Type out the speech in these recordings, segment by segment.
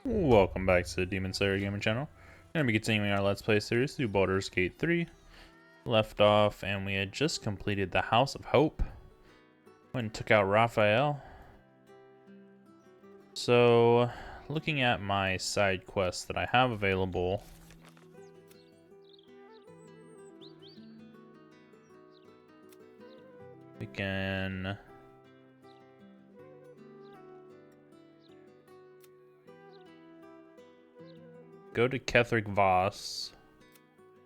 Welcome back to the Demon Slayer Gaming Channel. We're going to be continuing our Let's Play series through Baldur's Gate 3. Left off, and we had just completed the House of Hope. Went and took out Raphael. So, looking at my side quests that I have available, we can go to Ketheric Voss.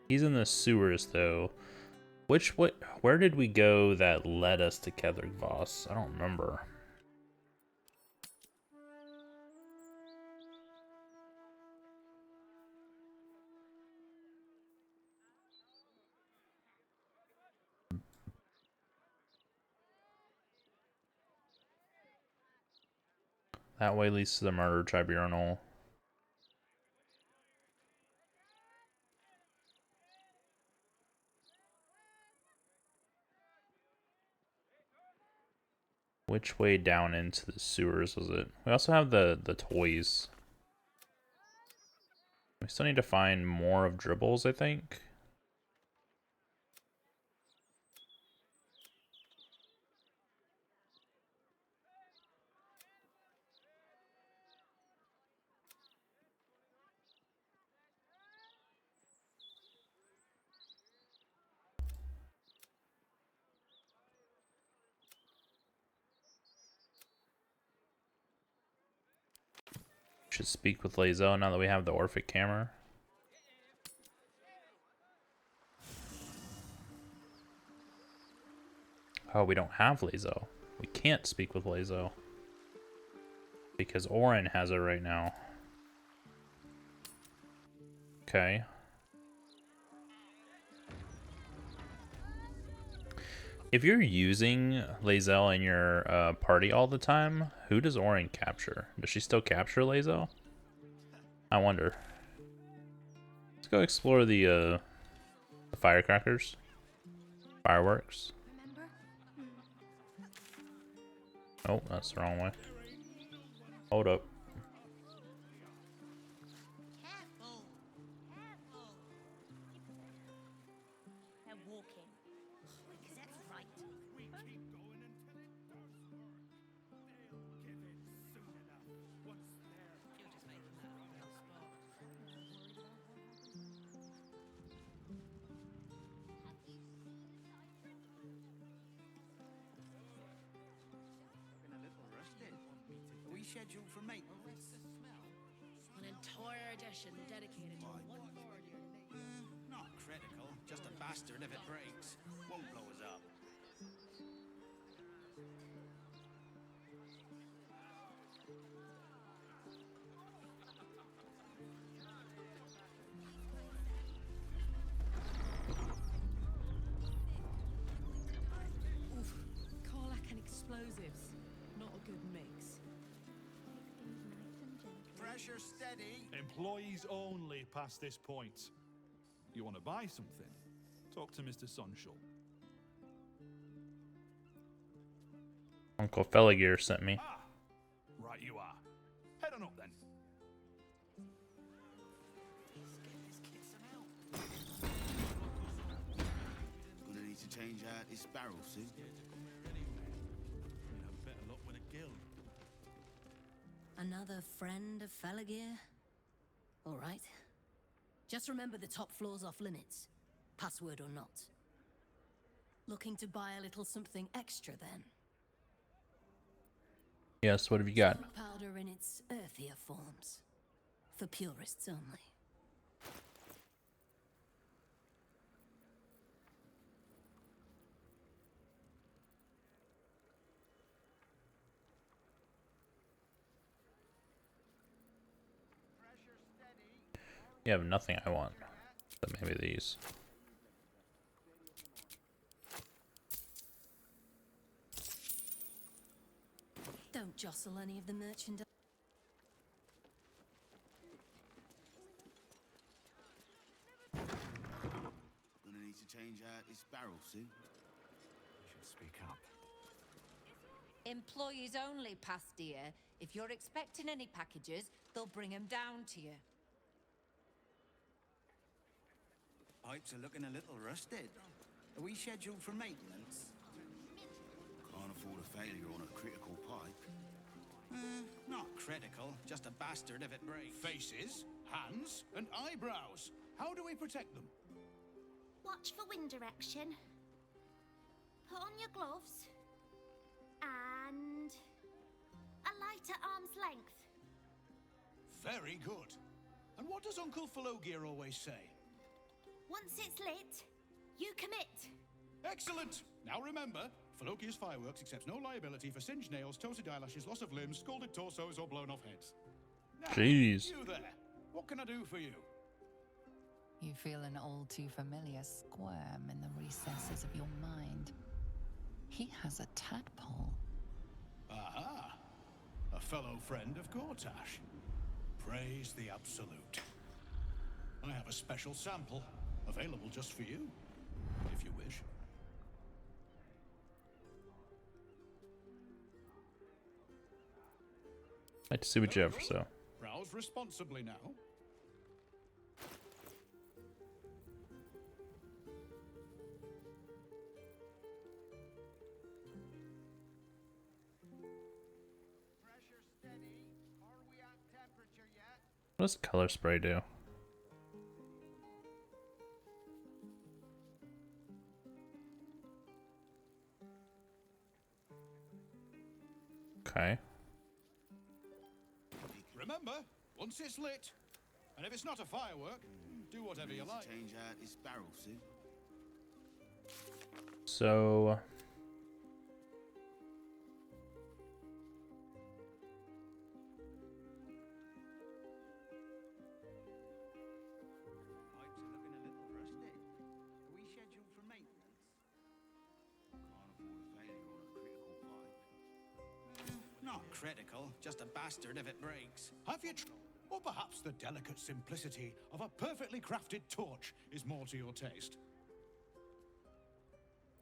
He's in the sewers though. Where did we go that led us to Ketheric Voss? I don't remember. That way leads to the murder tribunal. Which way down into the sewers was it? We also have the toys. We still need to find more of Dribbles, I think. Should speak with Lazo now that we have the Orphic camera. Oh, we don't have Lazo. We can't speak with Lazo because Orin has it right now. Okay. If you're using Lae'zel in your party all the time, who does Orin capture? Does she still capture Lae'zel? I wonder. Let's go explore the firecrackers. Fireworks. Oh, that's the wrong way. Hold up. Scheduled for maintenance. An entire edition dedicated to one lord. Not critical, just a bastard if it breaks. Won't blow us up. Oof. Karlach and explosives. Not a good mix. Pressure steady. Employees only past this point. You want to buy something? Talk to Mr. Sunshall. Uncle Flayer sent me. Ah, right you are. Head on up then. Let's get this kid some help. Gonna need to change out his barrel soon. Better luck with a guild. Another friend of Flayer? All right. Just remember the top floor's off limits, password or not. Looking to buy a little something extra then? Yes, what have you got? Smoke powder in its earthier forms. For purists only. You have nothing I want, but maybe these. Don't jostle any of the merchandise. Gonna need to change out his barrel soon. Should speak up. Employees only, past dear. If you're expecting any packages, they'll bring them down to you. Pipes are looking a little rusted. Are we scheduled for maintenance? Can't afford a failure on a critical pipe. Not critical, just a bastard if it breaks. Faces, hands, and eyebrows. How do we protect them? Watch for wind direction. Put on your gloves. And a light at arm's length. Very good. And what does Uncle Flayer always say? Once it's lit, you commit. Excellent! Now remember, Falokier's Fireworks accepts no liability for singed nails, toasted eyelashes, loss of limbs, scalded torsos, or blown off heads. Now, Jeez. you there. What can I do for you? You feel an all too familiar squirm in the recesses of your mind. He has a tadpole. Aha! A fellow friend of Gortash. Praise the Absolute. I have a special sample, available just for you, if you wish. Like to see what you have for sale. Browse responsibly now. Pressure steady. Are we at temperature yet? What does color spray do? Okay. Remember, once it's lit, and if it's not a firework, do whatever you Need to like. change out this barrel, see? So Pipes are looking a little rusted. Are we scheduled for maintenance? Can't afford a failure on a critical pipe. Not critical, just a bastard if it breaks. Have you or perhaps the delicate simplicity of a perfectly crafted torch is more to your taste?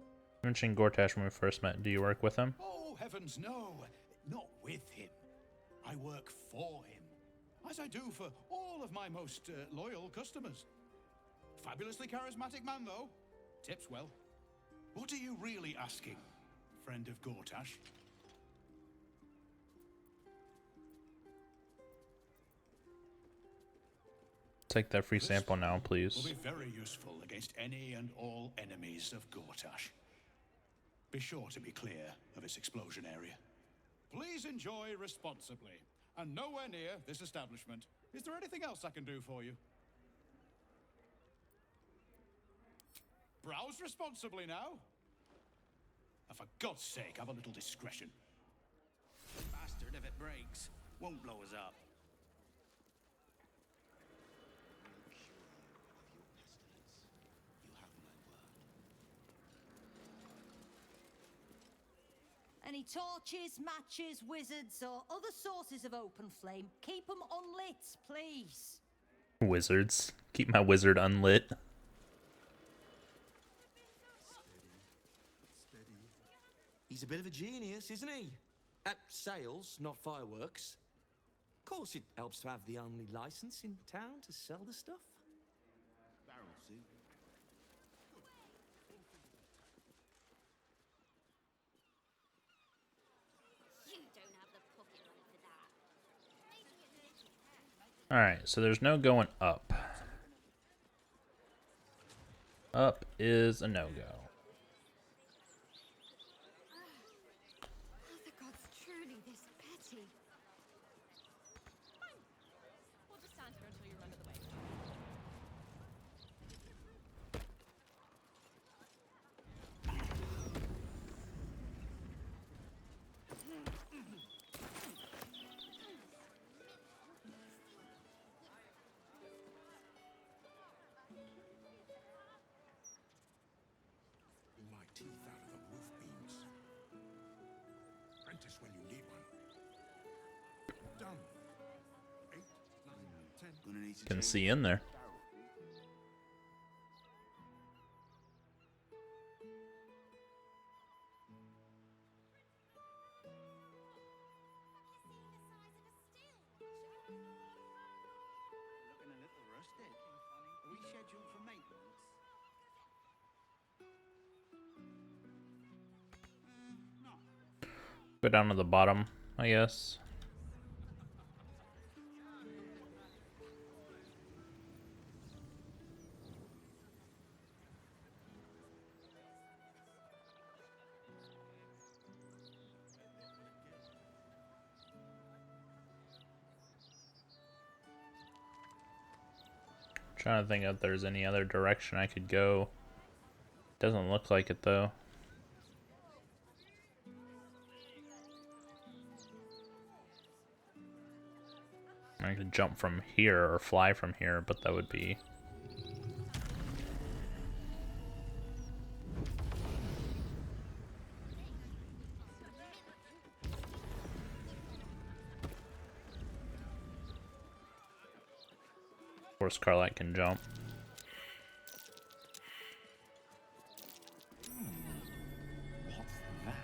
you mentioned Gortash when we first met. Do you work with him? Oh, heavens, no. Not with him. I work for him. As I do for all of my most loyal customers. Fabulously charismatic man, though. Tips well. What are you really asking, friend of Gortash? Take that free This sample now, will please. be very useful against any and all enemies of Gortash. Be sure to be clear of its explosion area. Please enjoy responsibly, and nowhere near this establishment. Is there anything else I can do for you? Browse responsibly now. And for God's sake, have a little discretion. Bastard if it breaks. Won't blow us up. You have my word. Any torches, matches, wizards, or other sources of open flame, keep them unlit, please. Wizards. Keep my wizard unlit. Steady. He's a bit of a genius, isn't he? At sales, not fireworks. Of course, it helps to have the only license in town to sell the stuff. Barrel, see? You don't have the pocket money for that. Alright, so there's no going up. Up is a no-go. Are the gods truly this petty? Fine. We'll just stand here until you run to the way. My teeth out of the roof beams. Apprentice when you need one. Done. 8, 9, 10. Gonna need to Can change see in there. barrel. rusted. Are we scheduled for maintenance? No. Go down to the bottom, I guess. Trying to think if there's any other direction I could go. Doesn't look like it though. I could jump from here or fly from here, but that would be... Of course, Carlight can jump. What's that?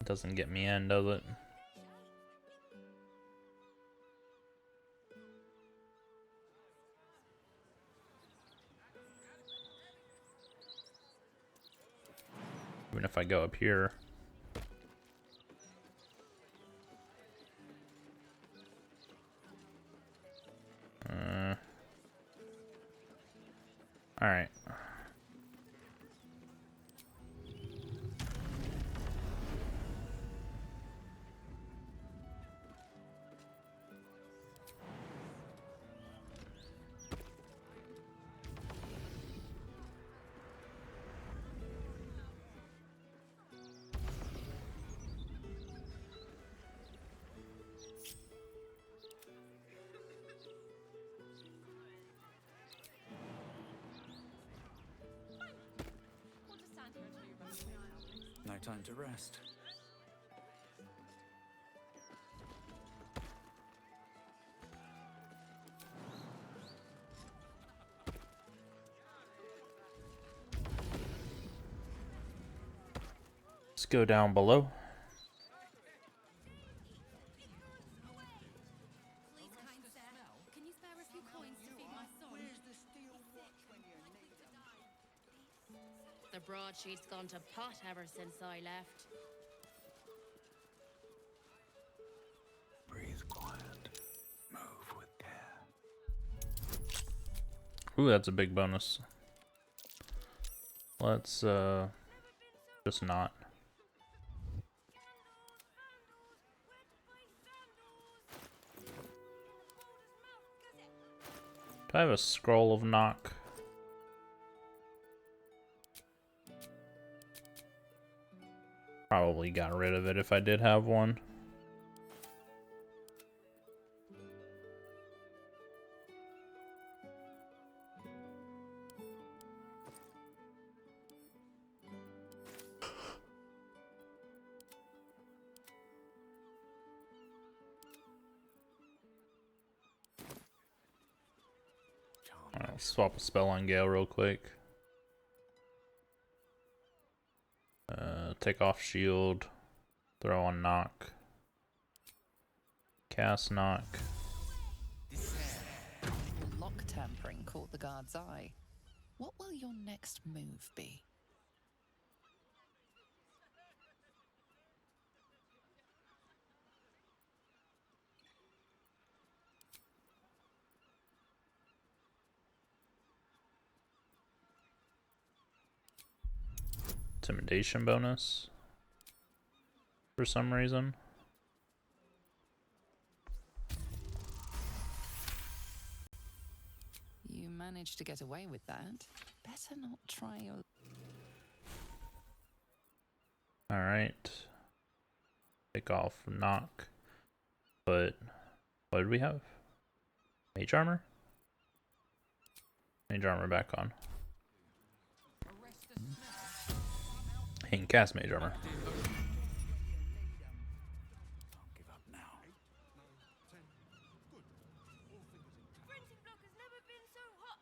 Doesn't get me in, does it? Even if I go up here. Alright. We'll just stand here until you run away. No time to rest. Let's go down below. Please, kind sir, can you spare a few coins to feed my son? Where's the steel watch when you need them? The broadsheet's gone to pot ever since I left. Breathe quiet. Move with care. Ooh, that's a big bonus. Let's just not. Do I have a scroll of knock? Probably got rid of it if I did have one. I'll swap a spell on Gale real quick. Take off shield, throw on knock, cast knock. Lock tampering caught the guard's eye. What will your next move be? Intimidation bonus for some reason. You managed to get away with that. Better not try your... Alright. Take off knock. But what did we have? Mage armor? Mage armor back on. He can cast mage armor. Can't give up now. 8, 9, 10. Good. All fingers intact. Printing block has never been so hot.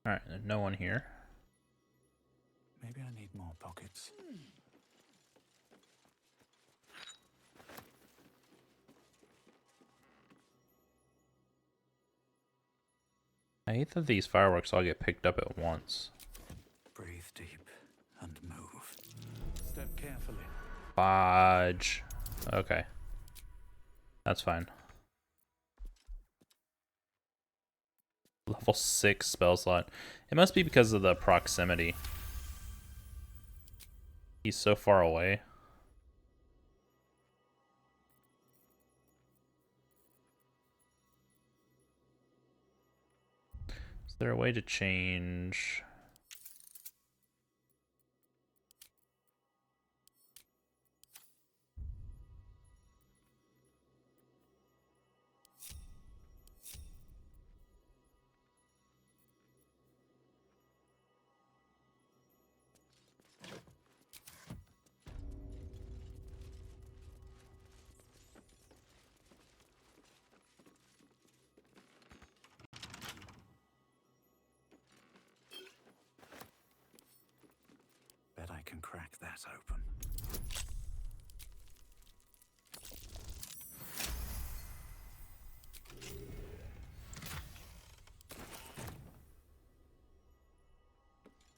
Alright, no one here. Maybe I need more pockets. I hate that these fireworks all get picked up at once. Breathe deep and move. Step carefully. Fudge. Okay. That's fine. Level 6 spell slot. It must be because of the proximity. He's so far away. Is there a way to change? Bet I can crack that open.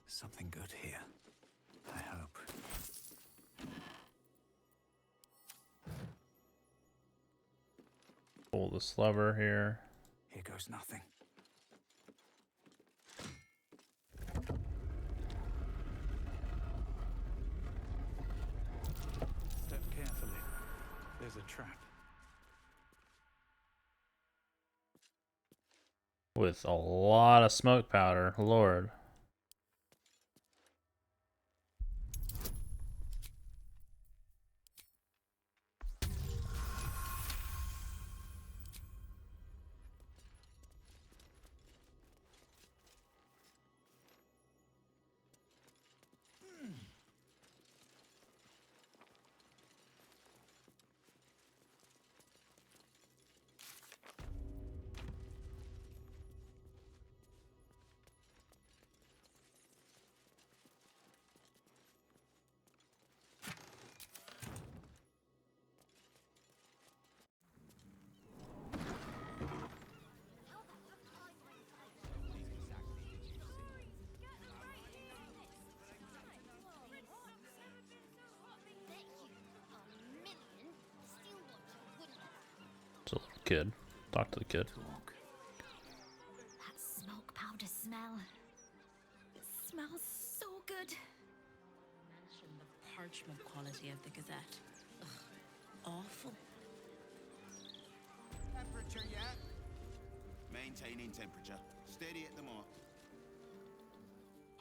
Something good here. I hope. Pull this lever here. Here goes nothing. Step carefully. There's a trap. With a lot of smoke powder, Lord. It's a little kid. Talk to the kid. That smoke powder smell. It smells so good. Mention the parchment quality of the Gazette. Ugh, awful. Temperature yet? Maintaining temperature. Steady at the mark.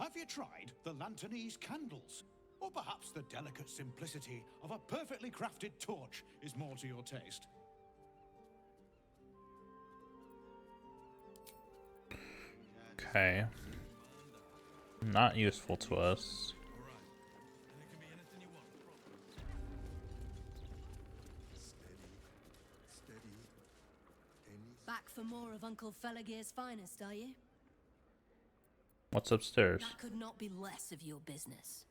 Have you tried the Lanternese candles? Or perhaps the delicate simplicity of a perfectly crafted torch is more to your taste? Okay. Not useful to us. Back for more of Uncle Falagear's finest, are you? What's upstairs? That could not be less of your business.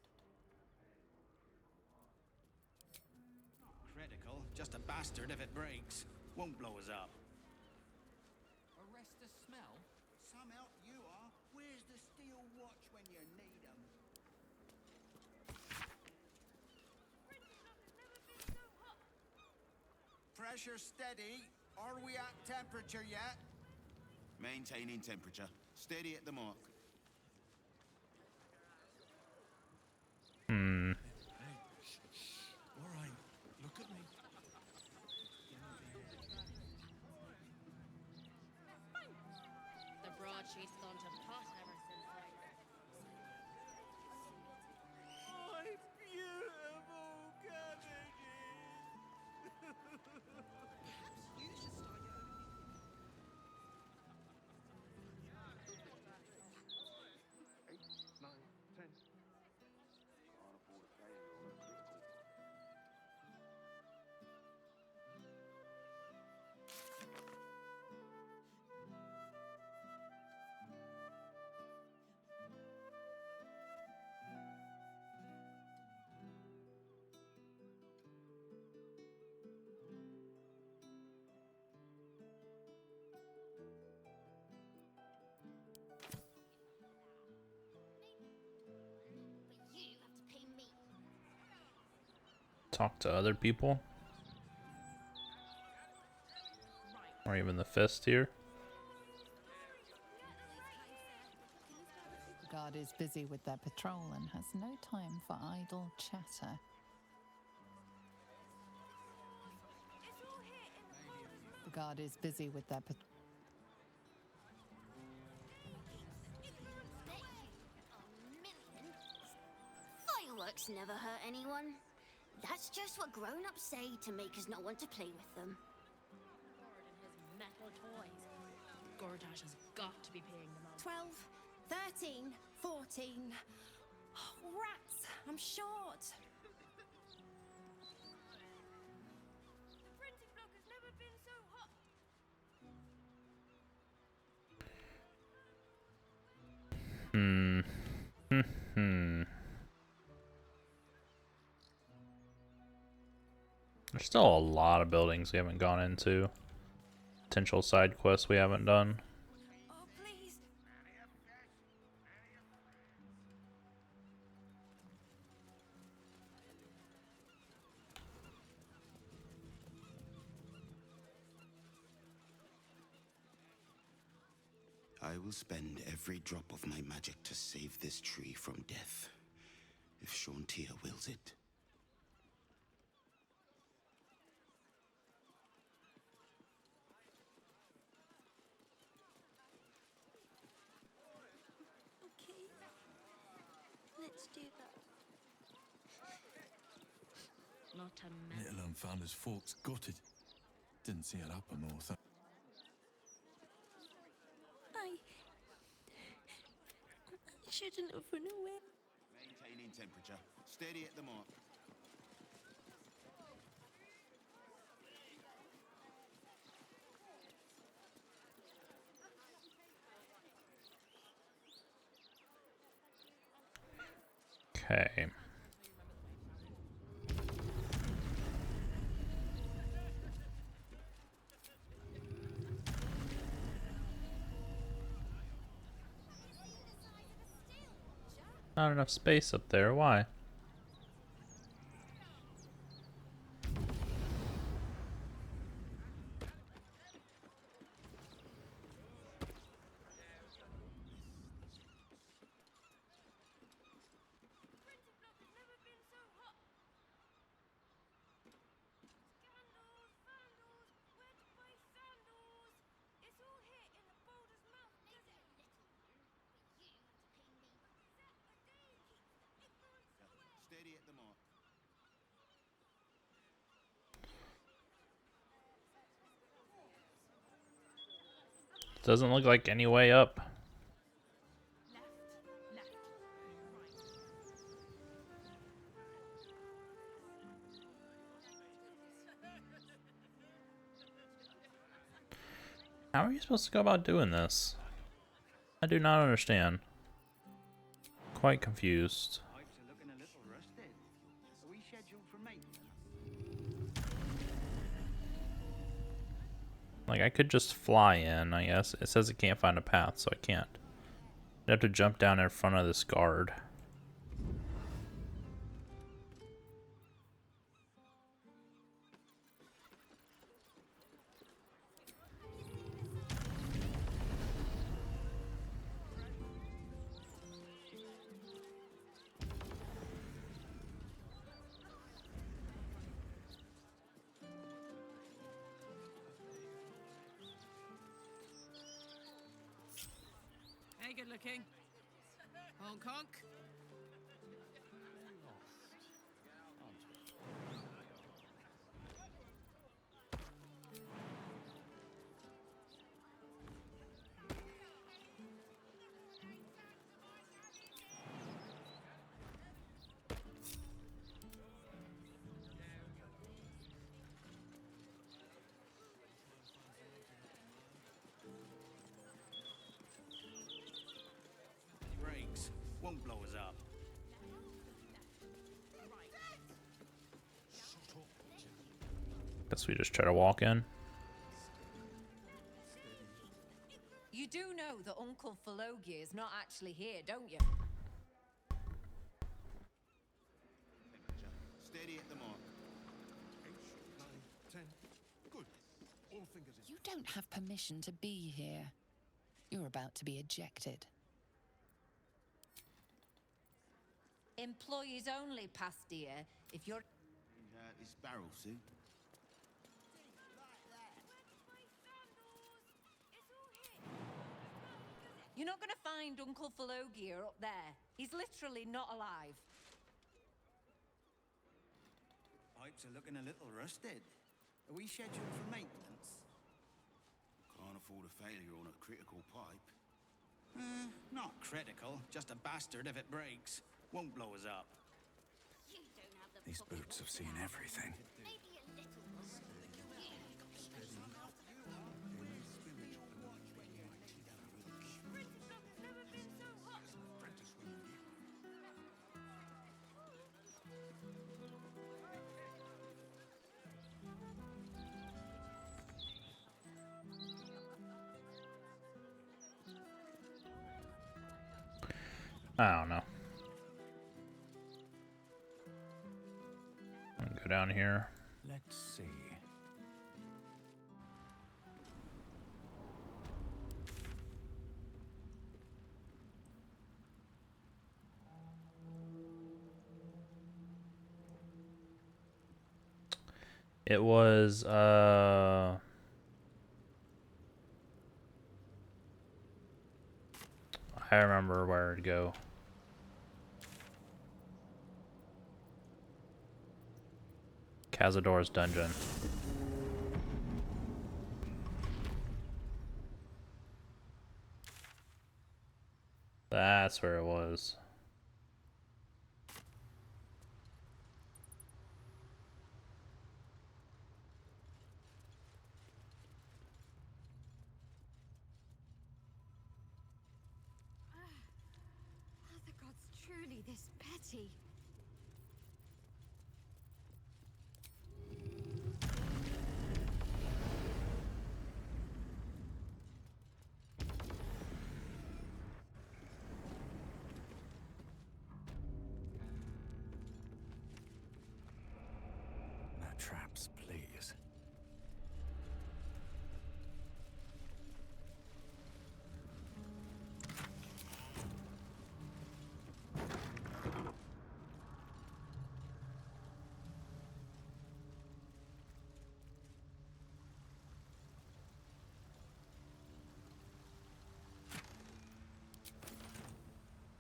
Critical. Just a bastard if it breaks. Won't blow us up. Arrest the smell? Some help you are. Where's the steel watch when you need 'em? Pressure steady. Are we at temperature yet? Maintaining temperature. Steady at the mark. All right, look at me. The broadsheet's gone to pot ever since I left. My beautiful cabbages! You should start your own. 8, 9, 10. Can't afford to pay you on a critical. talk to other people. Or even the fist here. The guard is busy with their patrol and has no time for idle chatter. The guard is busy with their patrol. Fireworks never hurt anyone. That's just what grown-ups say to make us not want to play with them. Gord and his metal toys. Gortash has got to be paying them off. 12, 13, 14. Oh, rats! I'm short. The printing block has never been so hot. There's still a lot of buildings we haven't gone into. Potential side quests we haven't done. Oh, please. I will spend every drop of my magic to save this tree from death, if Shauntia wills it. Okay. Let's do that. Not a man. Little un found his forks gutted. Didn't see it happen or something. I shouldn't have run away. Maintaining temperature. Steady at the mark. Okay. Not enough space up there. Why? Steady at the mark. Doesn't look like any way up. How are you supposed to go about doing this? I do not understand. Quite confused. Pipes are looking a little rusted. Are we scheduled for maintenance? Like, I could just fly in, I guess. It says it can't find a path, so I can't. I'd have to jump down in front of this guard. Hey, good looking. Honk honk. Brakes won't blow us up. Guess we just try to walk in. You do know that Uncle Flayer is not actually here, don't you? Steady at the mark. You don't have permission to be here. You're about to be ejected. Employees only, Pastia. If you're... Change out this barrel, Sue. You're not going to find Uncle Flayer up there. He's literally not alive. Pipes are looking a little rusted. Are we scheduled for maintenance? Can't afford a failure on a critical pipe. Not critical. Just a bastard if it breaks. Won't blow us up. You don't have the These pocket boots have for seen that. everything. Maybe a little. I don't know. I'll go down here. Let's see. It was I remember where to go. Cazador's dungeon. That's where it was. Are the gods truly this petty? No traps, please.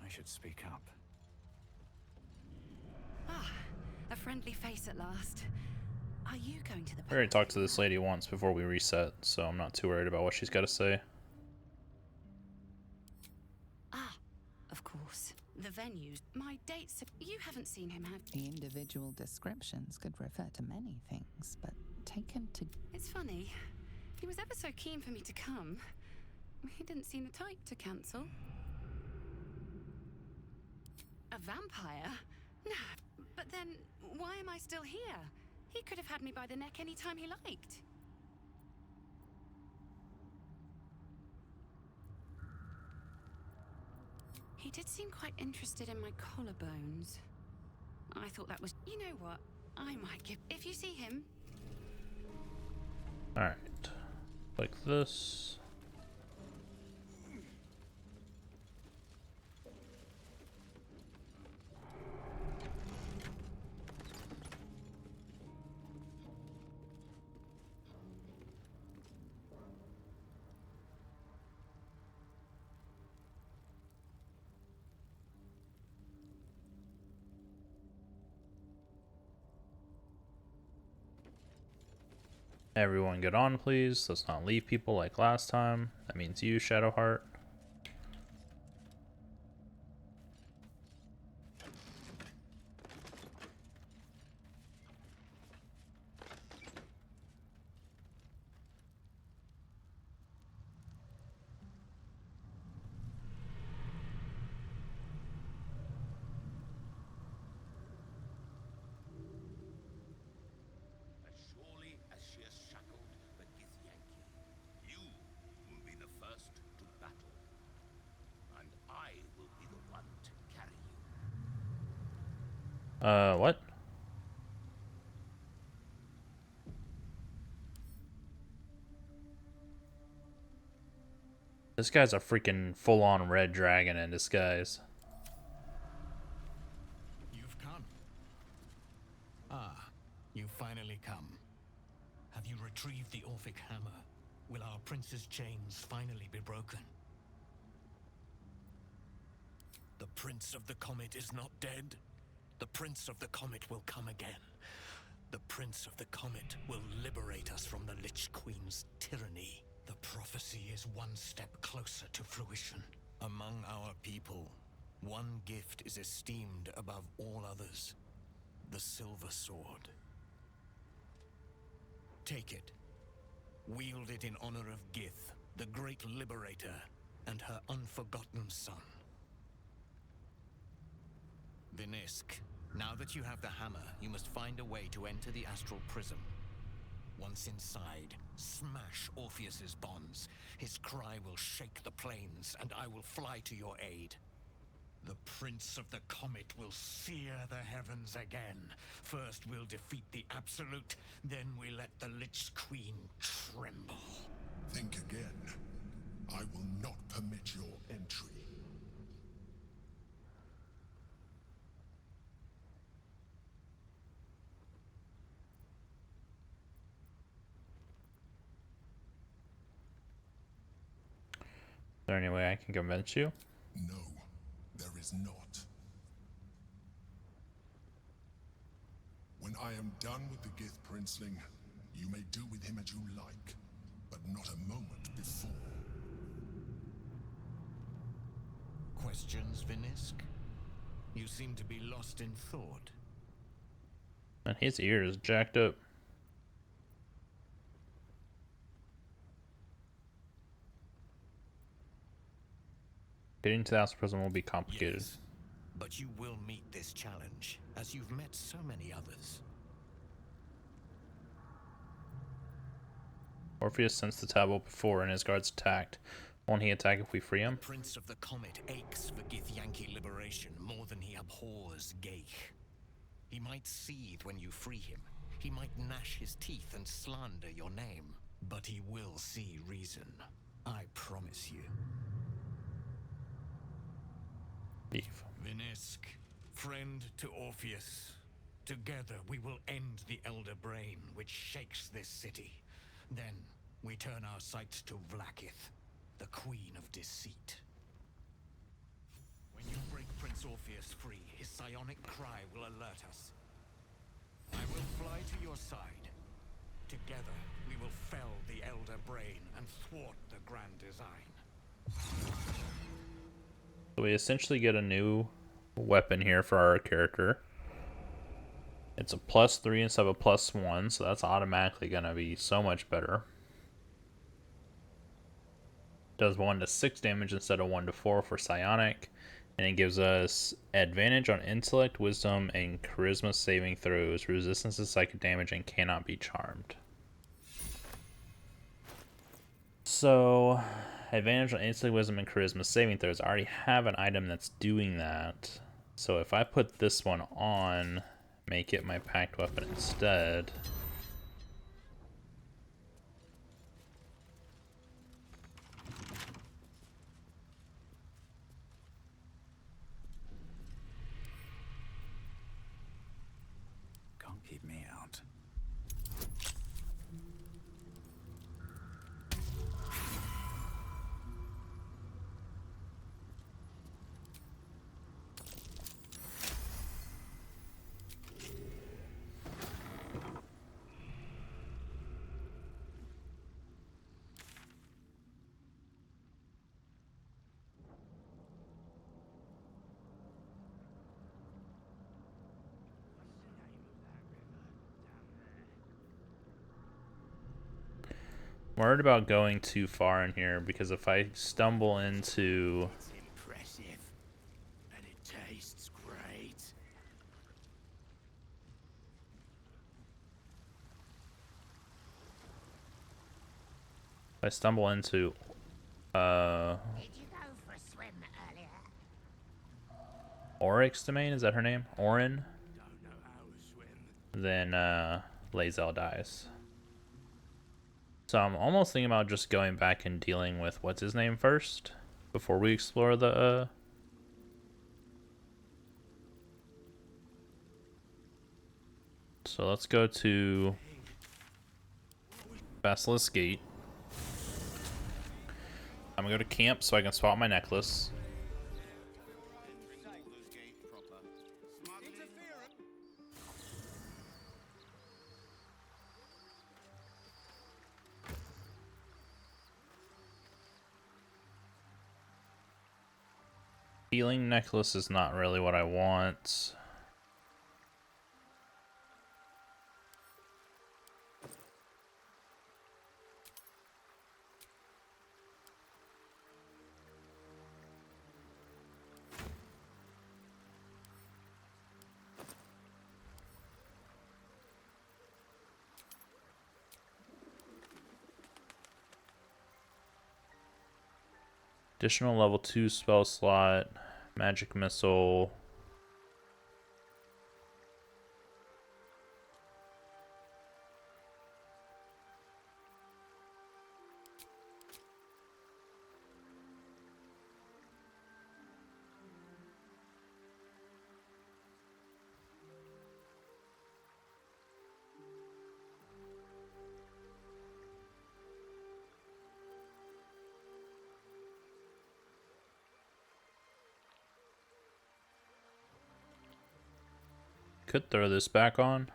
I should speak up. Ah, a friendly face at last. Are you going to the I already talked to this lady once before we reset, so I'm not too worried about what she's got to say. Ah, of course. The venues. My dates. You haven't seen him, have you? The individual descriptions could refer to many things, but taken to... It's funny. He was ever so keen for me to come. He didn't seem the type to cancel. A vampire? No, but then why am I still here? He could have had me by the neck any time he liked. He did seem quite interested in my collarbones. I thought that was... You know what? I might give... If you see him... Alright. Like this. Everyone get on, please. Let's not leave people like last time. That means you, Shadowheart. As surely as she has shackled the Githyanki, you will be the first to battle. And I will be the one to carry you. What? This guy's a freaking full-on red dragon in disguise. You've come. Ah, you finally come. Have you retrieved the Orphic hammer? Will our prince's chains finally be broken? The Prince of the Comet is not dead. The Prince of the Comet will come again. The Prince of the Comet will liberate us from the Lich Queen's tyranny. The prophecy is one step closer to fruition. Among our people, one gift is esteemed above all others. The Silver Sword. Take it. Wield it in honor of Gith, the great liberator, and her unforgotten son. Vinisk, now that you have the hammer, you must find a way to enter the astral prism. Once inside, smash Orpheus's bonds. His cry will shake the plains, and I will fly to your aid. The Prince of the Comet will sear the heavens again. First we'll defeat the Absolute, then we let the Lich Queen tremble. Think again. I will not permit your entry. Is there any way I can convince you? No, there is not. When I am done with the Gith Princeling, you may do with him as you like, but not a moment before. Questions, Vinisk? You seem to be lost in thought. And his ear is jacked up. Getting to the Astral Prism will be complicated. Yes, but you will meet this challenge, as you've met so many others. Orpheus sensed the tablet before and his guards attacked. Won't he attack if we free him? The Prince of the Comet aches for Githyanki liberation more than he abhors Geich. He might seethe when you free him. He might gnash his teeth and slander your name. But he will see reason. I promise you. Vinisk, friend to Orpheus. Together we will end the Elder Brain, which shakes this city. Then we turn our sights to Vlaakith, the Queen of Deceit. When you break Prince Orpheus free, his psionic cry will alert us. I will fly to your side. Together we will fell the Elder Brain and thwart the grand design. So we essentially get a new weapon here for our character. It's a +3 instead of a +1, so that's automatically going to be so much better. Does 1 to 6 damage instead of 1 to 4 for psionic, and it gives us advantage on intellect, wisdom, and charisma saving throws, resistance to psychic damage, and cannot be charmed. So advantage on intellect, wisdom, and charisma saving throws. I already have an item that's doing that. So if I put this one on, make it my Pact weapon instead. Can't keep me out. I'm worried about going too far in here because if I stumble into... It's impressive, and it tastes great. If I stumble into... Did you go for a swim earlier? Oryx's domain, is that her name? Orin? Then Lae'zel dies. So I'm almost thinking about just going back and dealing with what's his name first before we explore the So let's go to Basilisk Gate. I'm gonna go to camp so I can swap my necklace. Healing necklace is not really what I want. Additional level 2 spell slot, magic missile. Could throw this back on.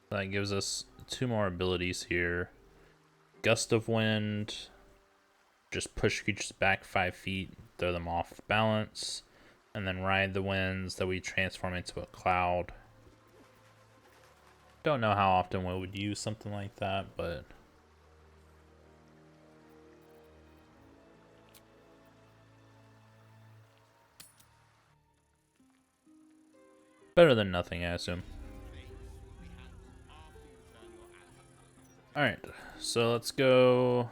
That gives us 2 more abilities here. Gust of Wind. Just push creatures back 5 feet, throw them off balance. And then ride the winds that we transform into a cloud. Don't know how often we would use something like that, but better than nothing, I assume. Alright, so let's go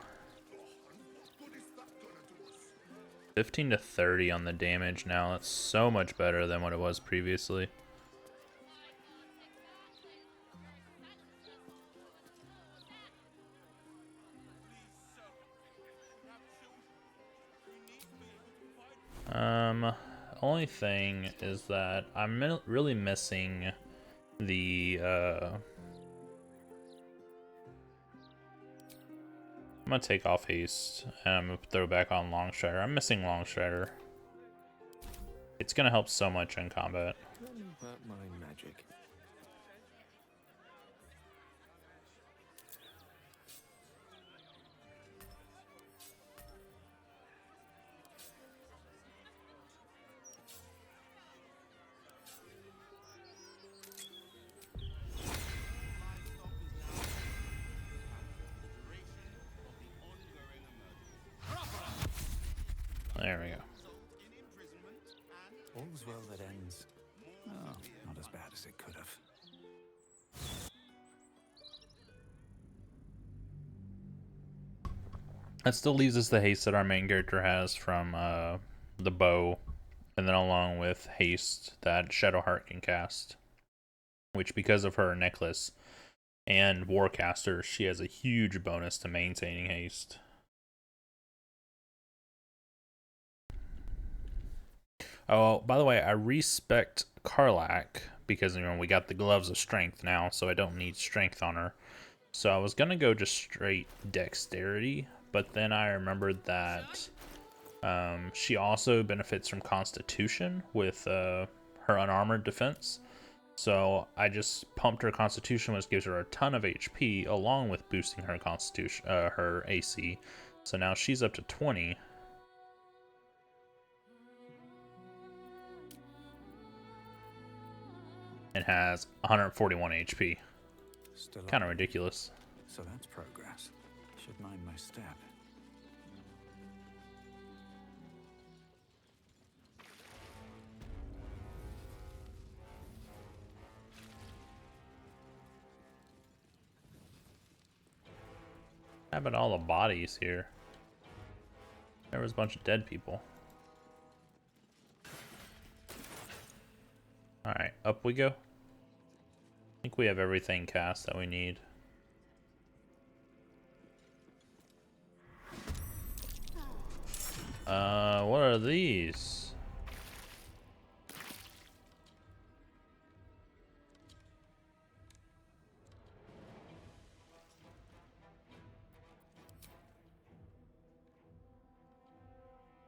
15 to 30 on the damage now. That's so much better than what it was previously. Only thing is that I'm really missing the I'm gonna take off haste and I'm gonna throw back on Longstrider. I'm missing Longstrider. It's gonna help so much in combat. Let me work my magic. There we go. All's well that ends. Oh, not as bad as it could have. That still leaves us the haste that our main character has from the bow, and then along with haste that Shadowheart can cast, which because of her necklace and Warcaster, she has a huge bonus to maintaining haste. Oh, by the way, I respect Karlach because, you know, we got the gloves of strength now, so I don't need strength on her. So I was gonna go just straight dexterity, but then I remembered that she also benefits from Constitution with her unarmored defense. So I just pumped her Constitution, which gives her a ton of HP, along with boosting her Constitution, her AC. So now she's up to 20. And has 141 HP. Kind of ridiculous. So that's progress. Should mind my step. about all the bodies here? There was a bunch of dead people. Alright, up we go. I think we have everything cast that we need. What are these?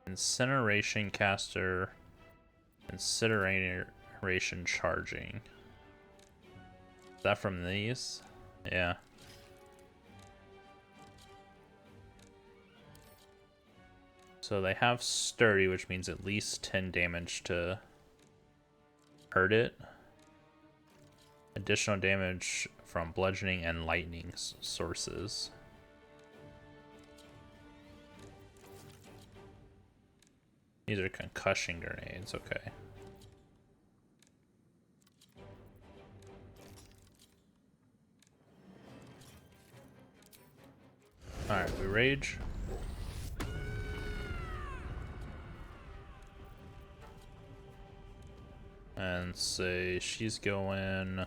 Incineration caster, incineration charging. Is that from these? Yeah. So they have sturdy, which means at least 10 damage to hurt it. Additional damage from bludgeoning and lightning sources. These are concussion grenades, okay. Alright, we rage. And say she's going...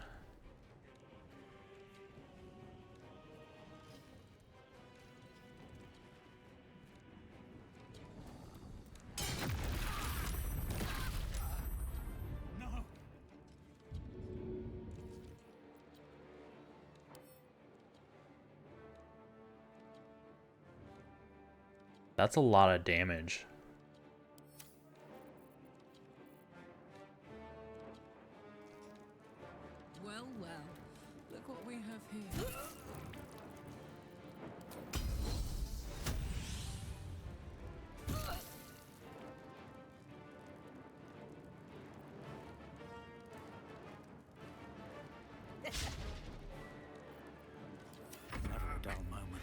That's a lot of damage. Well, well. Look what we have here. Never a dull moment.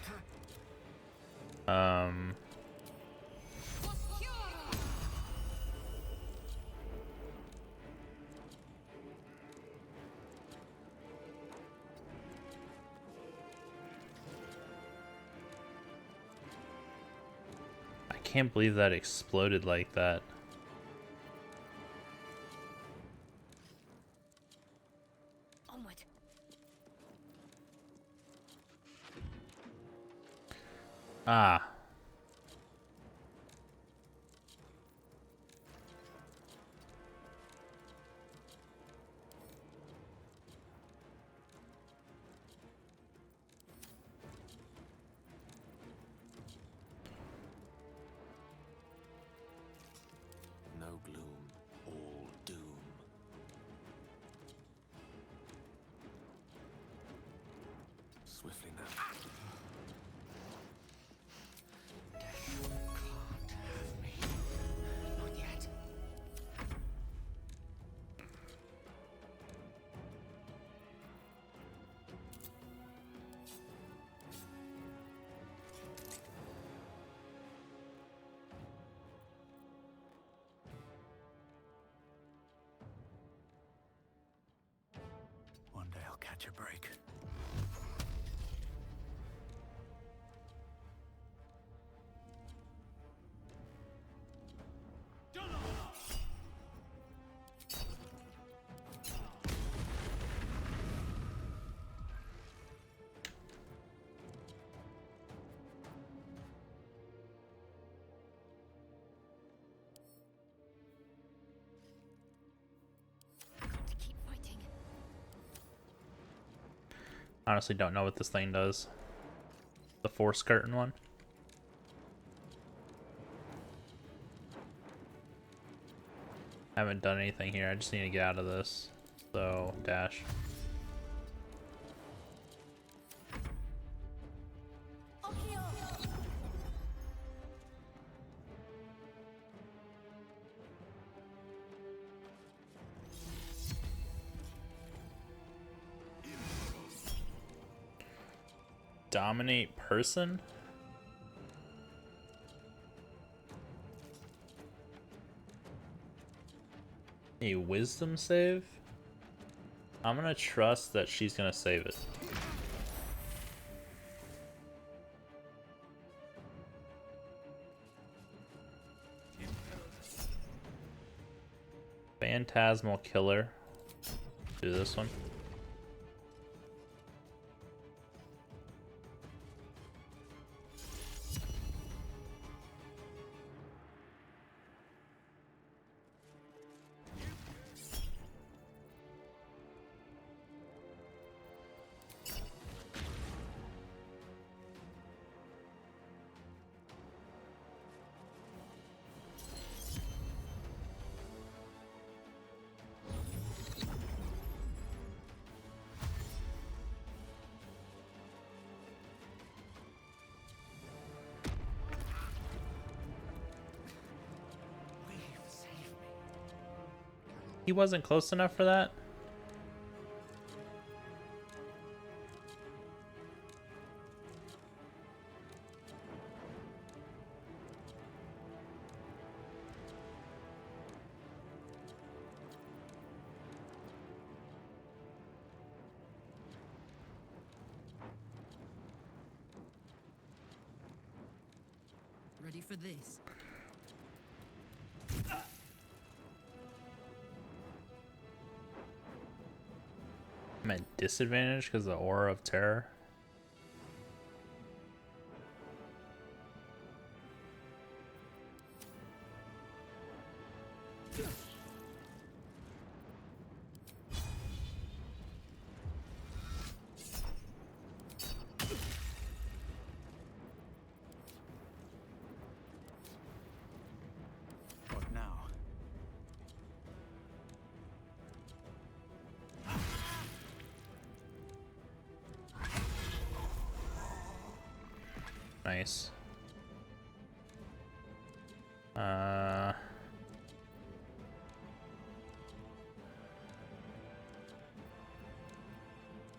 I can't believe that exploded like that. Onward. Ah. No gloom, all doom. Swiftly now. Death can't have me. Not yet. One day I'll catch a break. Got to keep fighting. Honestly don't know what this thing does. The force curtain one. Haven't done anything here. I just need to get out of this. So, dash. Dominate person? A wisdom save? I'm gonna trust that she's gonna save it. Phantasmal Killer. Do this one. He wasn't close enough for that? Ready for this? I'm at disadvantage because of the Aura of Terror. What now? Nice. I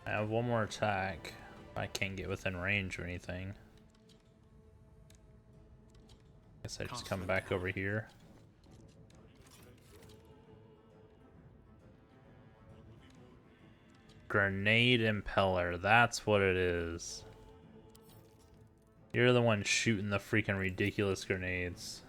have one more attack. I can't get within range or anything. Guess I just come back over here. Grenade Impeller, that's what it is. You're the one shooting the freaking ridiculous grenades.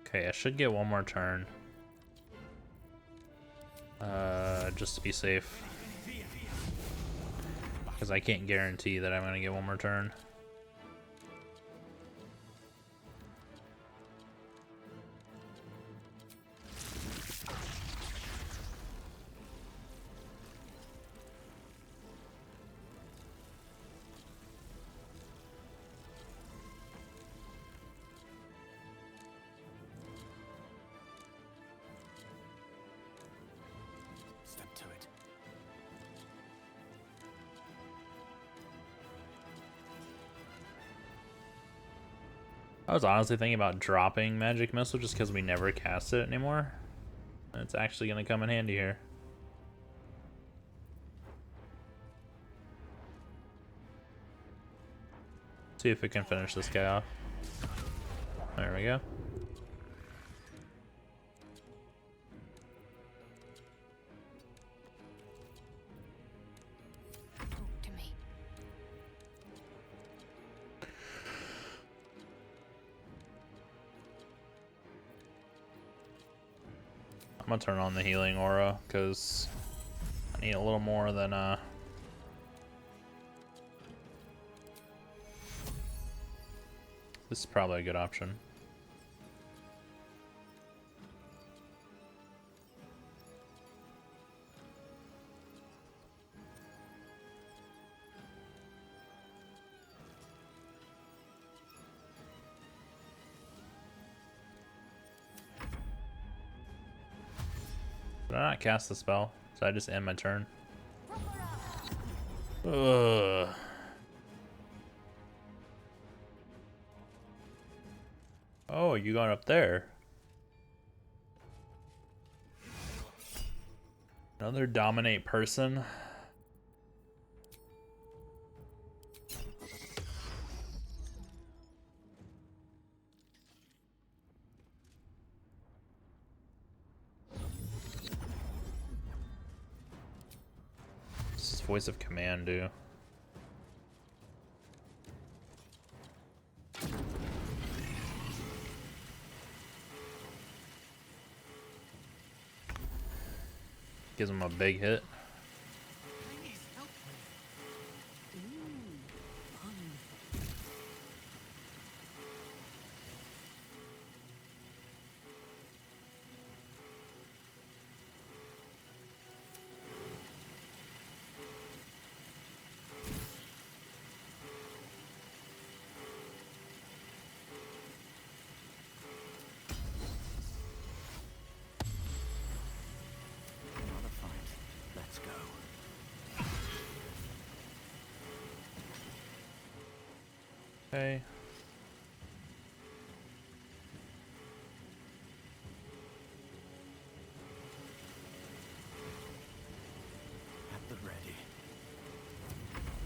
Okay, I should get one more turn. Just to be safe. Because I can't guarantee that I'm going to get one more turn. Step to it. I was honestly thinking about dropping Magic Missile just because we never cast it anymore. And it's actually going to come in handy here. See if we can finish this guy off. There we go. Talk to me. I'm gonna turn on the healing aura because I need a little more than this is probably a good option. Did I not cast the spell? So I just end my turn? Ugh. Oh, you going up there? Another dominate person? does voice of command do? Gives him a big hit. Okay. At the ready.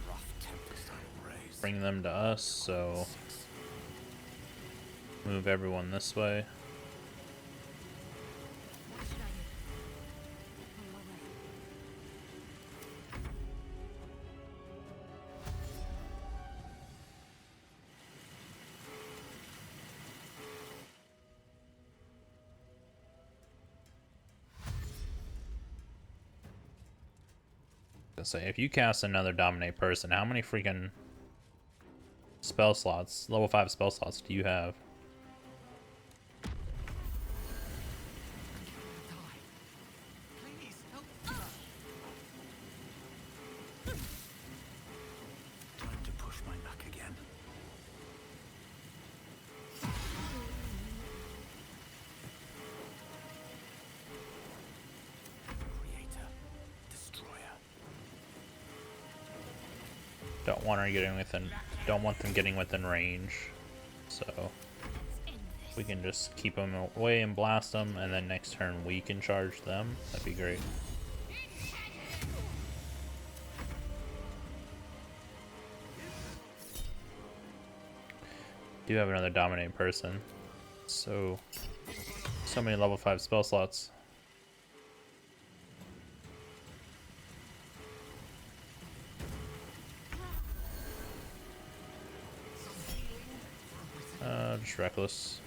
Rough tempest I will raise. Bring them to us, so move everyone this way. Say if you cast another dominate person, how many freaking spell slots, level 5 spell slots do you have? Time to push my luck again. Creator, destroyer. Don't want them getting within range, so we can just keep them away and blast them, and then next turn we can charge them. That'd be great. Do have another dominate person, so many level 5 spell slots. Just reckless.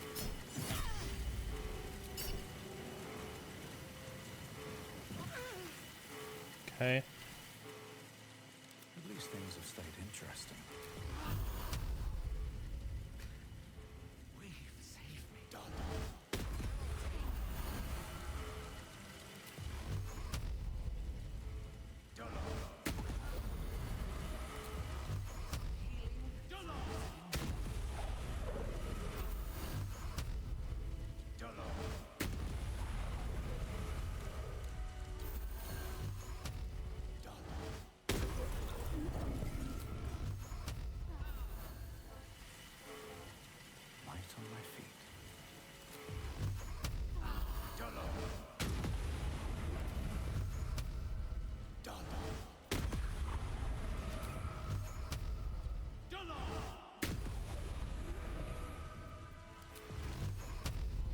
Okay. At least things have stayed interesting.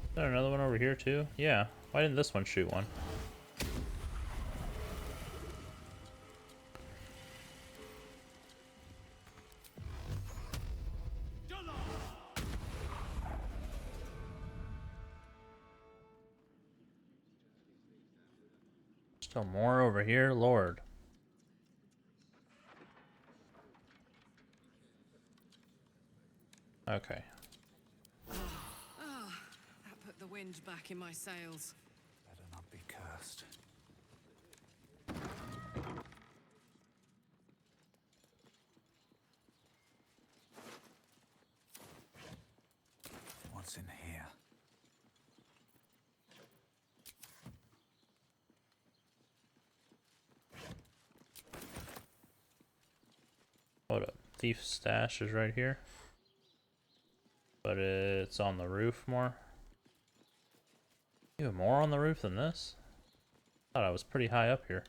Is there another one over here too? Yeah. Why didn't this one shoot one? Still more over here, Lord. Okay. That put the wind back in my sails. Better not be cursed. What's in here? Hold up. Thief's stash is right here. But it's on the roof more. Even more on the roof than this? Thought I was pretty high up here.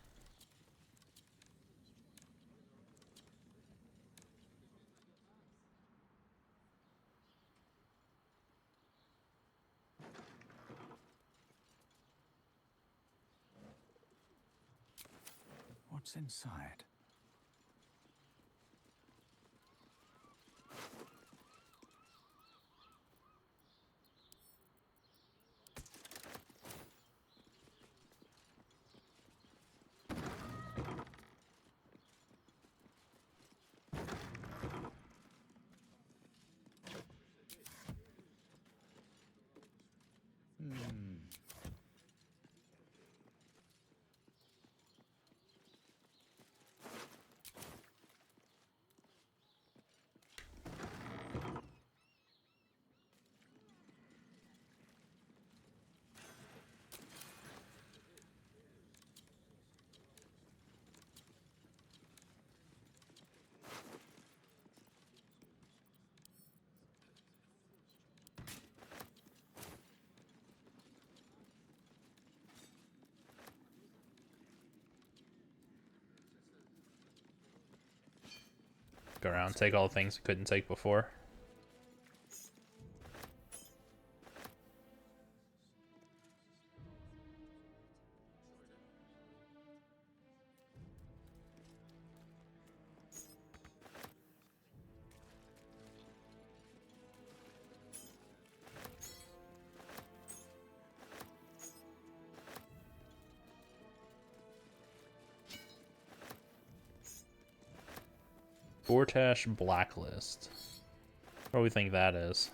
What's inside? Go around, take all the things we couldn't take before. Bortash Blacklist. What do we think that is?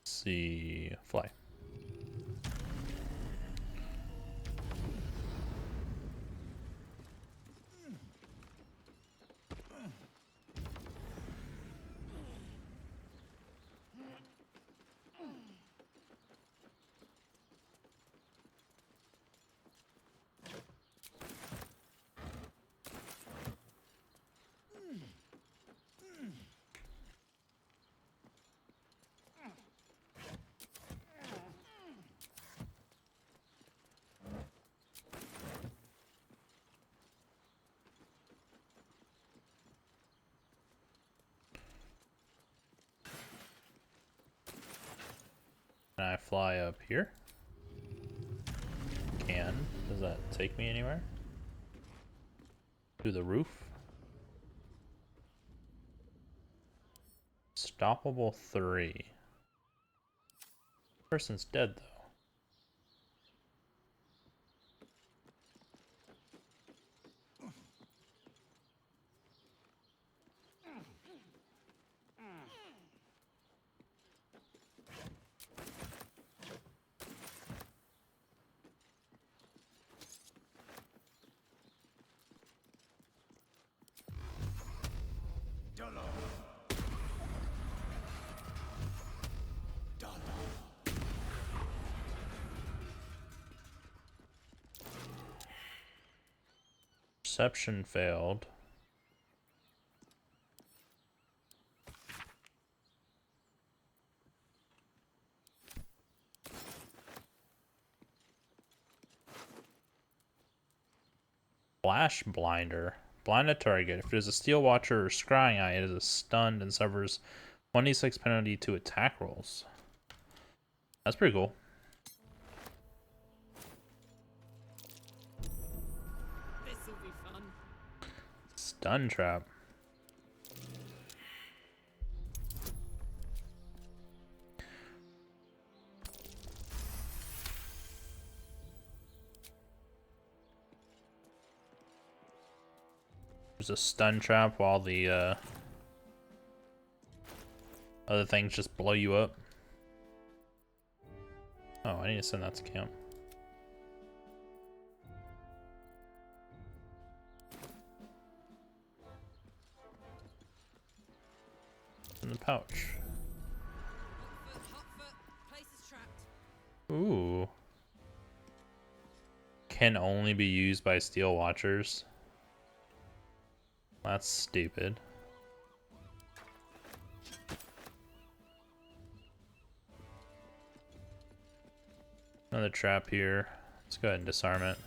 See, fly. Can I fly up here? Can. Does that take me anywhere? To the roof? Stoppable 3. Person's dead though. Perception failed. Flash blinder. Blind a target. If it is a steel watcher or scrying eye, it is stunned and suffers 1d6 penalty to attack rolls. That's pretty cool. This'll be fun. Stun trap. There's a stun trap while the other things just blow you up. Oh, I need to send that to camp. In the pouch. Ooh. Can only be used by Steel Watchers. That's stupid. Another trap here. Let's go ahead and disarm it.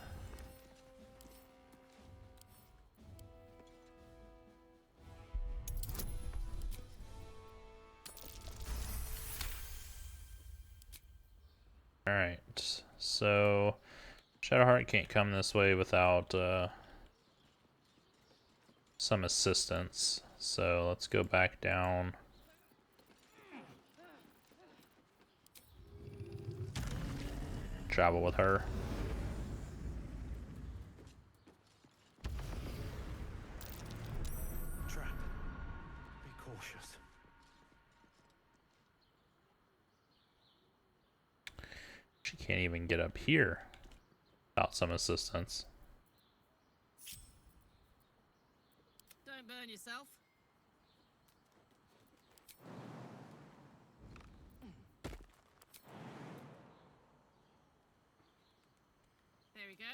Alright, so Shadowheart can't come this way without some assistance. So let's go back down. Travel with her. Trap. Be cautious. She can't even get up here without some assistance. Don't burn yourself. There we go.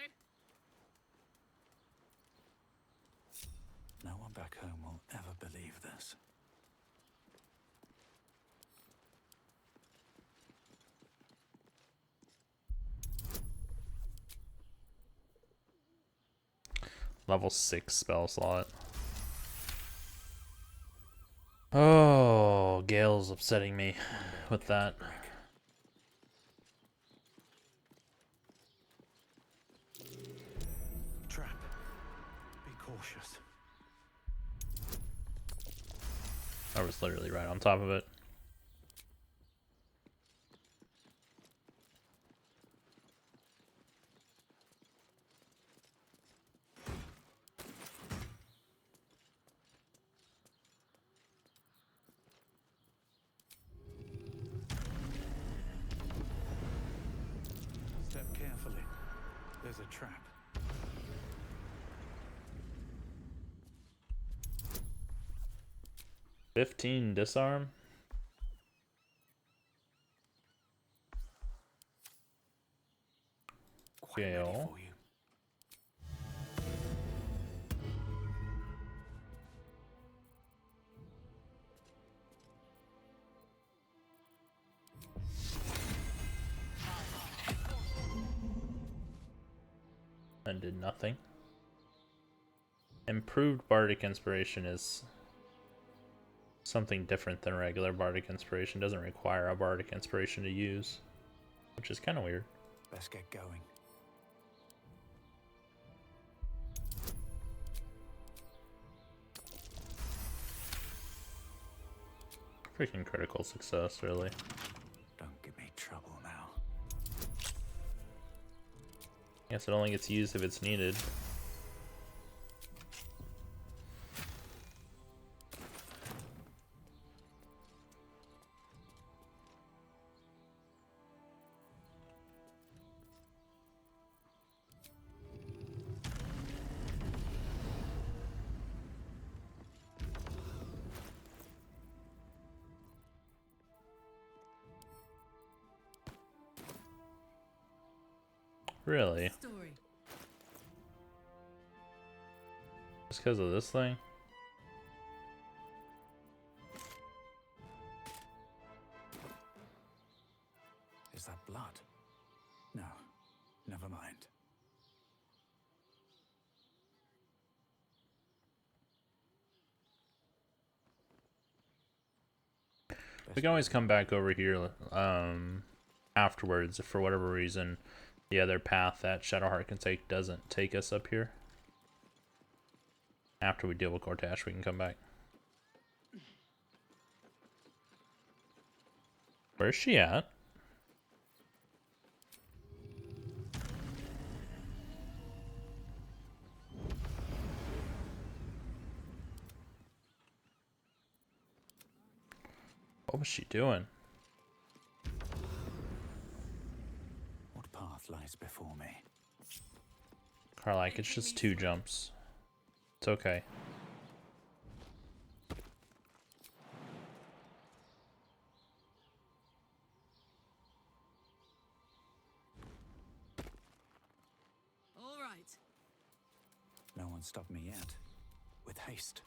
No one back home will ever believe this. Level 6 spell slot. Oh, Gale's upsetting me with that. Trap. Be cautious. I was literally right on top of it. Step carefully. There's a trap. $15 disarm. Gale. And did nothing. Improved Bardic Inspiration is something different than regular Bardic Inspiration. Doesn't require a Bardic Inspiration to use, which is kind of weird. Let's get going. Freaking critical success, really. Don't give me trouble now. Guess it only gets used if it's needed. Really? Story. Just because of this thing? Is that blood? No, never mind. We can always come back over here afterwards if for whatever reason the other path that Shadowheart can take doesn't take us up here. After we deal with Cortash, we can come back. Where's she at? What was she doing? What path lies before me? Carlike, it's just 2 jumps. It's okay. No one stopped me yet. With haste.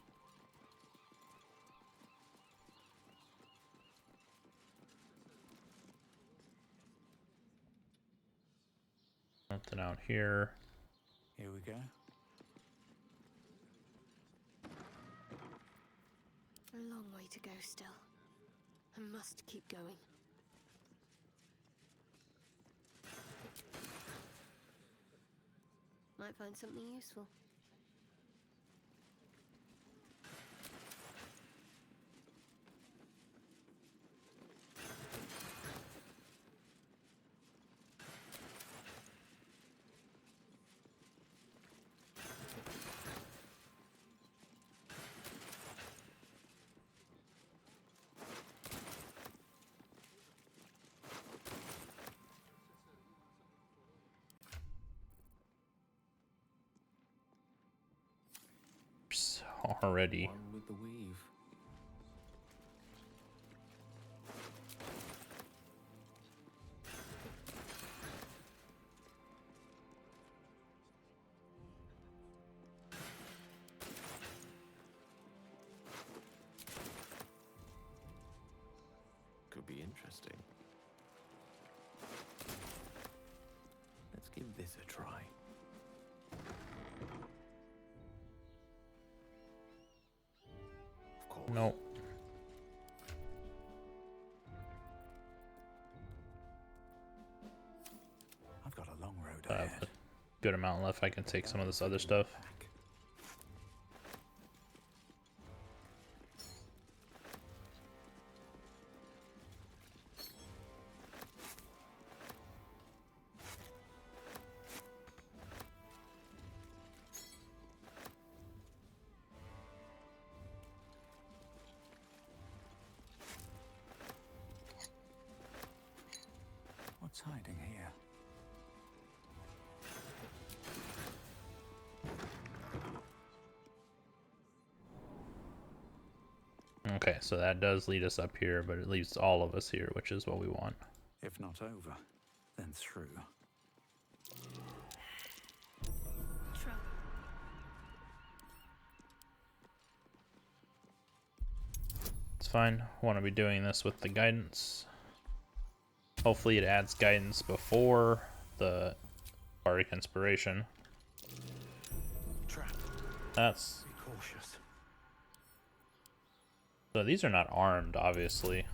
Nothing out here. Here we go. A long way to go still. I must keep going. Might find something useful. Already. One with the weave. Could be interesting. Let's give this a try. Nope. I've got a long road I ahead. have a good amount left. I can take some of this other stuff. What's hiding here? Okay, so that does lead us up here, but it leaves all of us here, which is what we want. If not over, then through. It's fine. I want to be doing this with the guidance. Hopefully it adds guidance before the bardic inspiration. Trap. That's... Be cautious. So these are not armed, obviously.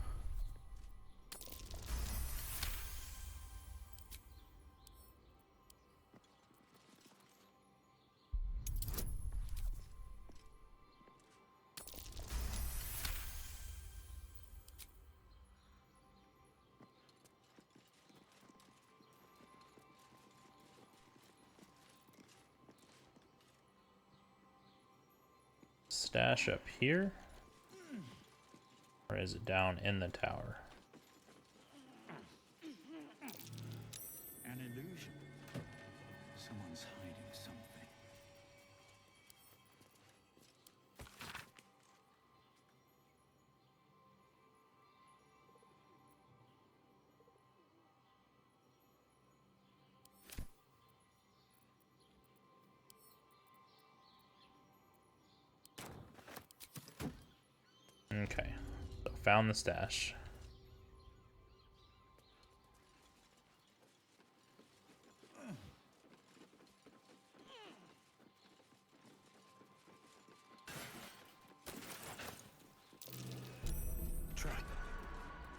Stash up here? Or is it down in the tower? An illusion. Someone's hiding something. Okay, so found the stash. Trap.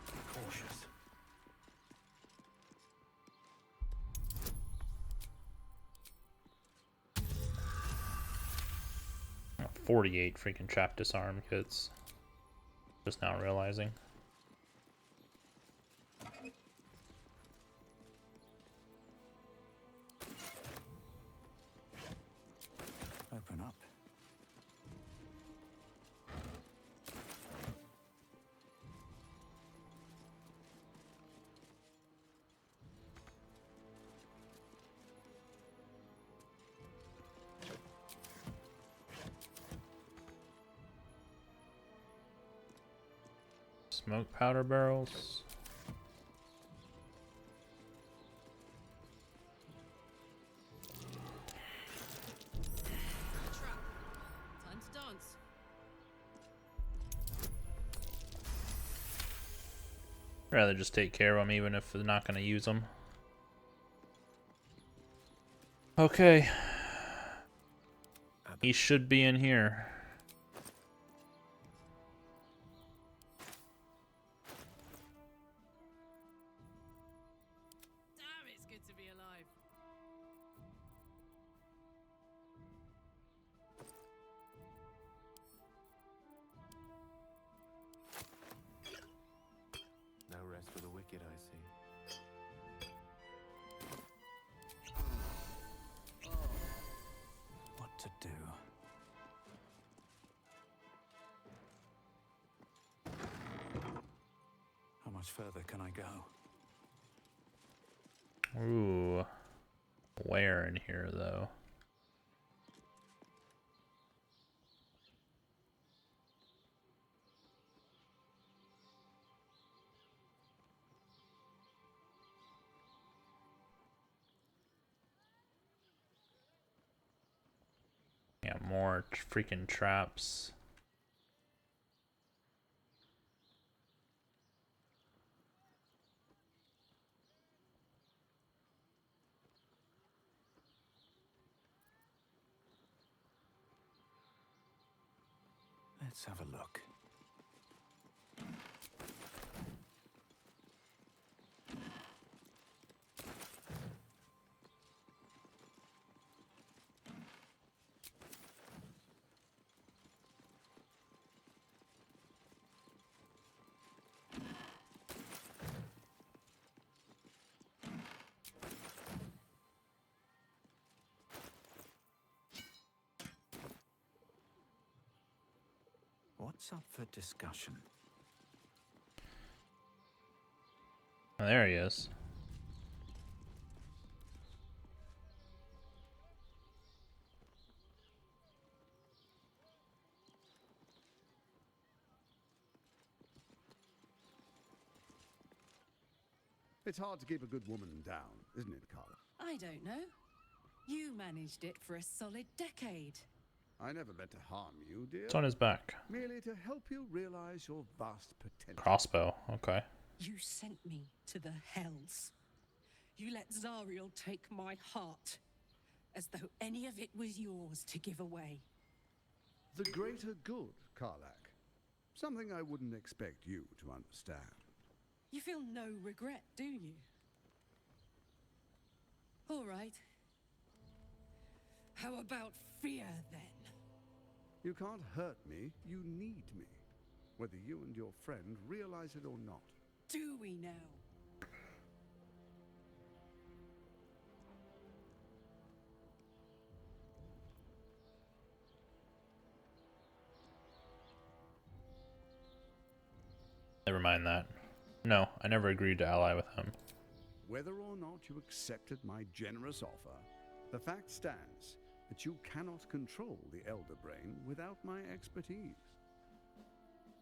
Be cautious. 48 freaking trap disarm kits. Just now realizing. Open up. Smoke powder barrels. rather just take care of them even if they're not going to use them. Okay. He should be in here. Damn, it's good to be alive. No rest for the wicked, I see. What to do? How much further can I go? Ooh. Where in here, though? Yeah, more freaking traps. Let's have a look. What's up for discussion? Oh, there he is. It's hard to keep a good woman down, isn't it, Carla? I don't know. You managed it for a solid decade. I never meant to harm you, dear. It's on his back. Merely to help you realize your vast potential. Crossbow, okay. You sent me to the hells. You let Zariel take my heart, as though any of it was yours to give away. The greater good, Karlak. Something I wouldn't expect you to understand. You feel no regret, do you? All right. How about fear, then? You can't hurt me, you need me. Whether you and your friend realize it or not. Do we now? Never mind that. No, I never agreed to ally with him. Whether or not you accepted my generous offer, the fact stands that you cannot control the Elder Brain without my expertise.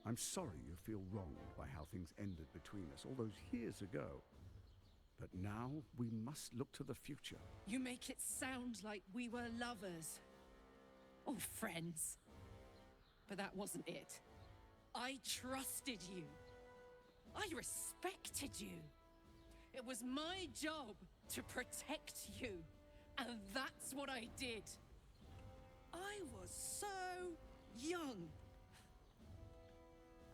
I'm sorry you feel wronged by how things ended between us all those years ago. But now we must look to the future. You make it sound like we were lovers. Or friends. But that wasn't it. I trusted you. I respected you. It was my job to protect you. And that's what I did. I was so young.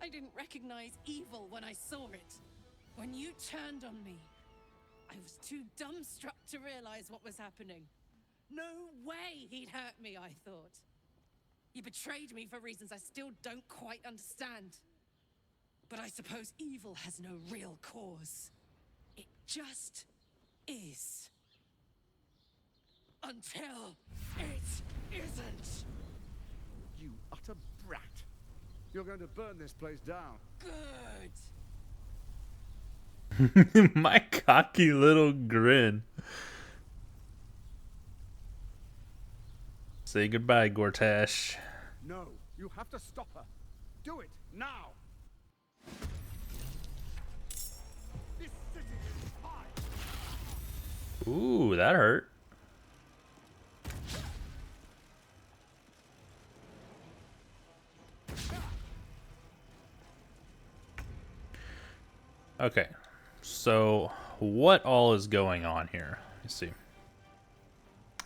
I didn't recognize evil when I saw it. When you turned on me, I was too dumbstruck to realize what was happening. No way he'd hurt me, I thought. You betrayed me for reasons I still don't quite understand. But I suppose evil has no real cause. It just is. Until it isn't. You utter brat. You're going to burn this place down. Good. My cocky little grin. Say goodbye, Gortash. No, you have to stop her. Do it now. This city is mine. Ooh, that hurt. Okay, so what all is going on here? Let's see.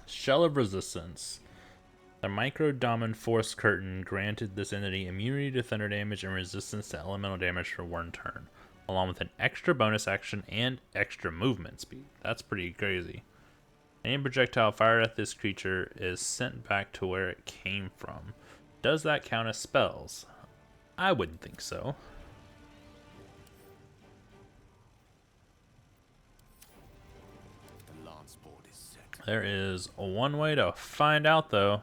Shell of Resistance. The Micro-Domin Force Curtain granted this entity immunity to thunder damage and resistance to elemental damage for one turn, along with an extra bonus action and extra movement speed. That's pretty crazy. Any projectile fired at this creature is sent back to where it came from. Does that count as spells? I wouldn't think so. The lance board is set. There is one way to find out, though.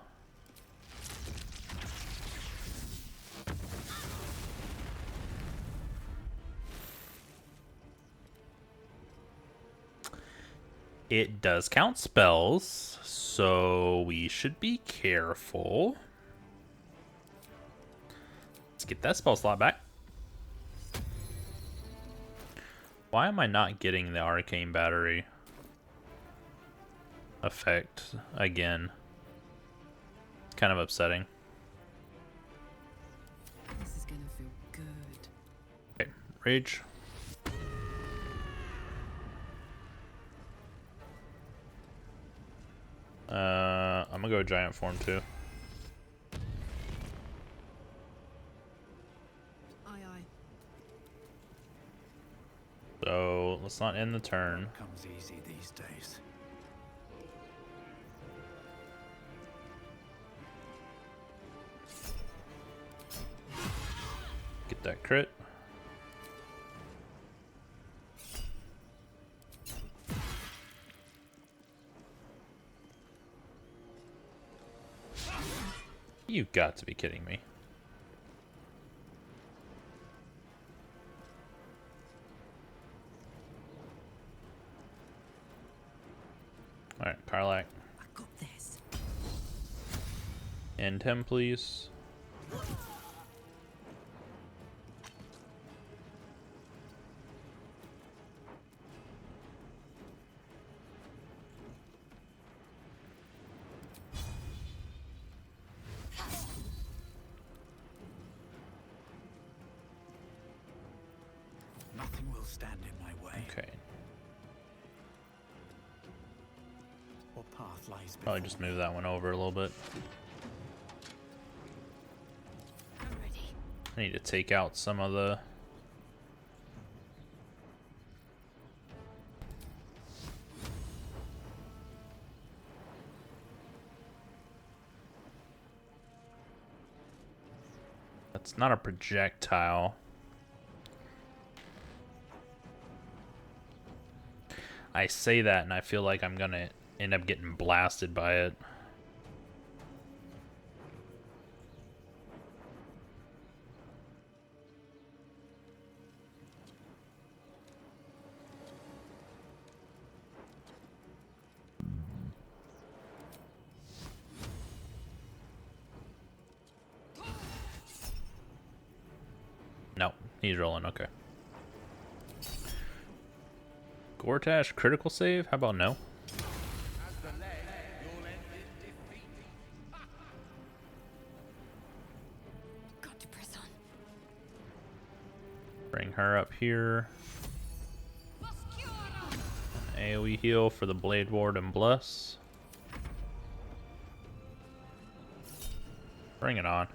It does count spells, so we should be careful. Let's get that spell slot back. Why am I not getting the arcane battery effect again? It's kind of upsetting. This is gonna feel good. Okay, rage. I'm gonna go giant form too. Aye, aye. So let's not end the turn. Comes easy these days. Get that crit. You've got to be kidding me. Alright, Karlak. I got this. End him, please. Nothing will stand in my way. Okay. What path lies Probably just move that one over a little bit. I need to take out some of the... That's not a projectile. I say that and I feel like I'm gonna end up getting blasted by it. No, he's rolling, okay. Gortash critical save? How about no? Got to press on. Bring her up here. AoE heal for the Blade Ward and Bless. Bring it on.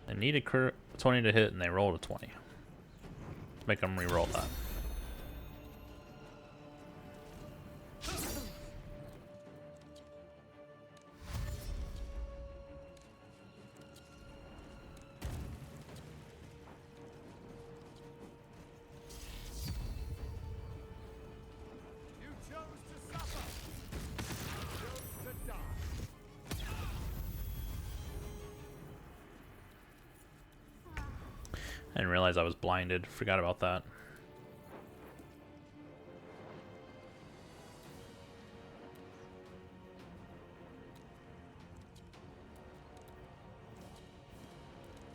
They need a 20 to hit and they rolled a 20. Let's make them re-roll that. I didn't realize I was blinded. Forgot about that.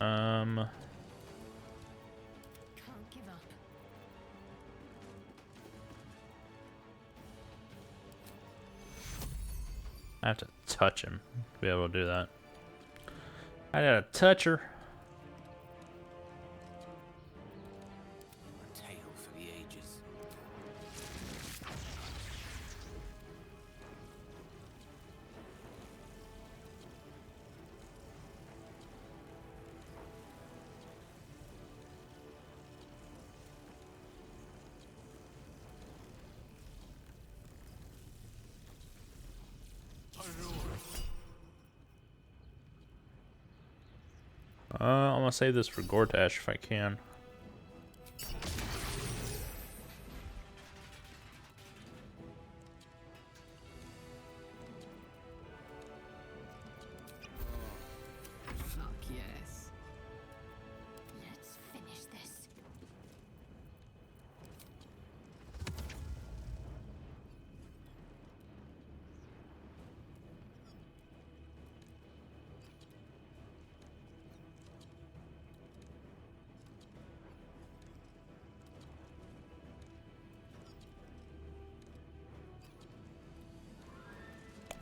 Can't give up. I have to touch him to be able to do that. I gotta touch her. I'm gonna save this for Gortash if I can. Fuck yes. Let's finish this.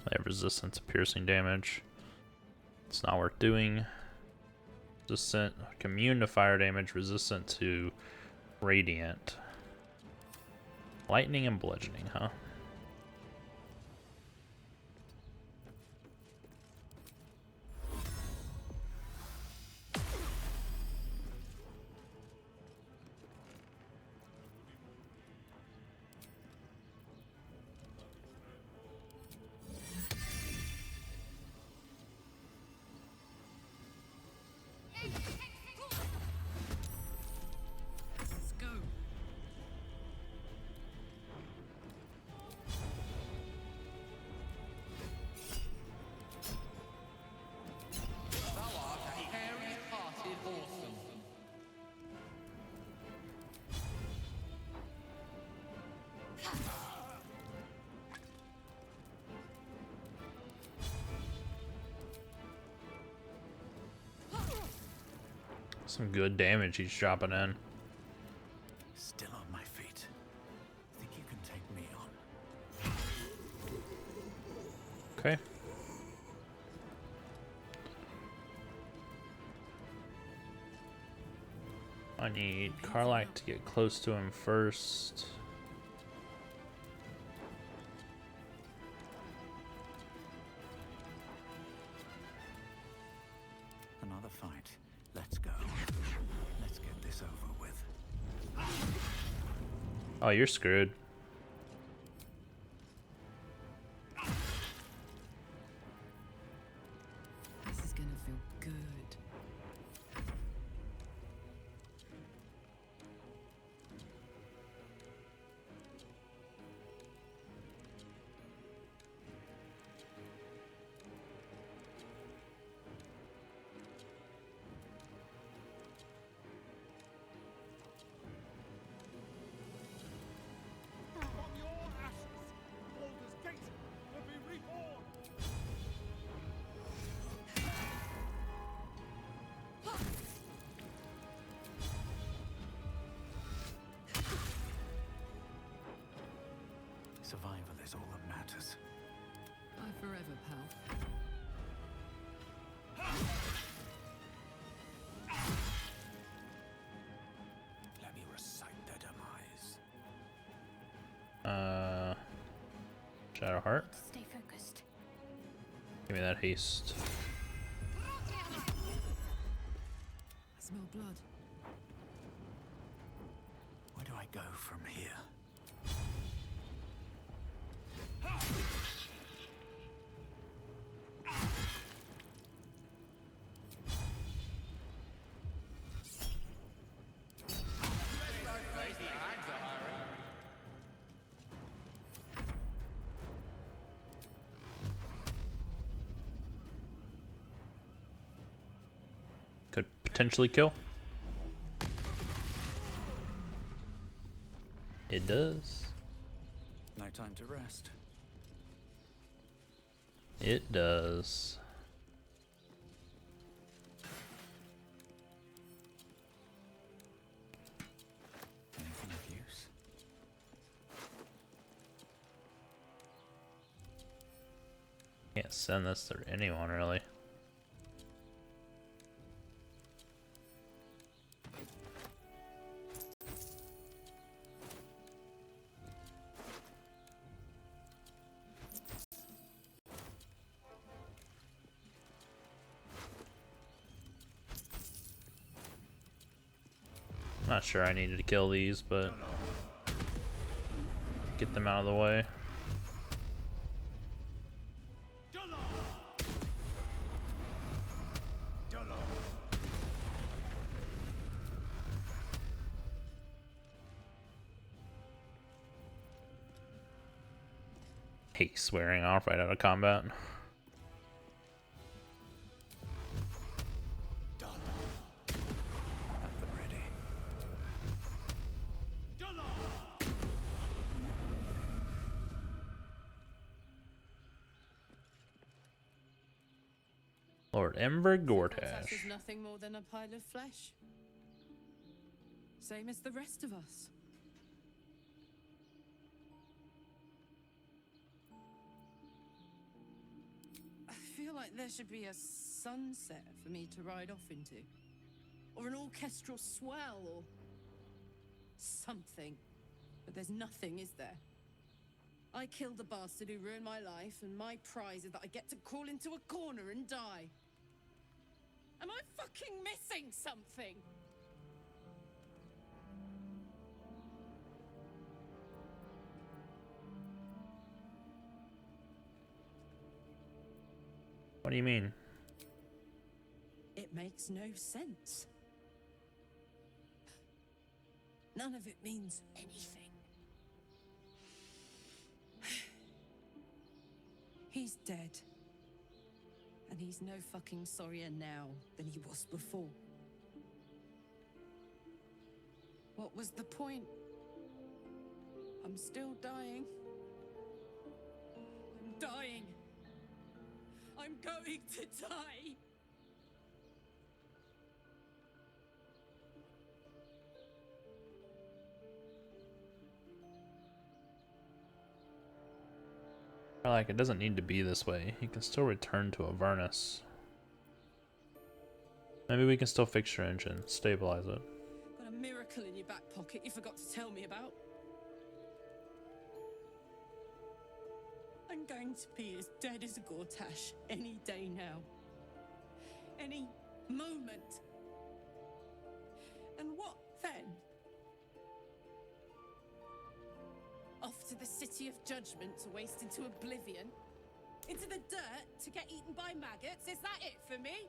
They have resistance to piercing damage. It's not worth doing. Resistant, immune to fire damage, resistant to radiant. Lightning and bludgeoning, huh? Let's go. Thou art a hairy-hearted awesome. Some good damage he's dropping in. Still on my feet. Think you can take me on? Okay. I need Karlach to get close to him first. Another fight. Let's go. Let's get this over with. Oh, you're screwed. This is gonna feel good. From your ashes, Baldur's Gate will be reborn. Survival is all that matters. Bye forever, pal. Let me recite their demise. Shadowheart. Stay focused. Give me that haste. I smell blood. Where do I go from here? Could potentially kill. It does. No time to rest. It does. Anything of use? Can't send this to anyone really. Not sure I needed to kill these, but get them out of the way. hate swearing off right out of combat. Lord Ember Cortash is Gortash. nothing more than a pile of flesh. Same as the rest of us. I feel like there should be a sunset for me to ride off into. Or an orchestral swell, or something. But there's nothing, is there? I killed the bastard who ruined my life, and my prize is that I get to crawl into a corner and die. Am I fucking missing something? What do you mean? It makes no sense. None of it means anything. He's dead. And he's no fucking sorrier now than he was before. What was the point? I'm still dying. I'm dying. I'm going to die. Like, it doesn't need to be this way. You can still return to Avernus. Maybe we can still fix your engine, stabilize it. Got a miracle in your back pocket you forgot to tell me about. I'm going to be as dead as a Gortash any day now. Any moment. And what then? Off to the City of Judgment to waste into oblivion? Into the dirt to get eaten by maggots? Is that it for me?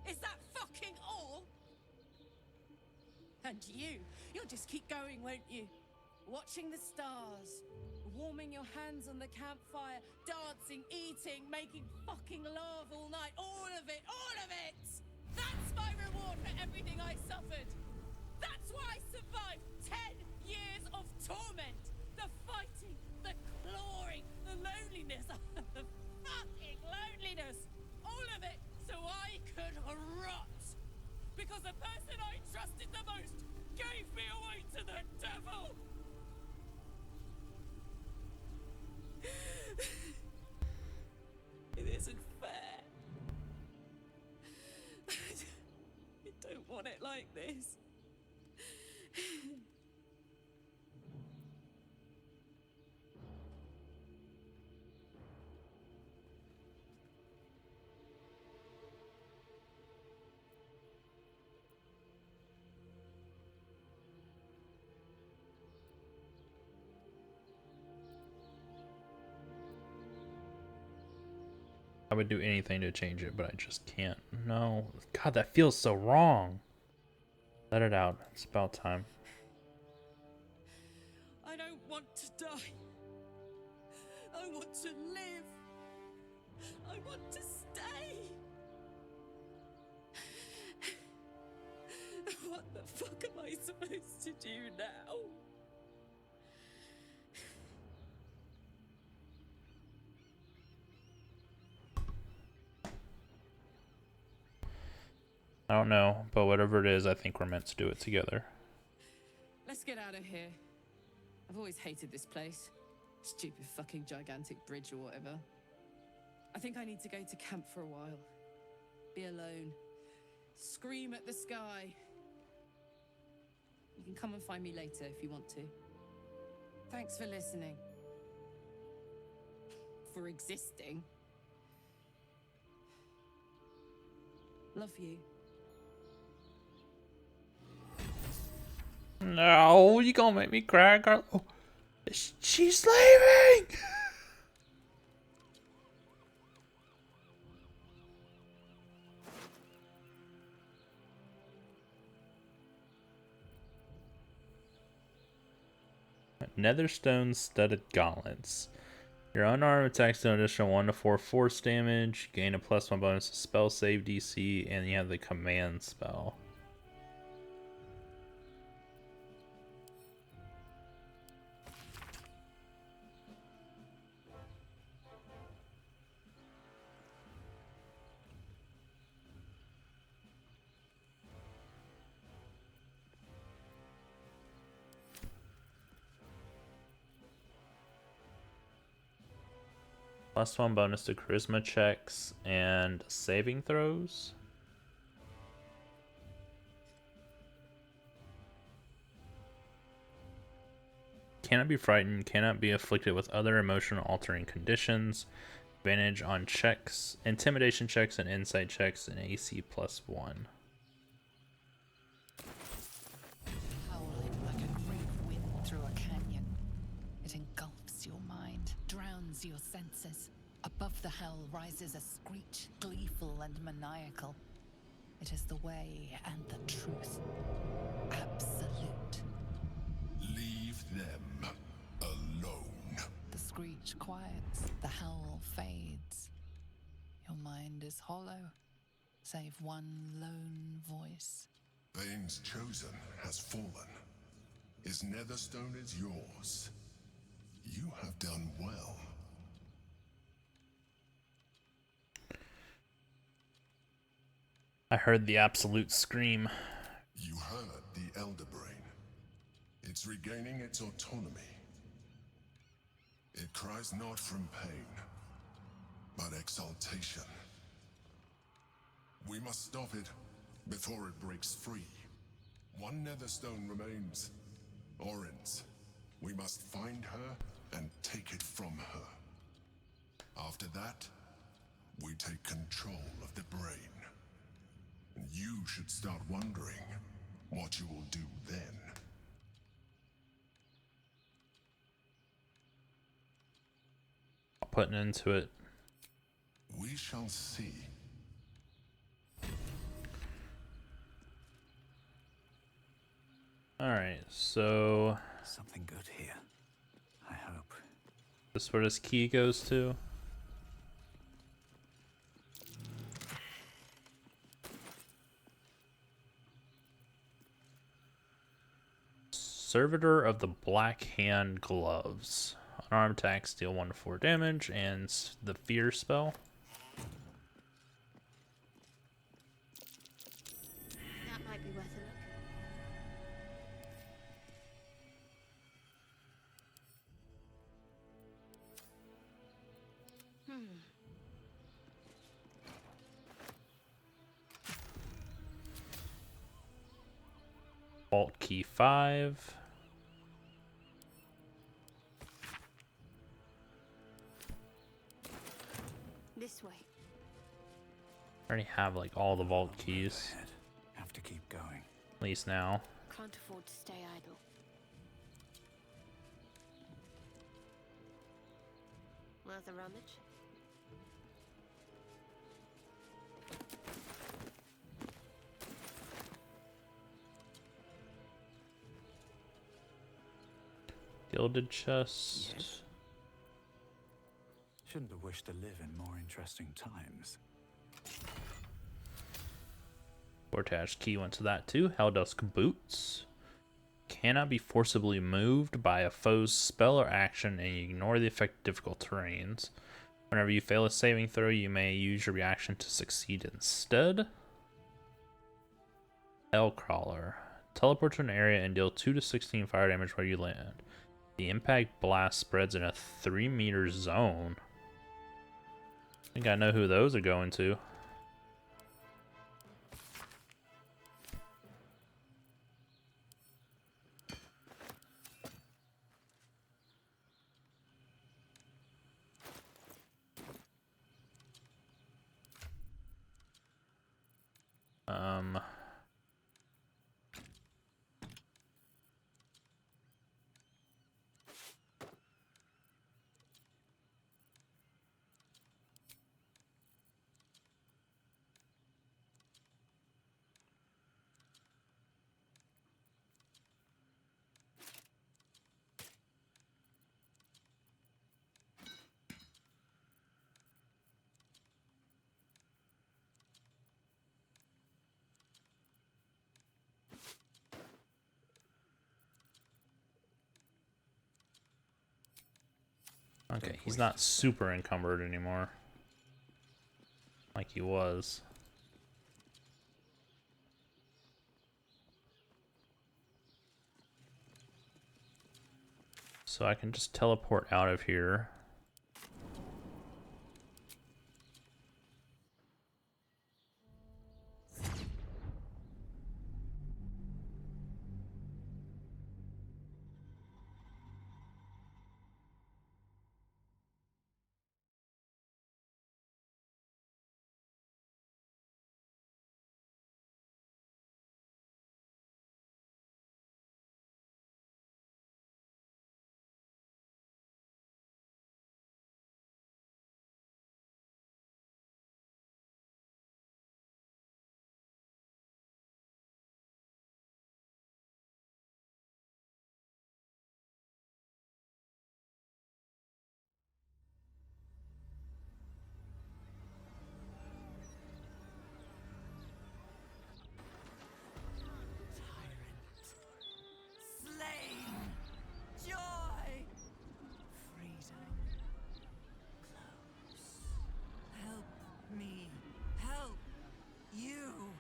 Is that fucking all? And you'll just keep going, won't you? Watching the stars, warming your hands on the campfire, dancing, eating, making fucking love all night. All of it, all of it! That's my reward for everything I suffered. That's why I survived 10 years of torment. The fighting, the clawing, the loneliness, the fucking loneliness. All of it so I could rot. Because the person I trusted the most gave me away to the devil. It isn't fair. I don't want it like this. I would do anything to change it, but I just can't. No. God, that feels so wrong. Let it out. It's about time. I don't want to die. I want to live. I want to stay. What the fuck am I supposed to do now? I don't know, but whatever it is, I think we're meant to do it together. Let's get out of here. I've always hated this place. Stupid fucking gigantic bridge or whatever. I think I need to go to camp for a while. Be alone. Scream at the sky. You can come and find me later if you want to. Thanks for listening. For existing. Love you. No, you gonna make me cry, Carl. Oh, she's leaving! Netherstone studded gauntlets. Your unarmed attacks do an additional 1 to 4 force damage. Gain a +1 bonus to spell save DC, and you have the command spell. +1 bonus to charisma checks and saving throws. Cannot be frightened, cannot be afflicted with other emotional altering conditions. Advantage on checks, intimidation checks, and insight checks, and AC +1. Howling like a great wind through a canyon. It engulfs your mind, drowns your senses. Above the hell rises a screech, gleeful and maniacal. It is the way and the truth. Absolute. Leave them alone. The screech quiets, the howl fades. Your mind is hollow, save one lone voice. Bane's chosen has fallen. His netherstone is yours. You have done well. I heard the absolute scream. You heard the Elder Brain. It's regaining its autonomy. It cries not from pain, but exaltation. We must stop it before it breaks free. One netherstone remains. Orin's. We must find her and take it from her. After that, we take control of the brain. And you should start wondering what you will do then. Putting into it. We shall see. Alright, so Something good here. I hope. this is where this key goes to. Servitor of the Black Hand Gloves. Unarmed attacks deal 1 to 4 damage, and the fear spell. That might be worth a look. Vault key 5. This way. I already have like all the vault keys. Have to keep going. At least now. Can't afford to stay idle. Worth a rummage? Gilded chest. Yes. Shouldn't have wished to live in more interesting times. Vortage key went to that too. Helldusk boots. Cannot be forcibly moved by a foe's spell or action, and you ignore the effect of difficult terrains. Whenever you fail a saving throw, you may use your reaction to succeed instead. Hellcrawler. Teleport to an area and deal 2 to 16 fire damage where you land. The impact blast spreads in a 3-meter zone. I think I know who those are going to. Okay, he's not super encumbered anymore. Like he was. So I can just teleport out of here. Slain! Joy! Freedom! Close. Help me. Help you.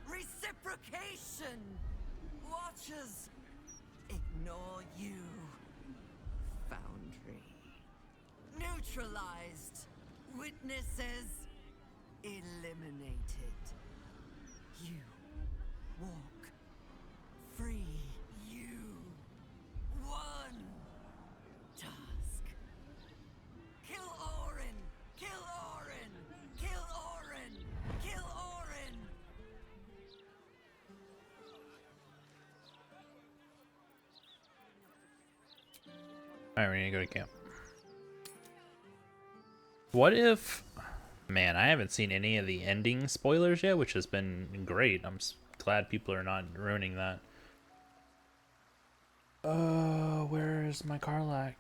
Reciprocation! Watchers! Ignore you. Foundry. Neutralized. Witnesses. Eliminated. You walk free. You. One task. Kill Orin! Kill Orin! Kill Orin! Kill Orin! Alright, we need to go to camp. What if... Man, I haven't seen any of the ending spoilers yet, which has been great. I'm glad people are not ruining that. Where's my Karlach?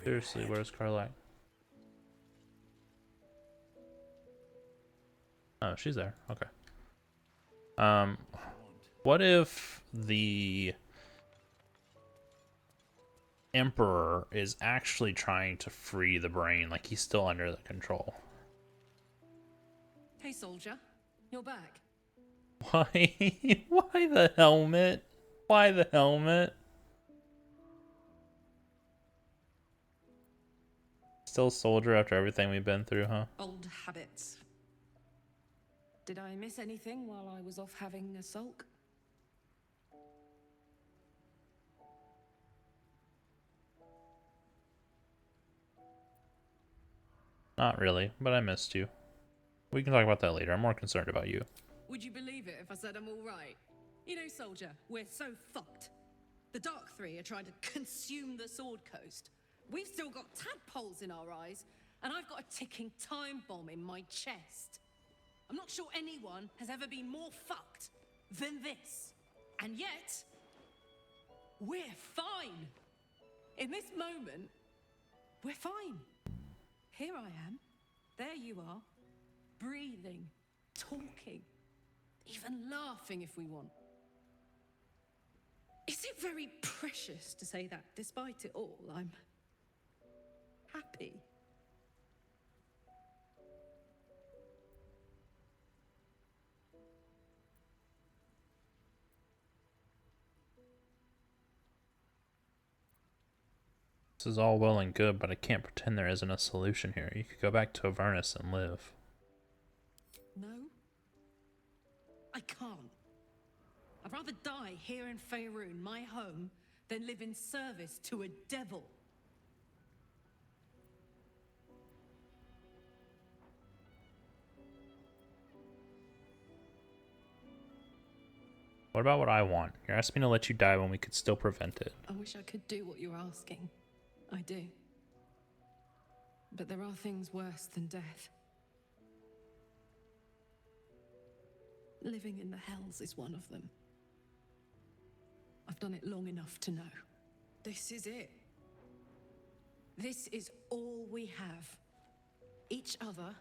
Seriously, where's Karlach? Oh, she's there. Okay. What if the Emperor is actually trying to free the brain, like he's still under the control? Hey, soldier, you're back. Why? Why the helmet? Why the helmet? Still soldier after everything we've been through, huh? Old habits. Did I miss anything while I was off having a sulk? Not really, but I missed you. We can talk about that later. I'm more concerned about you. Would you believe it if I said I'm all right? You know, soldier, we're so fucked. The Dark Three are trying to consume the Sword Coast. We've still got tadpoles in our eyes, and I've got a ticking time bomb in my chest. I'm not sure anyone has ever been more fucked than this. And yet, we're fine. In this moment, we're fine. Here I am. There you are. Breathing, talking, even laughing if we want. Is it very precious to say that despite it all, I'm happy? This is all well and good, but I can't pretend there isn't a solution here. You could go back to Avernus and live. No, I can't. I'd rather die here in Faerun, my home, than live in service to a devil. What about what I want? You're asking me to let you die when we could still prevent it. I wish I could do what you're asking. I do. But there are things worse than death. Living in the hells is one of them. I've done it long enough to know. This is it. This is all we have. Each other,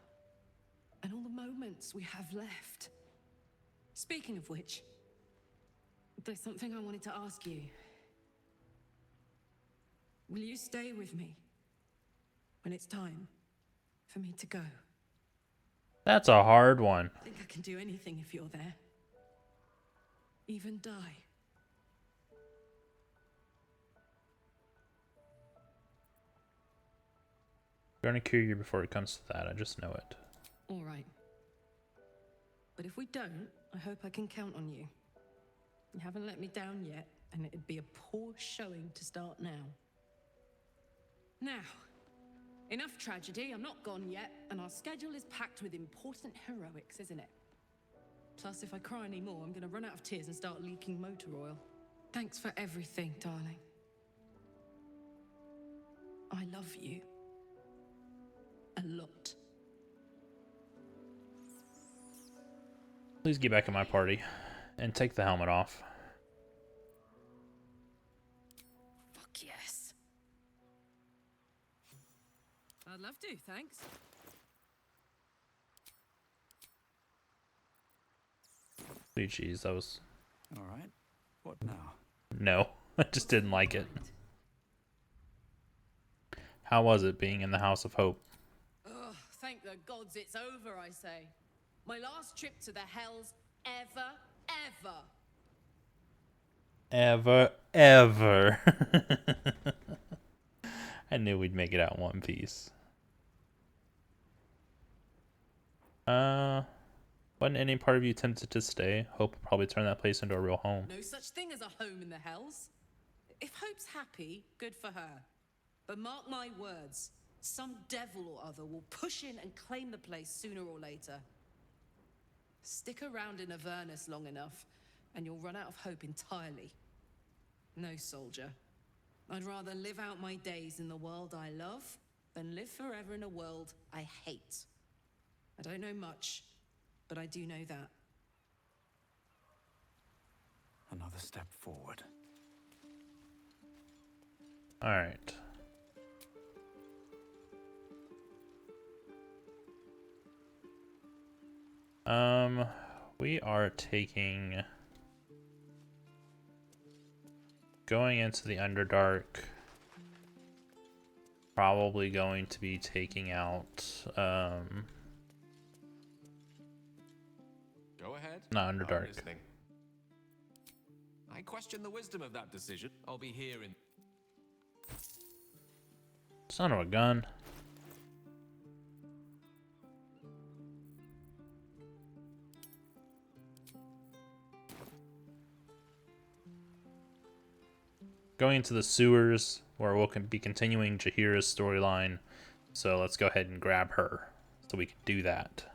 and all the moments we have left. Speaking of which, there's something I wanted to ask you. Will you stay with me when it's time for me to go? That's a hard one. I think I can do anything if you're there. Even die. I'm gonna cure you before it comes to that. I just know it. All right. But if we don't, I hope I can count on you. You haven't let me down yet, and it'd be a poor showing to start now. Now, enough tragedy. I'm not gone yet, and our schedule is packed with important heroics, isn't it? Plus, if I cry anymore, I'm gonna run out of tears and start leaking motor oil. Thanks for everything, darling. I love you. A lot. Please get back in my party and take the helmet off. Fuck yes. I'd love to, thanks. Sweet cheese, that was... Alright, what now? No, I just didn't like it. How was it being in the House of Hope? Ugh, thank the gods it's over, I say. My last trip to the Hells ever. Ever. I knew we'd make it out in one piece. Wasn't any part of you tempted to stay? Hope will probably turn that place into a real home. No such thing as a home in the Hells. If Hope's happy, good for her. But mark my words, some devil or other will push in and claim the place sooner or later. Stick around in Avernus long enough, and you'll run out of hope entirely. No, soldier. I'd rather live out my days in the world I love than live forever in a world I hate. I don't know much, but I do know that. Another step forward. Alright. We are going into the Underdark. Probably going to be taking out, Go ahead. Not I'm Underdark. listening. I question the wisdom of that decision. I'll be here in... Son of a gun. Going into the sewers, where we'll be continuing Jahira's storyline. So let's go ahead and grab her, so we can do that.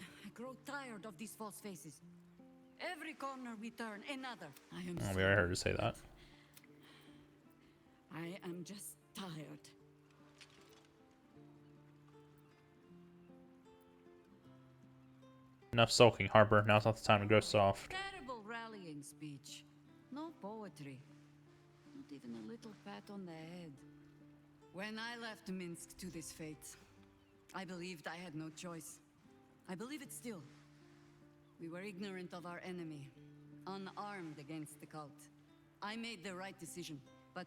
I grow tired of these false faces. Every corner we turn, another. I am Oh, we already heard her say that. I am just tired. Enough sulking, Harper. Now's not the time to grow soft. Terrible rallying speech. No poetry. Not even a little pat on the head. When I left Minsk to this fate, I believed I had no choice. I believe it still. We were ignorant of our enemy, unarmed against the cult. I made the right decision, but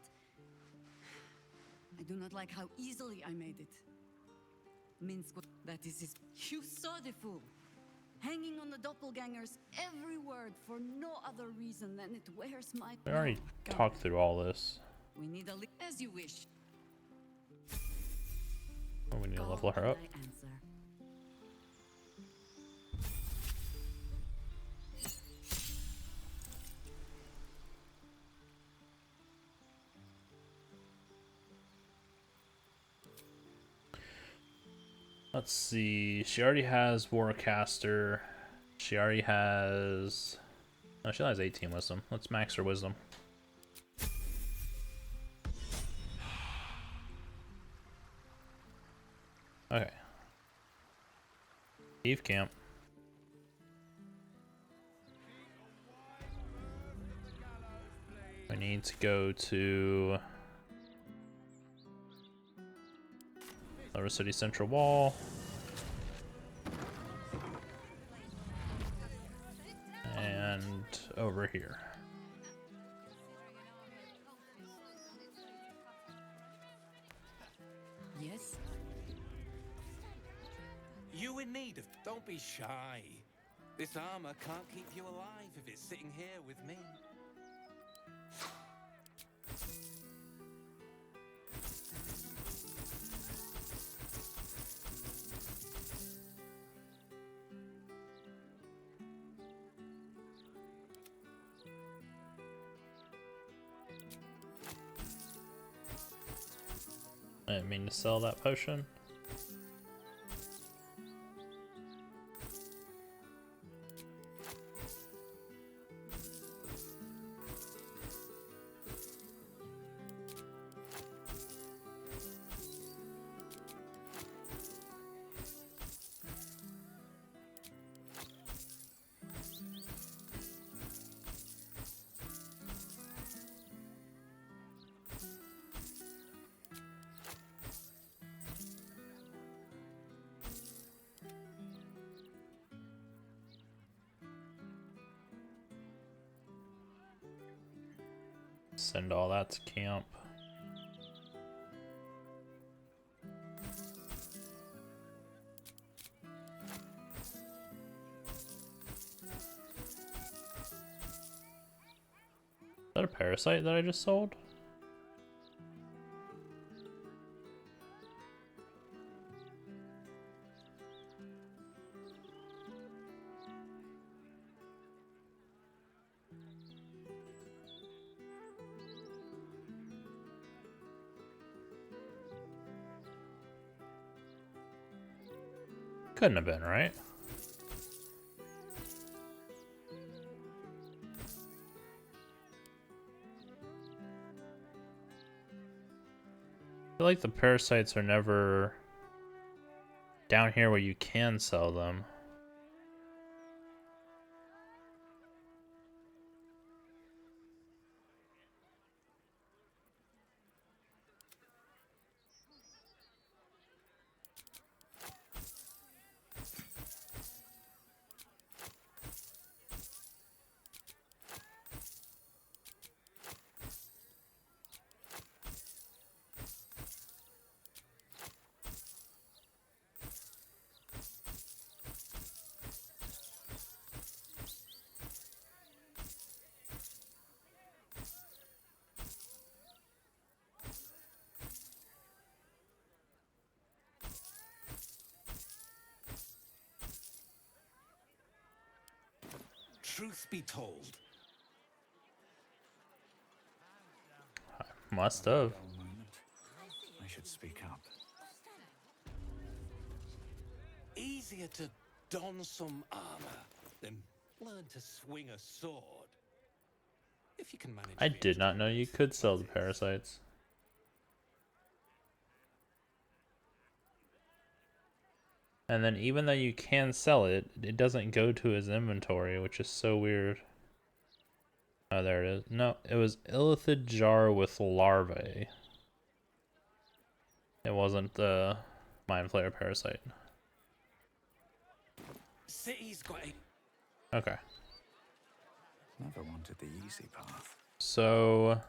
I do not like how easily I made it. Minsk, that is his... You saw the fool. Hanging on the doppelgangers, every word for no other reason than it wears my... We already talked through all this. We need a... As you wish. Oh, we need to level her up. Let's see. She already has Warcaster. She already has... Oh, she has 18 wisdom. Let's max her wisdom. Okay. Eve camp. need to go to Lower City Central Wall. And over here. Yes? You in need of... Don't be shy. This armor can't keep you alive if it's sitting here with me. I didn't mean to sell that potion. Send all that to camp. Is that a parasite that I just sold? Couldn't have been, right? I feel like the parasites are never down here where you can sell them. Truth be told, Must have. I should speak up. easier to don some armor than learn to swing a sword. If you can manage. I did not know you could sell the parasites. And then even though you can sell it, it doesn't go to his inventory, which is so weird. Oh, there it is. No, it was illithid jar with larvae. It wasn't the Mind Flayer parasite. City's got a... Okay. Never wanted the easy path. So...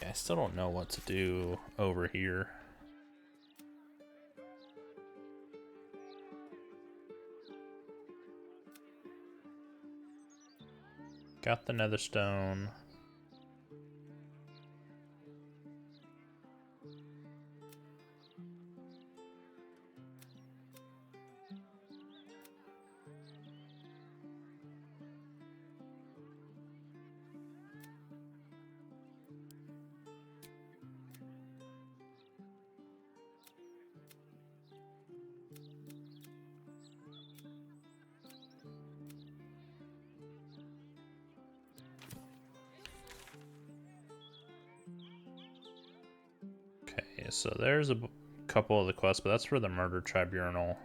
yeah, I still don't know what to do over here. Got the nether stone. Okay, so there's a couple of the quests, but that's for the murder tribunal.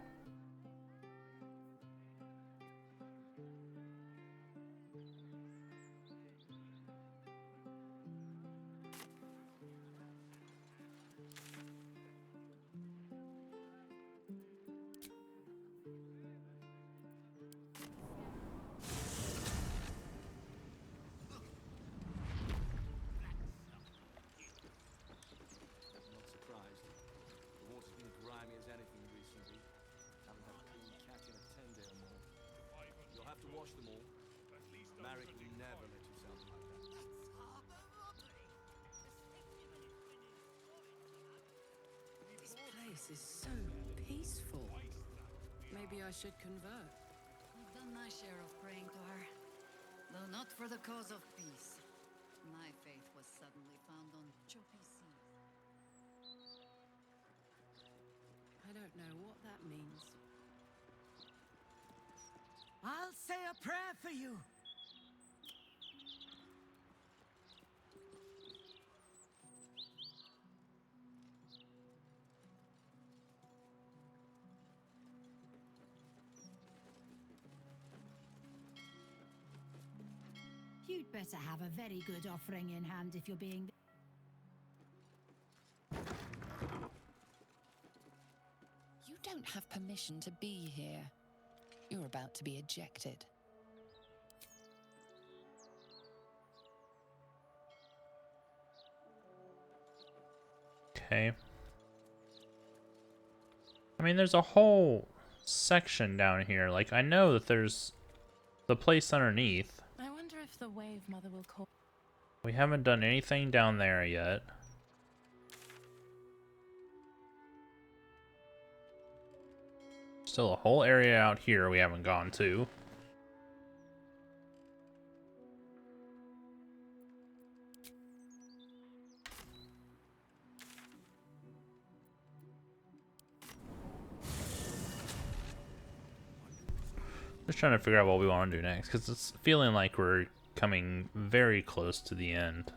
crush them all. Marek will never let you sound like that. This place is so peaceful. Maybe I should convert. I've done my share of praying to her, though not for the cause of peace. My faith was suddenly found on choppy seas. I don't know what that means. I'll say a prayer for you. You'd better have a very good offering in hand if you're being... You don't have permission to be here. You're about to be ejected. Okay. I mean, there's a whole section down here. Like, I know that there's the place underneath. I wonder if the Wave Mother will call. We haven't done anything down there yet. Still a whole area out here we haven't gone to. Just trying to figure out what we want to do next, because it's feeling like we're coming very close to the end.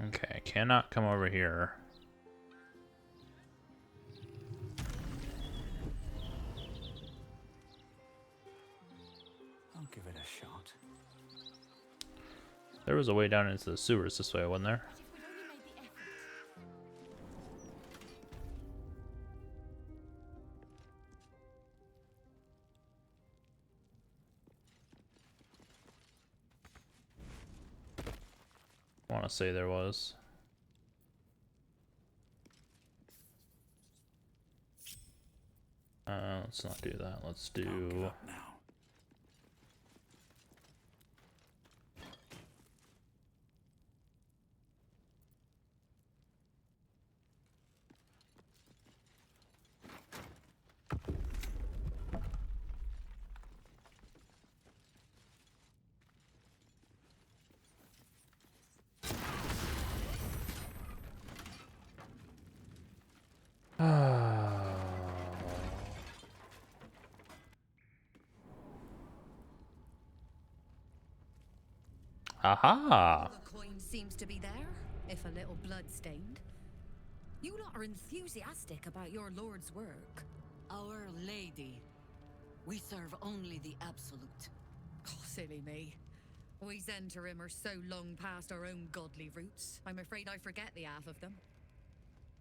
Okay, I cannot come over here. I'll give it a shot. There was a way down into the sewers this way, wasn't there? I want to say there was. Let's not do that. Let's do. Aha! The coin seems to be there, if a little blood-stained. You lot are enthusiastic about your lord's work. Our lady. We serve only the absolute. Oh, silly me. We Zentarim are so long past our own godly roots, I'm afraid I forget the half of them.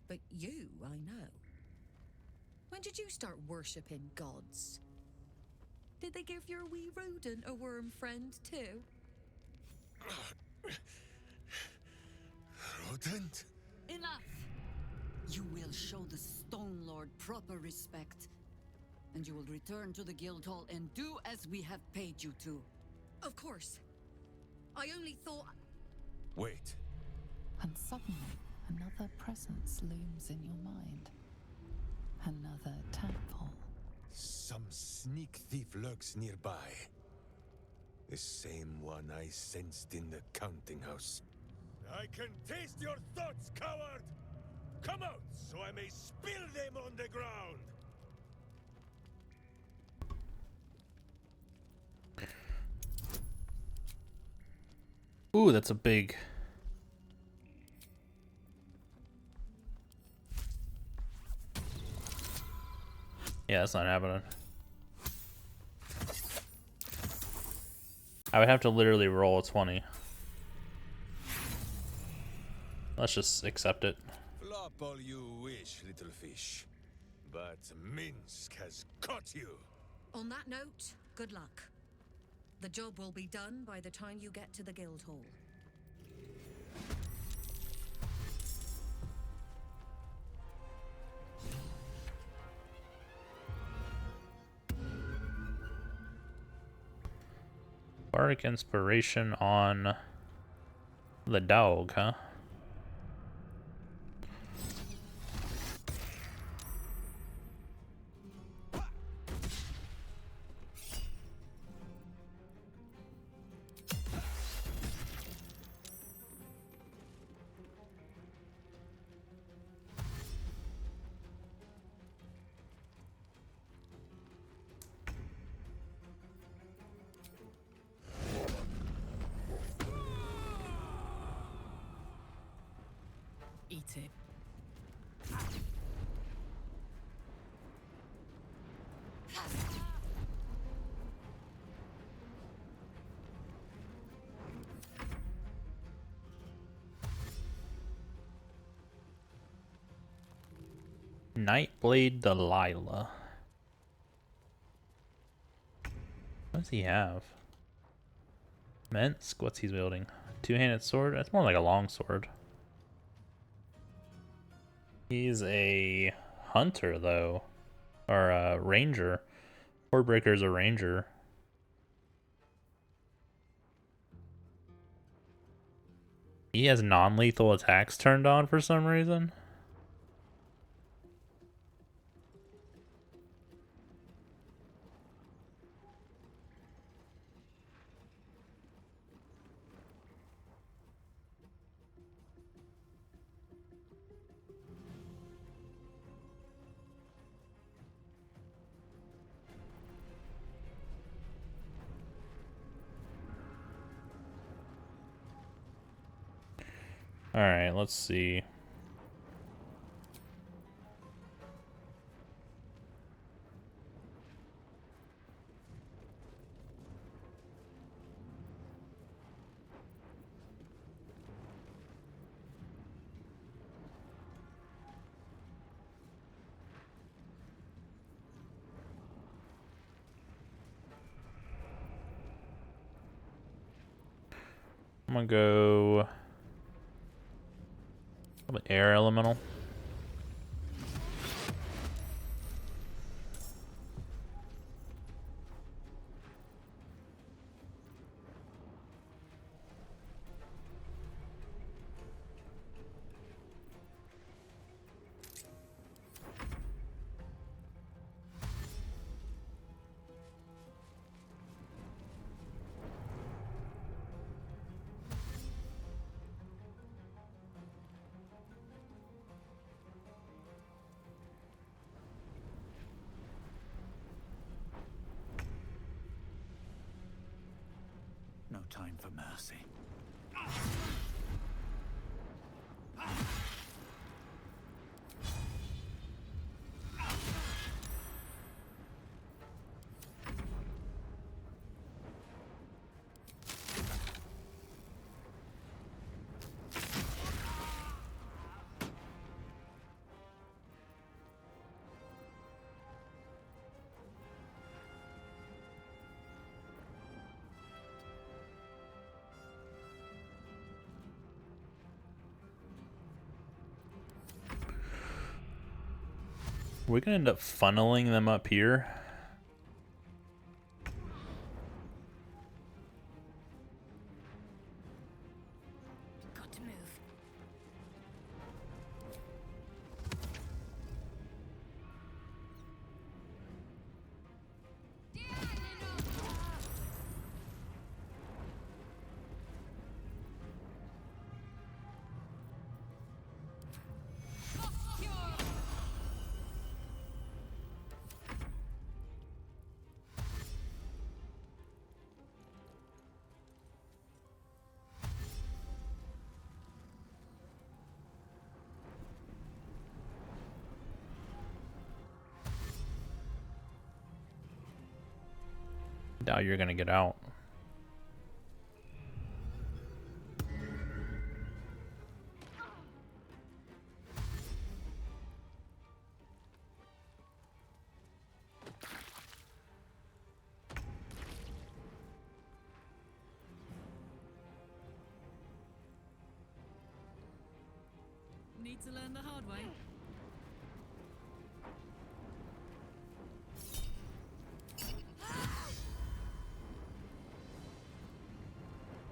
But you, I know. When did you start worshipping gods? Did they give your wee rodent a worm friend too? Rodent? Enough! You will show the Stone Lord proper respect, and you will return to the Guildhall and do as we have paid you to. Of course. I only thought... Wait. And suddenly, another presence looms in your mind. Another temple. Some sneak thief lurks nearby. The same one I sensed in the counting house. I can taste your thoughts, coward! Come out, so I may spill them on the ground! Ooh, that's a big Yeah, that's not happening. I would have to literally roll a 20. Let's just accept it. Flop all you wish, little fish. But Minsk has caught you. On that note, good luck. The job will be done by the time you get to the guild hall. Bardic inspiration on the dog, huh? Eat it. Nightblade Delilah. What does he have? Minsk? What's he wielding? Two-handed sword? That's more like a long sword. He's a hunter, though. Or a ranger. Warbreaker's a ranger. He has non-lethal attacks turned on for some reason. Alright, let's see. I'm gonna go air elemental. No time for mercy. We're gonna end up funneling them up here. Got to move. Doubt you're gonna get out. Need to learn the hard way.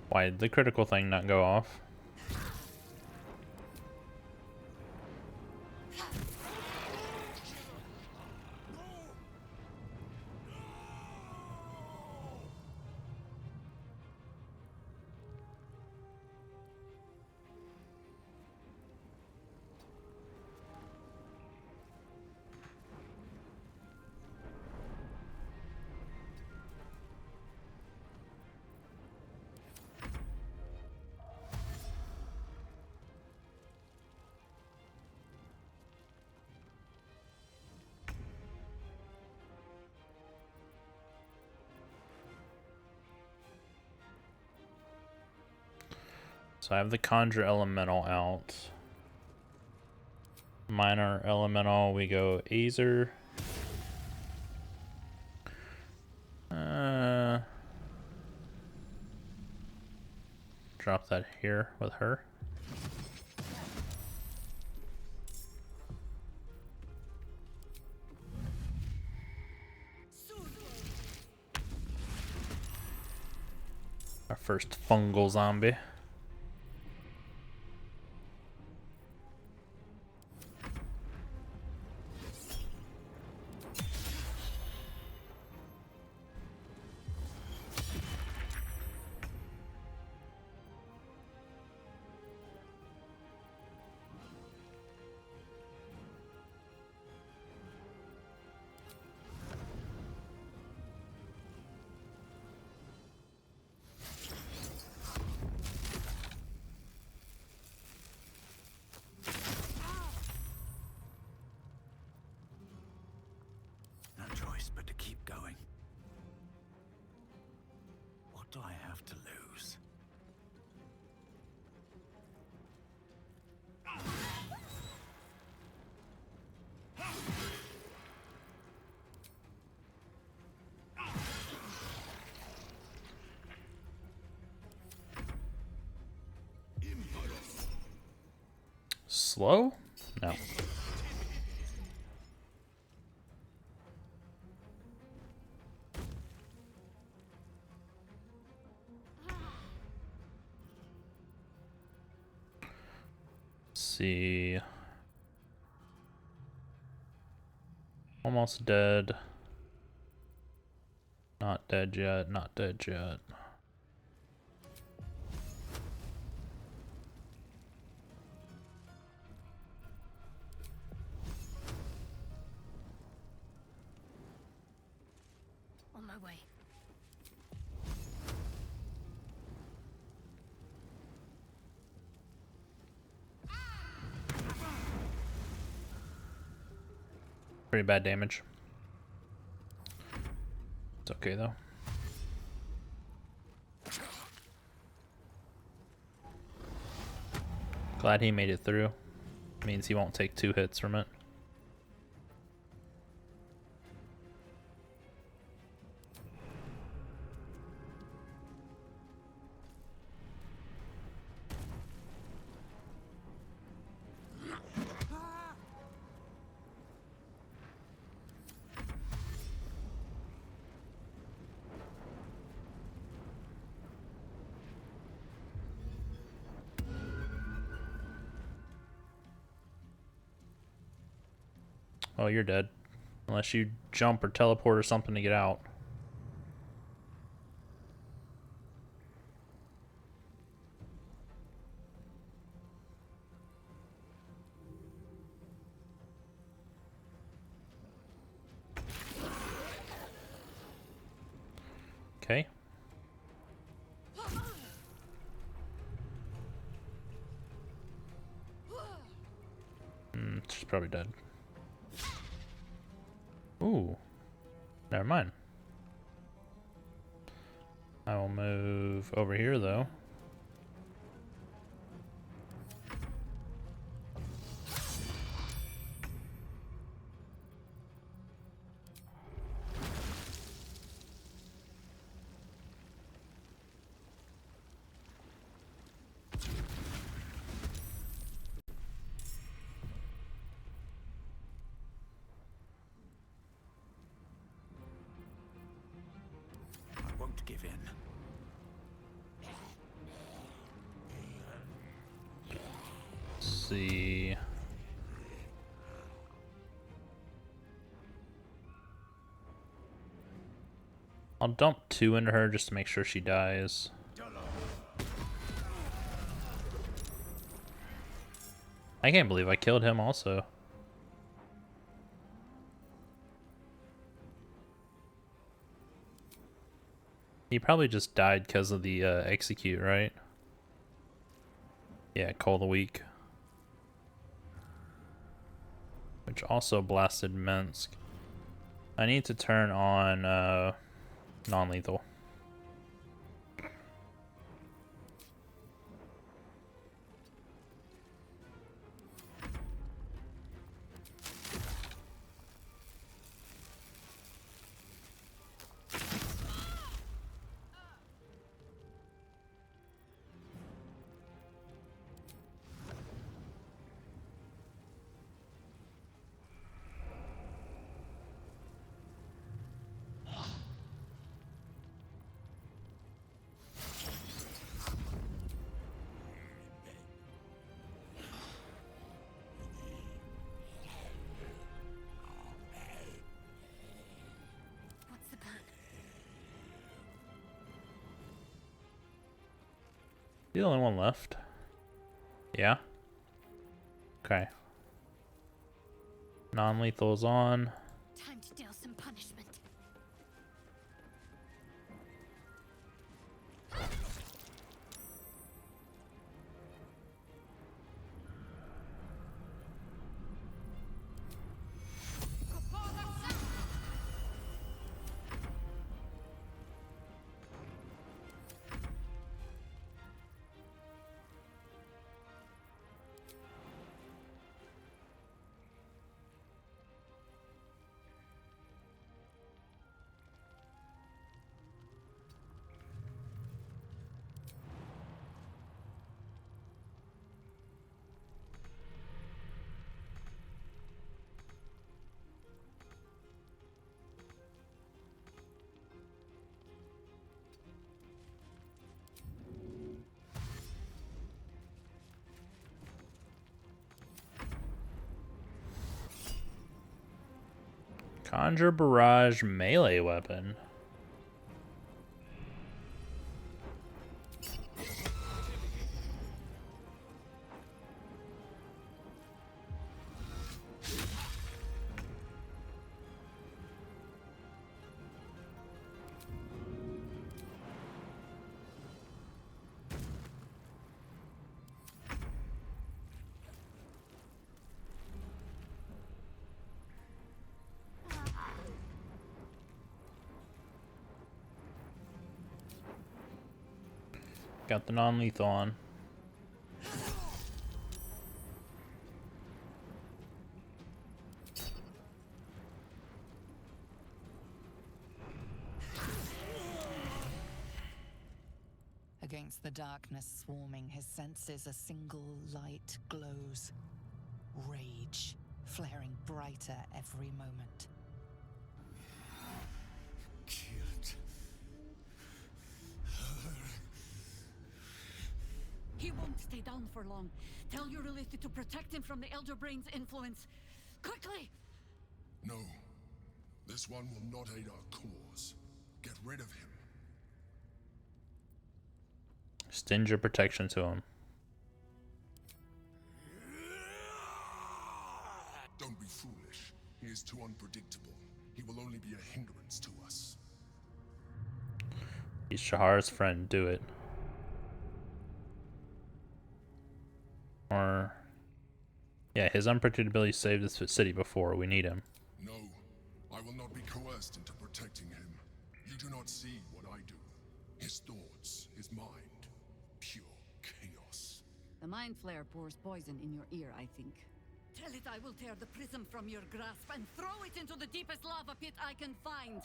Why did the critical thing not go off? So I have the Conjure Elemental out. Minor Elemental, we go Azer. Drop that here with her. Our first fungal zombie. But to keep going. What do I have to lose? Slow? No. See. Almost dead. Not dead yet, not dead yet. On my way. Pretty bad damage. It's okay though. Glad he made it through. Means he won't take 2 hits from it. Oh, you're dead. Unless you jump or teleport or something to get out. Okay. She's probably dead. Ooh. Never mind. I will move over here though. I won't give in. Let's see. I'll dump 2 into her just to make sure she dies. I can't believe I killed him also. He probably just died because of the execute, right? Yeah, Call the Weak. Which also blasted Minsk. I need to turn on non-lethal. What's the plan? The only one left. Yeah. Okay. Non-lethal's on. Time to deal some punishment. Conjure Barrage melee weapon. Got the non-lethal on. Against the darkness swarming his senses, a single light glows. Rage, flaring brighter every moment. Killed her. He won't stay down for long. Tell your related to protect him from the Elder Brain's influence. Quickly! No. This one will not aid our cause. Get rid of him. Extend your protection to him. Don't be foolish. He is too unpredictable. He will only be a hindrance to us. He's Shahar's friend. Do it. Or... yeah, his unpredictability saved this city before. We need him. No. I will not be coerced into protecting him. You do not see what I do. His thoughts, his mind, pure chaos. The Mind Flayer pours poison in your ear, I think. Tell it I will tear the prism from your grasp and throw it into the deepest lava pit I can find.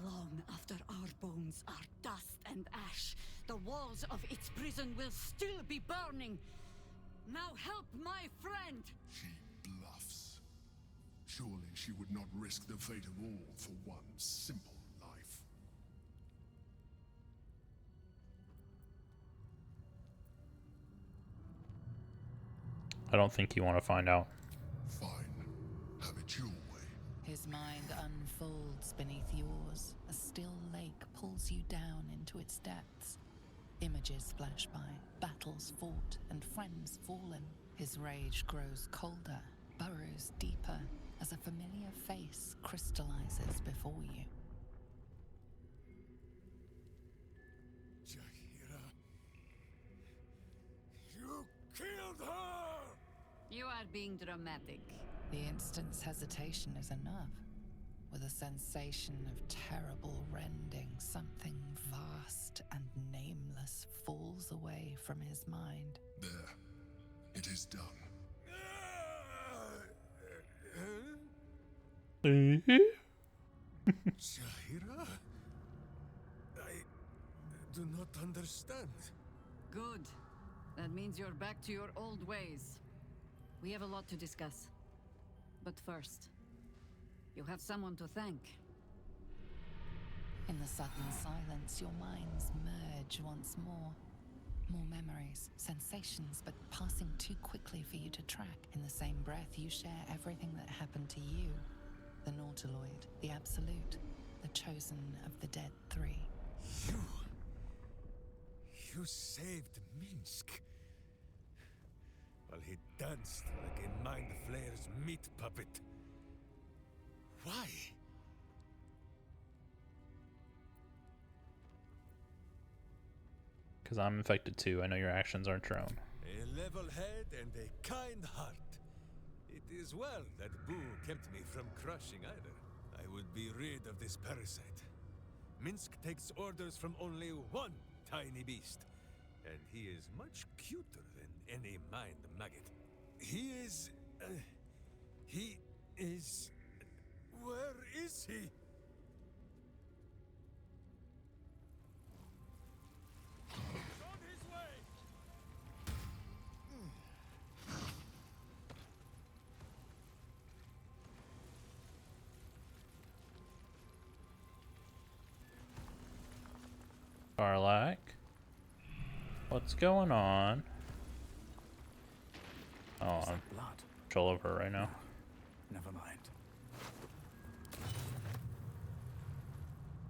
Long after our bones are dust and ash, the walls of its prison will still be burning. Now help my friend! She bluffs. Surely she would not risk the fate of all for one simple life. I don't think you want to find out. Fine. Have it your way. His mind unfolds beneath yours. A still lake pulls you down into its depths. Images flash by, battles fought, and friends fallen. His rage grows colder, burrows deeper, as a familiar face crystallizes before you. Jaheira, you killed her! You are being dramatic. The instant's hesitation is enough. With a sensation of terrible rending, something vast and nameless falls away from his mind. There. It is done. Jaheira? I do not understand. Good. That means you're back to your old ways. We have a lot to discuss. But first, you have someone to thank. In the sudden silence, your minds merge once more. More memories, sensations, but passing too quickly for you to track. In the same breath, you share everything that happened to you. The Nautiloid, the Absolute, the chosen of the Dead Three. You saved Minsk. While he danced like a Mind Flayer's meat puppet. Why? Because I'm infected too. I know your actions aren't your own. A level head and a kind heart. It is well that Boo kept me from crushing either. I would be rid of this parasite. Minsk takes orders from only one tiny beast. And he is much cuter than any mind maggot. He is... Where is he? He's on his way! Warlock, what's going on? Oh, I'm control over her right now. Never mind.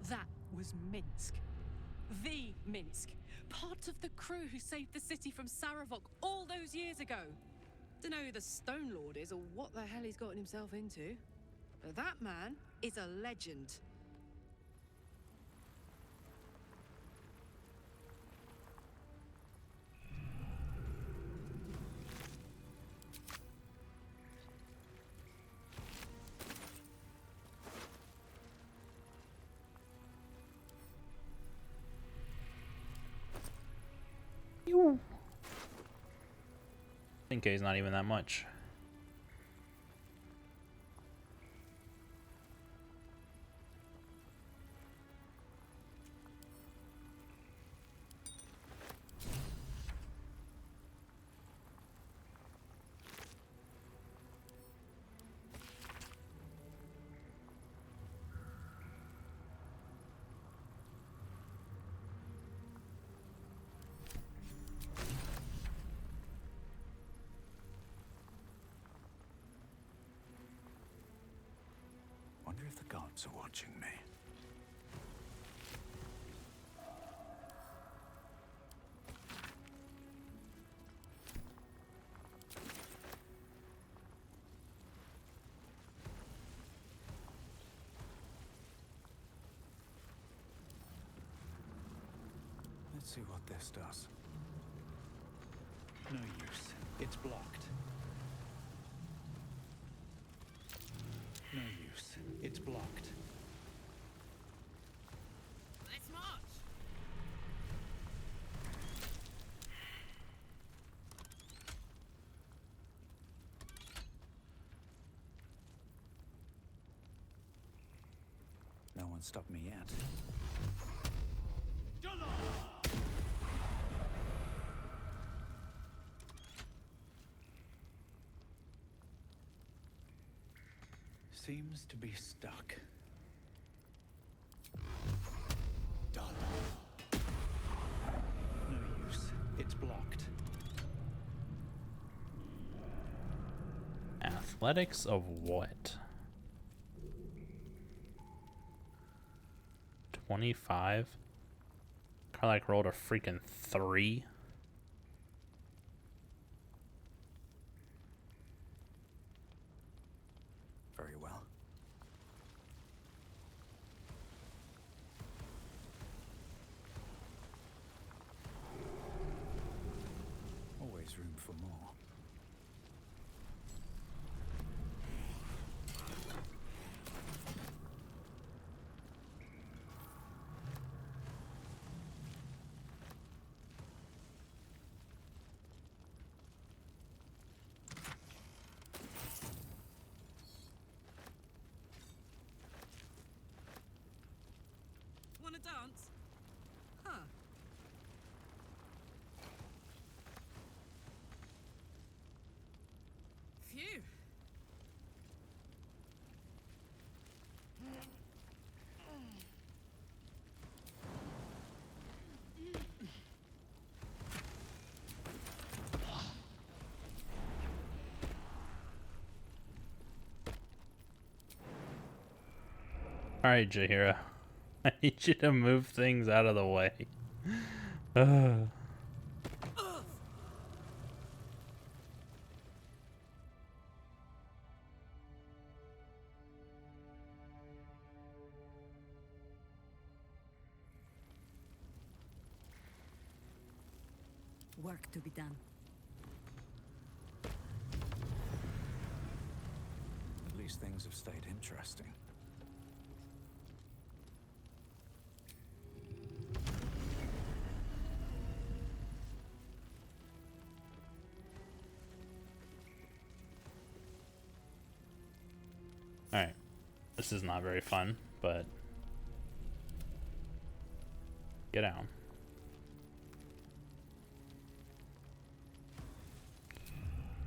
That was Minsk. The Minsk. Part of the crew who saved the city from Saravok all those years ago. Dunno who the Stone Lord is or what the hell he's gotten himself into. But that man is a legend. You. 10K is not even that much. Wonder if the gods are watching me. Let's see what this does. No use. It's blocked. No use. It's blocked. Let's march! stop me yet. Seems to be stuck. Done. No use. It's blocked. Athletics of what? 25? Carlac rolled a freaking 3. Very well. Always room for more. Wanna dance? Huh. Phew. Alright, Jaheira. I need you to move things out of the way. Ugh. Work to be done. At least things have stayed interesting. Alright. This is not very fun, but get down.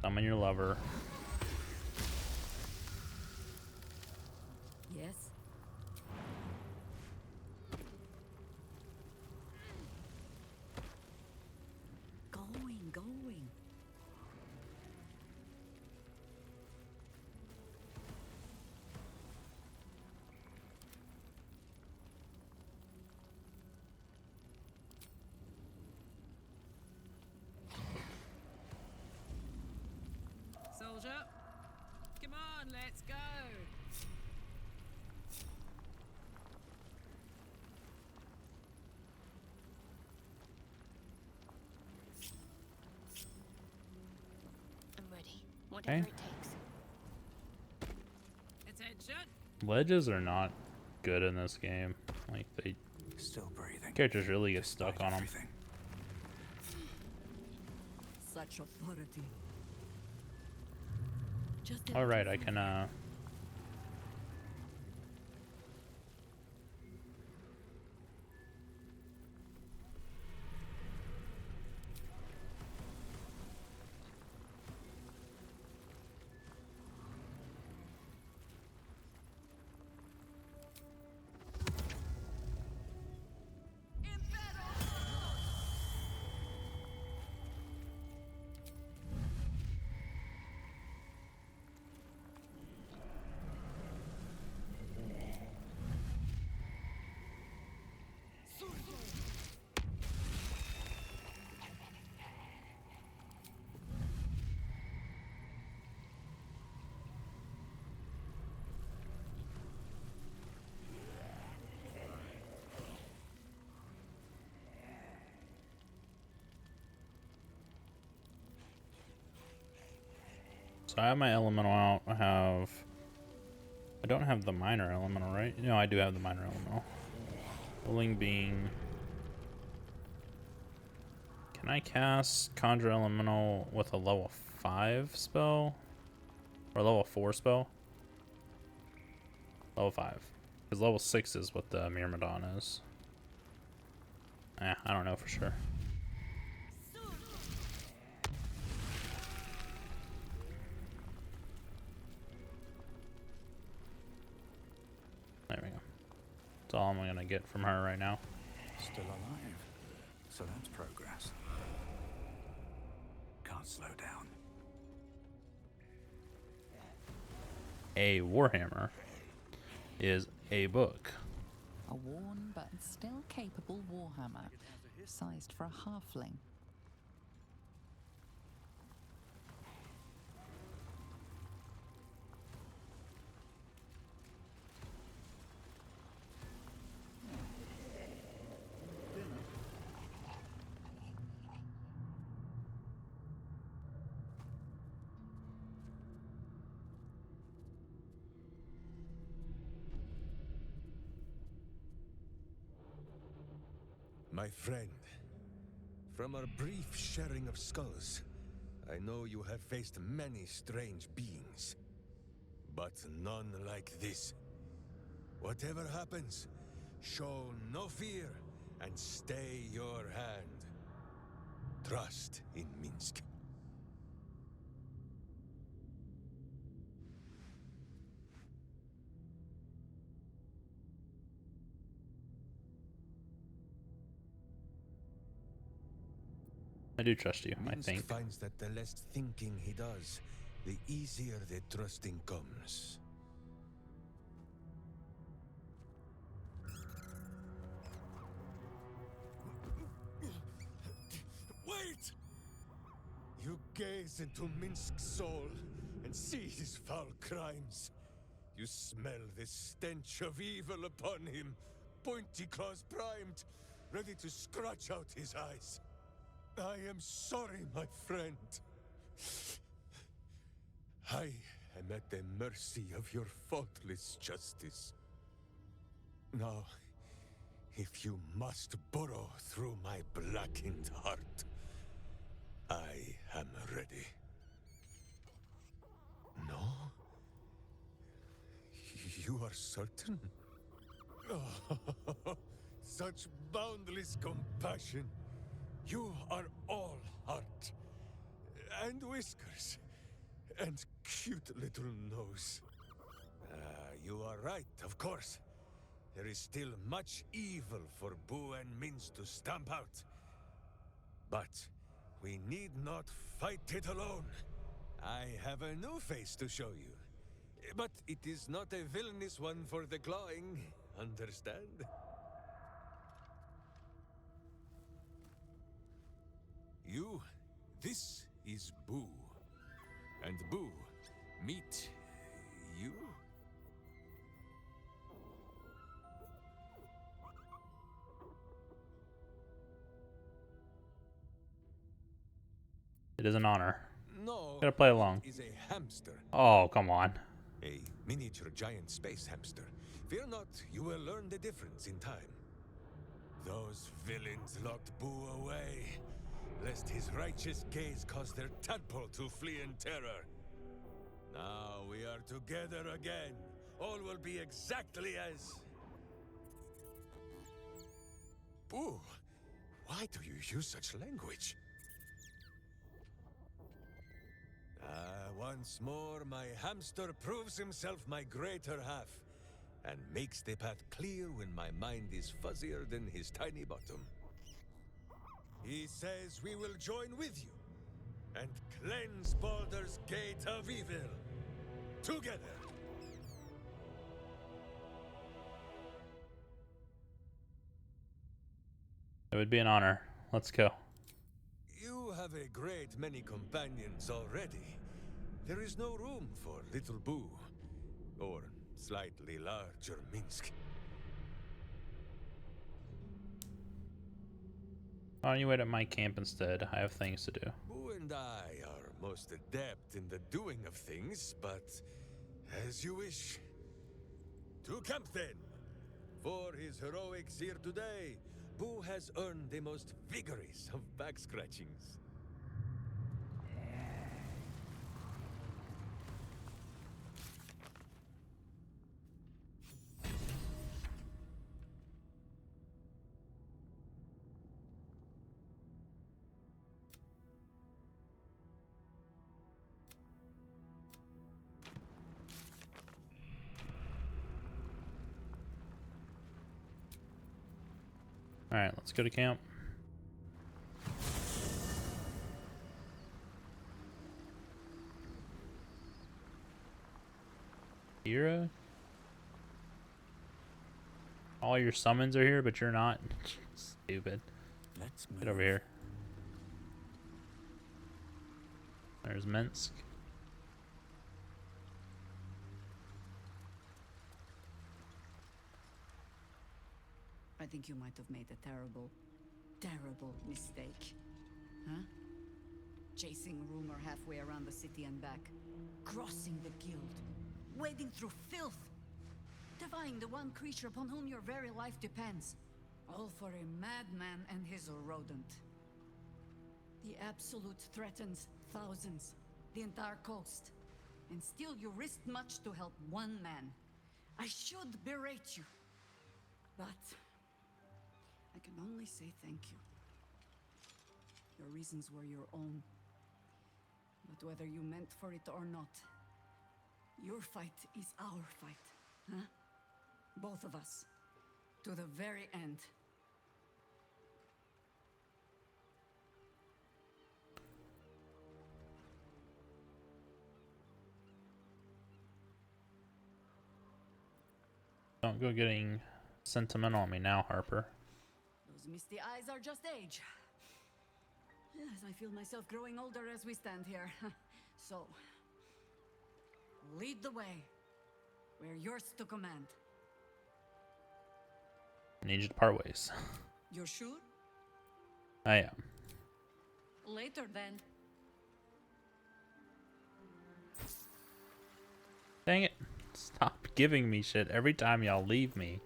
Summon your lover. Yes. Going. Soldier. Come on, let's go. I'm ready. Whatever Okay. it takes. Attention. Ledges are not good in this game. Like, they Still breathing. characters really get stuck on them. Such authority. Just Alright, I can So I have my elemental out. I don't have the minor elemental, right? No, I do have the minor elemental. Willing Being. Can I cast Conjure Elemental with a level 5 spell? Or level 4 spell? Level 5. Because level 6 is what the Myrmidon is. I don't know for sure. There we go. That's all I'm gonna get from her right now. Still alive. So that's progress. Can't slow down. A Warhammer is a book. A worn but still capable warhammer, sized for a halfling. My friend, from our brief sharing of skulls, I know you have faced many strange beings, but none like this. Whatever happens, show no fear and stay your hand. Trust in Minsk. I do trust you, I Minsk think. finds that the less thinking he does, the easier the trusting comes. Wait! You gaze into Minsk's soul and see his foul crimes. You smell the stench of evil upon him, pointy claws primed, ready to scratch out his eyes. I am sorry, my friend. I am at the mercy of your faultless justice. Now, if you must burrow through my blackened heart, I am ready. No? You are certain? Oh, such boundless compassion. You are all heart. And whiskers. And cute little nose. You are right, of course. There is still much evil for Boo and Minsk to stamp out. But we need not fight it alone. I have a new face to show you. But it is not a villainous one for the clawing, understand? This is Boo. And Boo, meet you? It is an honor. No, Gotta play along. it is a hamster. Oh, come on. A miniature giant space hamster. Fear not, you will learn the difference in time. Those villains locked Boo away, lest his righteous gaze cause their tadpole to flee in terror. Now we are together again. All will be exactly as... Boo, why do you use such language? Once more, my hamster proves himself my greater half, and makes the path clear when my mind is fuzzier than his tiny bottom. He says we will join with you, and cleanse Baldur's gate of evil. Together! It would be an honor. Let's go. You have a great many companions already. There is no room for little Boo, or slightly larger Minsk. Why don't you wait at my camp instead? I have things to do. Boo and I are most adept in the doing of things, but as you wish. To camp then! For his heroics here today, Boo has earned the most vigorous of back scratchings. Alright, let's go to camp. Hero? All your summons are here, but you're not. Stupid. Let's Get over here. There's Minsk. I think you might have made a terrible, terrible mistake. Huh? Chasing rumor halfway around the city and back. Crossing the guild. Wading through filth. Defying the one creature upon whom your very life depends. All for a madman and his rodent. The Absolute threatens thousands. The entire coast. And still you risked much to help one man. I should berate you. But I can only say thank you. Your reasons were your own. But whether you meant for it or not, your fight is our fight, huh? Both of us. To the very end. Don't go getting sentimental on me now, Harper. Those misty eyes are just age. Yes, I feel myself growing older as we stand here. So, lead the way. We're yours to command. I need you to part ways. You're sure? I am. Later then. Dang it. Stop giving me shit every time y'all leave me.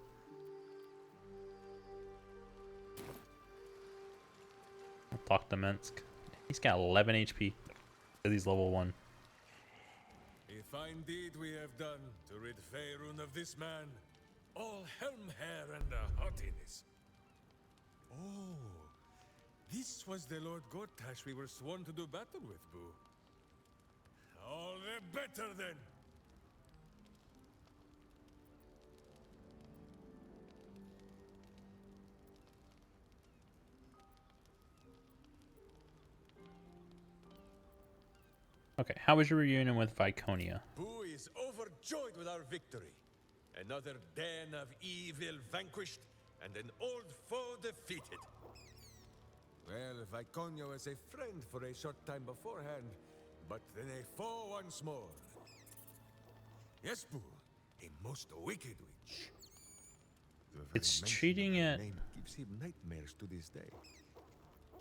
I'll talk to Minsk. He's got 11 HP. He's level 1. A fine deed we have done to rid Faerun of this man. All helm hair and haughtiness. Oh, this was the Lord Gortash we were sworn to do battle with, Boo. All the better then. Okay, how was your reunion with Viconia? Boo is overjoyed with our victory. Another den of evil vanquished, and an old foe defeated. Well, Viconia was a friend for a short time beforehand, but then a foe once more. Yes, Boo, a most wicked witch. It's treating it Name gives him nightmares to this day.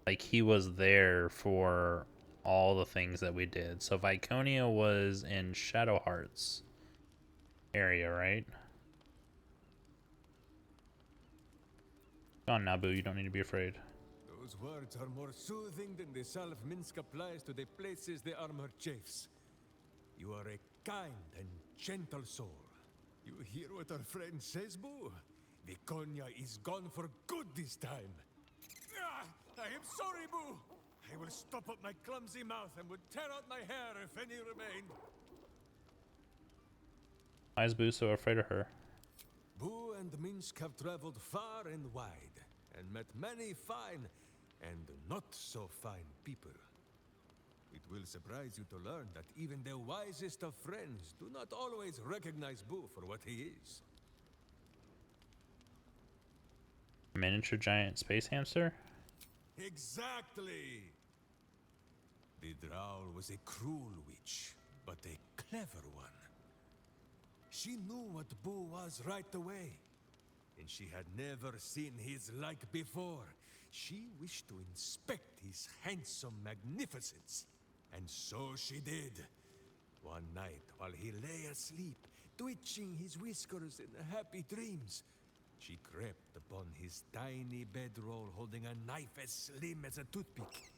like he was there for all the things that we did. So Viconia was in Shadowheart's area, right? Go on, Nabu, you don't need to be afraid. Those words are more soothing than the salve Minsk applies to the places the armor chafes. You are a kind and gentle soul. You hear what our friend says, Boo? Viconia is gone for good this time. Ah, I am sorry, Boo. I will stop up my clumsy mouth and would tear out my hair if any remained. Why is Boo so afraid of her? Boo and Minsk have traveled far and wide, and met many fine and not so fine people. It will surprise you to learn that even the wisest of friends do not always recognize Boo for what he is. Miniature giant space hamster? Exactly! The Drow was a cruel witch, but a clever one. She knew what Boo was right away, and she had never seen his like before. She wished to inspect his handsome magnificence, and so she did. One night, while he lay asleep, twitching his whiskers in happy dreams, she crept upon his tiny bedroll holding a knife as slim as a toothpick.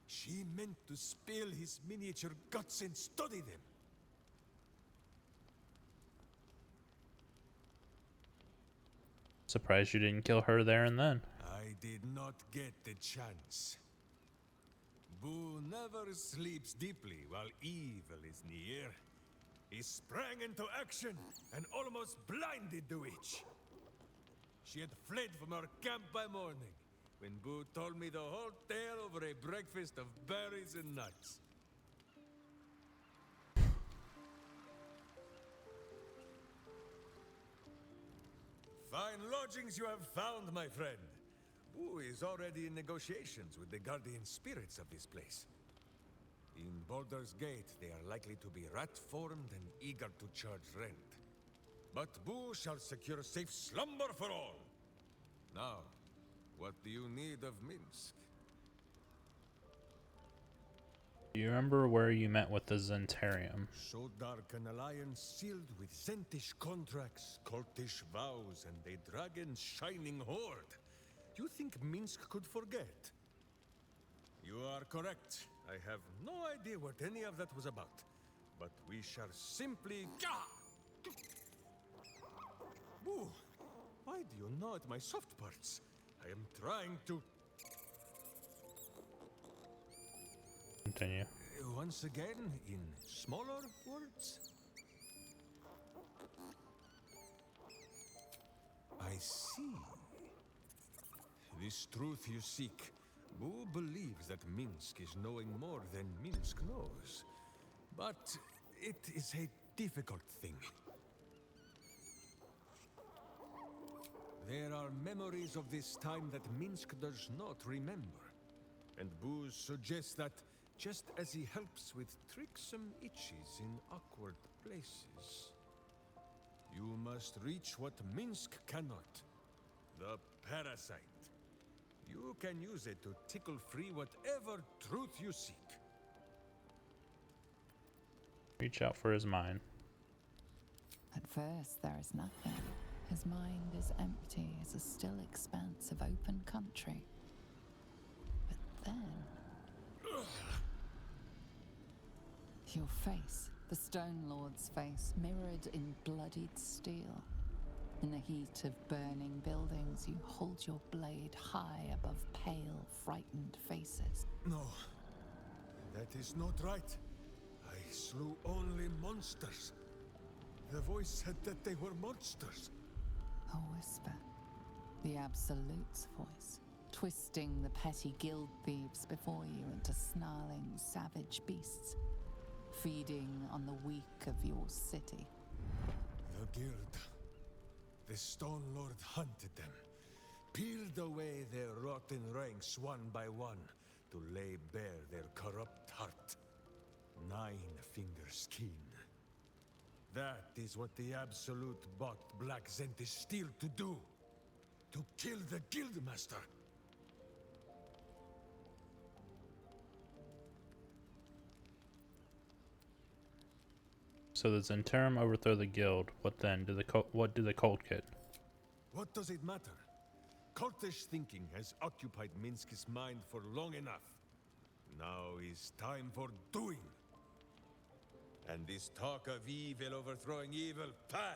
She meant to spill his miniature guts and study them. Surprised you didn't kill her there and then. I did not get the chance. Boo never sleeps deeply while evil is near. He sprang into action and almost blinded the witch. She had fled from our camp by morning, when Boo told me the whole tale over a breakfast of berries and nuts. Fine lodgings you have found, my friend. Boo is already in negotiations with the guardian spirits of this place. In Baldur's Gate, they are likely to be rat-formed and eager to charge rent. But Boo shall secure safe slumber for all. Now, what do you need of Minsk? Do you remember where you met with the Zentarium? So dark an alliance sealed with Zentish contracts, cultish vows, and a dragon's shining horde. You think Minsk could forget? You are correct. I have no idea what any of that was about. But we shall simply... Boo! Why do you gnaw at my soft parts? I am trying to... Continue. Once again, in smaller words? I see. This truth you seek. Boo believes that Minsk is knowing more than Minsk knows. But it is a difficult thing. There are memories of this time that Minsk does not remember. And Boo suggests that just as he helps with tricksome itches in awkward places, you must reach what Minsk cannot. The parasite. You can use it to tickle free whatever truth you seek. Reach out for his mind. At first, there is nothing. His mind is empty as a still expanse of open country. But then... your face, the Stone Lord's face, mirrored in bloodied steel. In the heat of burning buildings, you hold your blade high above pale, frightened faces. No, that is not right. I slew only monsters. The voice said that they were monsters. A whisper. The Absolute's voice, twisting the petty guild thieves before you into snarling, savage beasts, feeding on the weak of your city. The guild. The Stone Lord hunted them, peeled away their rotten ranks one by one, to lay bare their corrupt heart. 9 fingers keen. That is what the Absolute bought Black Zentish Steel to do. To kill the Guildmaster. So the Zentarum overthrow the guild. What then? What do the cult get? What does it matter? Cultish thinking has occupied Minsk's mind for long enough. Now is time for doing. And this talk of evil overthrowing evil, pah!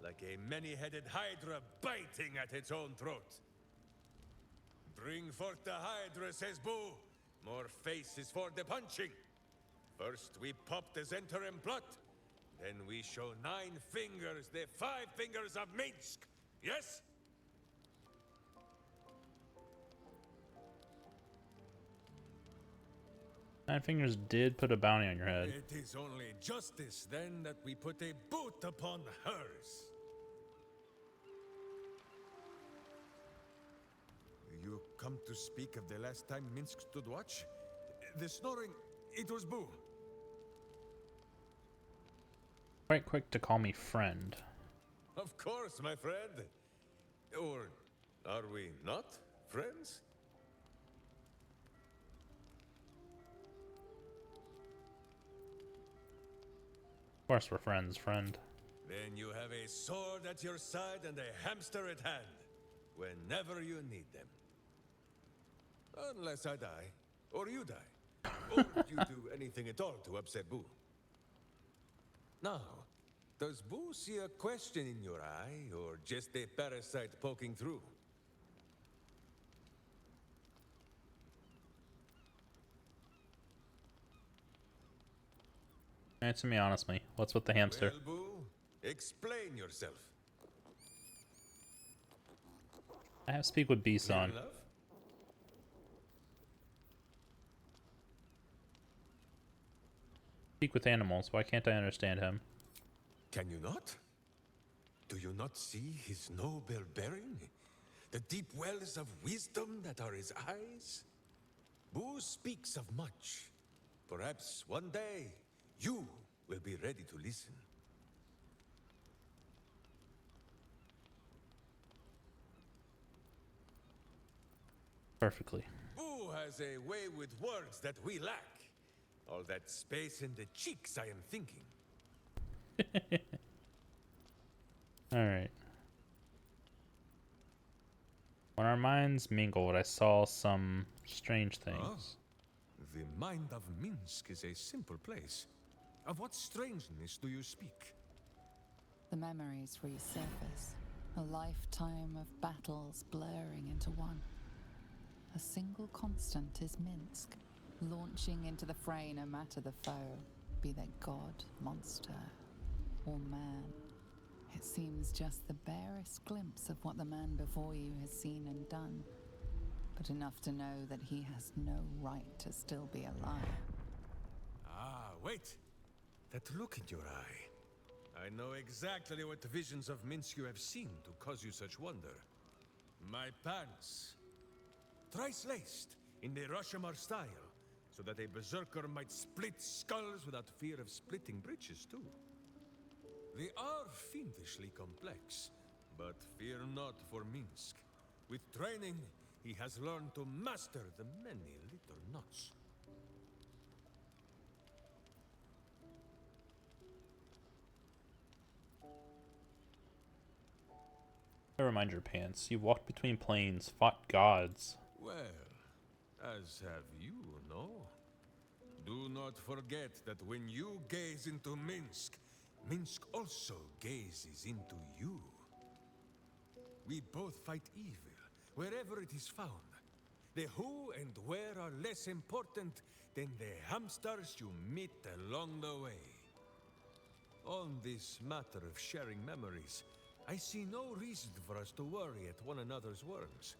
Like a many-headed hydra biting at its own throat. Bring forth the hydra, says Boo. More faces for the punching. First we pop the Zentarum plot. Then we show 9 fingers, the 5 fingers of Minsk. Yes? Nine Fingers did put a bounty on your head. It is only justice, then, that we put a boot upon hers. You come to speak of the last time Minsk stood watch? The snoring, it was Boo. Quite quick to call me friend. Of course, my friend. Or are we not friends? Of course we're friends, friend. Then you have a sword at your side and a hamster at hand, whenever you need them. Unless I die, or you die, or you do anything at all to upset Boo. Now, does Boo see a question in your eye, or just a parasite poking through? Answer me honestly. What's with the hamster? Well, Boo, explain yourself. I have to speak with B-Son. Love? Speak with animals. Why can't I understand him? Can you not? Do you not see his noble bearing? The deep wells of wisdom that are his eyes? Boo speaks of much. Perhaps one day, you will be ready to listen. Perfectly. Boo has a way with words that we lack. All that space in the cheeks, I am thinking. Alright. When our minds mingled, I saw some strange things. The mind of Minsk is a simple place. Of what strangeness do you speak? The memories resurface. A lifetime of battles blurring into one. A single constant is Minsk, launching into the fray no matter the foe, be they god, monster, or man. It seems just the barest glimpse of what the man before you has seen and done, but enough to know that he has no right to still be alive. Ah, wait! That look in your eye. I know exactly what visions of Minsk you have seen to cause you such wonder. My pants. Thrice laced in the Rashomar style, so that a berserker might split skulls without fear of splitting breeches too. They are fiendishly complex, but fear not for Minsk. With training, he has learned to master the many little knots. Never mind your pants. You've walked between planes, fought gods. Well, as have you, no? Do not forget that when you gaze into Minsk, Minsk also gazes into you. We both fight evil, wherever it is found. The who and where are less important than the hamsters you meet along the way. On this matter of sharing memories, I see no reason for us to worry at one another's words.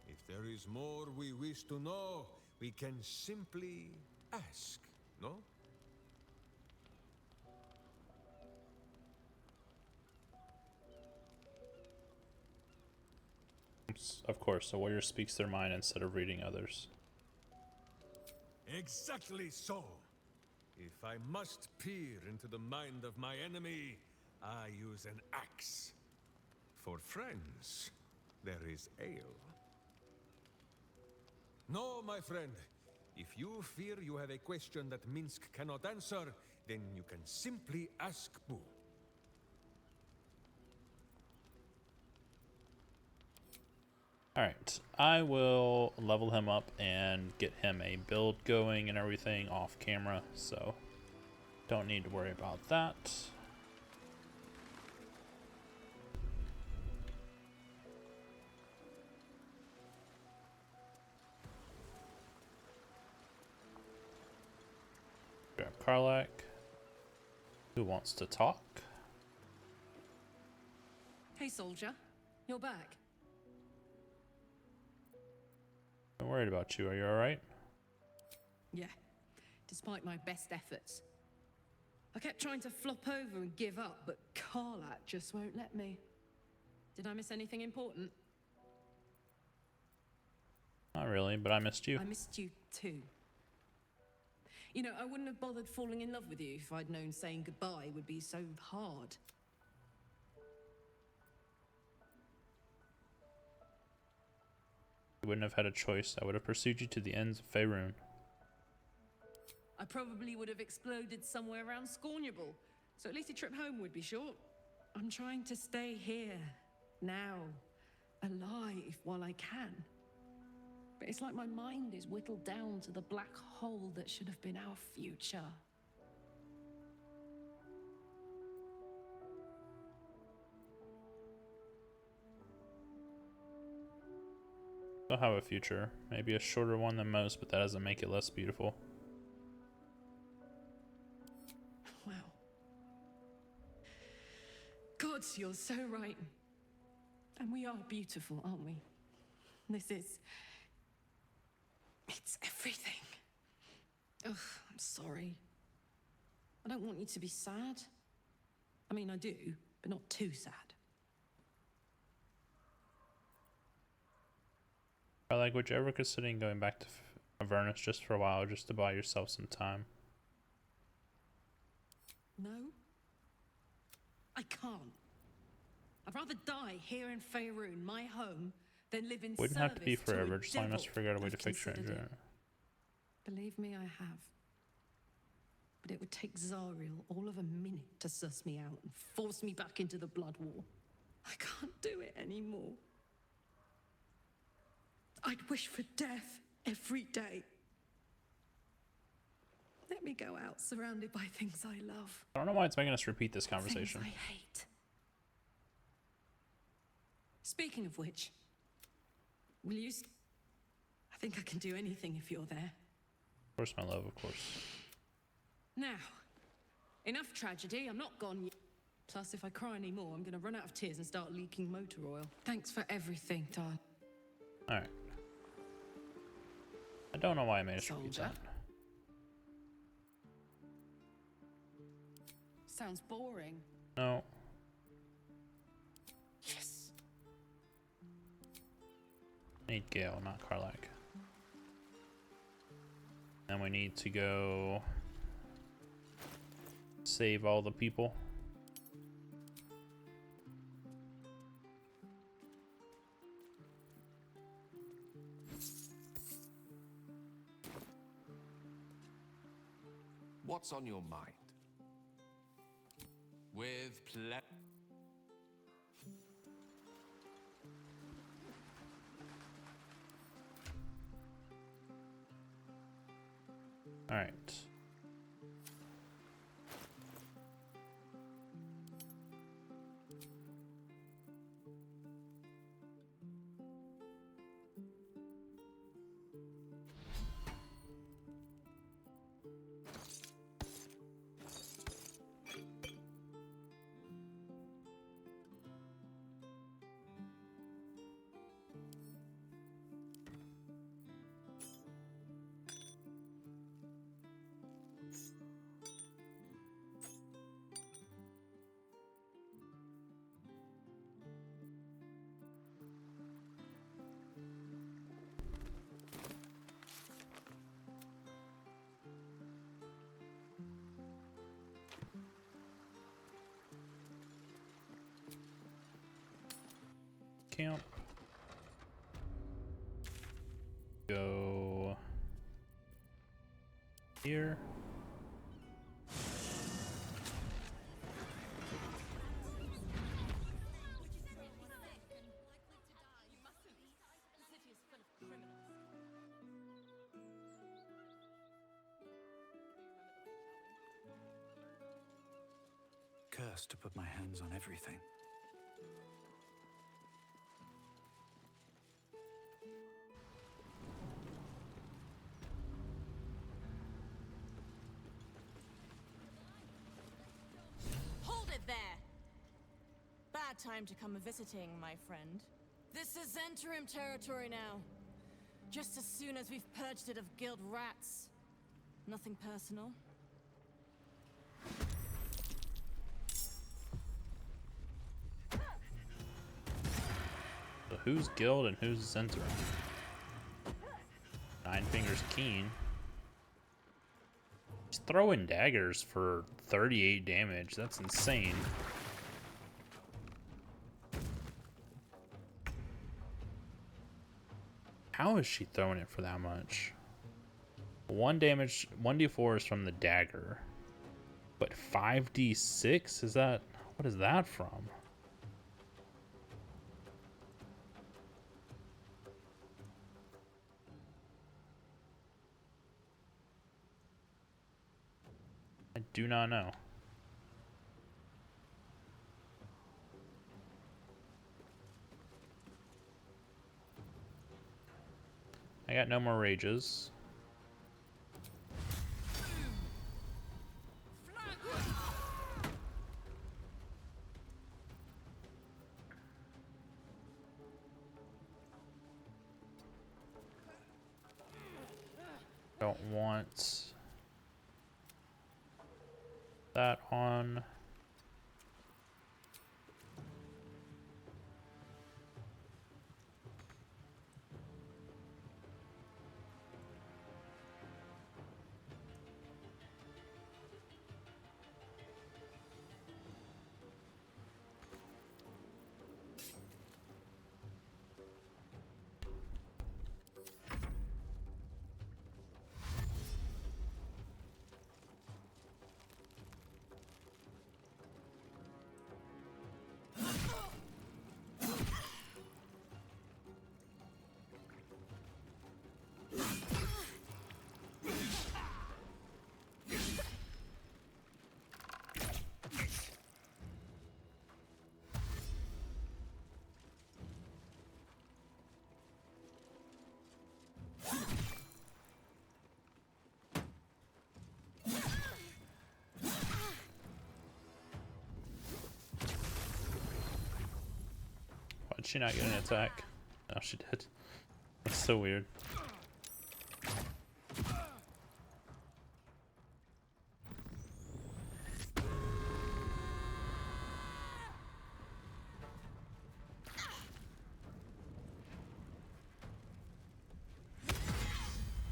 If there is more we wish to know, we can simply ask, no? Of course, a warrior speaks their mind instead of reading others. Exactly so. If I must peer into the mind of my enemy, I use an axe. For friends, there is ale. No, my friend. If you fear you have a question that Minsk cannot answer, then you can simply ask Boo. Alright, I will level him up and get him a build going and everything off camera, so don't need to worry about that. Grab Karlak. Who wants to talk? Hey, soldier. You're back. I'm worried about you. Are you alright? Yeah, despite my best efforts. I kept trying to flop over and give up, but Karlak just won't let me. Did I miss anything important? Not really, but I missed you. I missed you too. You know, I wouldn't have bothered falling in love with you if I'd known saying goodbye would be so hard. You wouldn't have had a choice. I would have pursued you to the ends of Faerun. I probably would have exploded somewhere around Scornable, so at least a trip home would be short. I'm trying to stay here, now, alive while I can. But it's like my mind is whittled down to the black hole that should have been our future. They'll have a future. Maybe a shorter one than most, but that doesn't make it less beautiful. Wow. God, you're so right. And we are beautiful, aren't we? This is... It's everything. Ugh, I'm sorry. I don't want you to be sad. I mean, I do, but not too sad. Like, would you ever consider going back to Avernus just for a while, just to buy yourself some time? No. I can't. I'd rather die here in Faerun, my home, than live in Wouldn't have to be service to forever, a just long enough to devil. figure out a way I've to fix your considered engine. it. Believe me, I have. But it would take Zariel all of a minute to suss me out and force me back into the Blood War. I can't do it anymore. I'd wish for death every day. Let me go out surrounded by things I love. I don't know why it's making us repeat this conversation. Things I hate. Speaking of which, will you... I think I can do anything if you're there. Of course, my love, of course. Now, enough tragedy, I'm not gone yet. Plus, if I cry anymore, I'm gonna run out of tears and start leaking motor oil. Thanks for everything, darling. Alright. I don't know why I made us repeat Soldier. that. Sounds boring. No. Yes. I need Gale, not Karlak. And we need to go save all the people. What's on your mind? With All right. Camp. Go here. Cursed to put my hands on everything. Hold it there! Bad time to come visiting, my friend. This is interim territory now. Just as soon as we've purged it of guild rats. Nothing personal. So who's guild and who's Zentrum? Nine Fingers Keen. He's throwing daggers for 38 damage. That's insane. How is she throwing it for that much? 1 damage, 1d4 is from the dagger. But 5d6? Is that... what is that from? I do not know. I got no more rages. Don't want that on. Why'd she not get an attack? No, she did. That's so weird.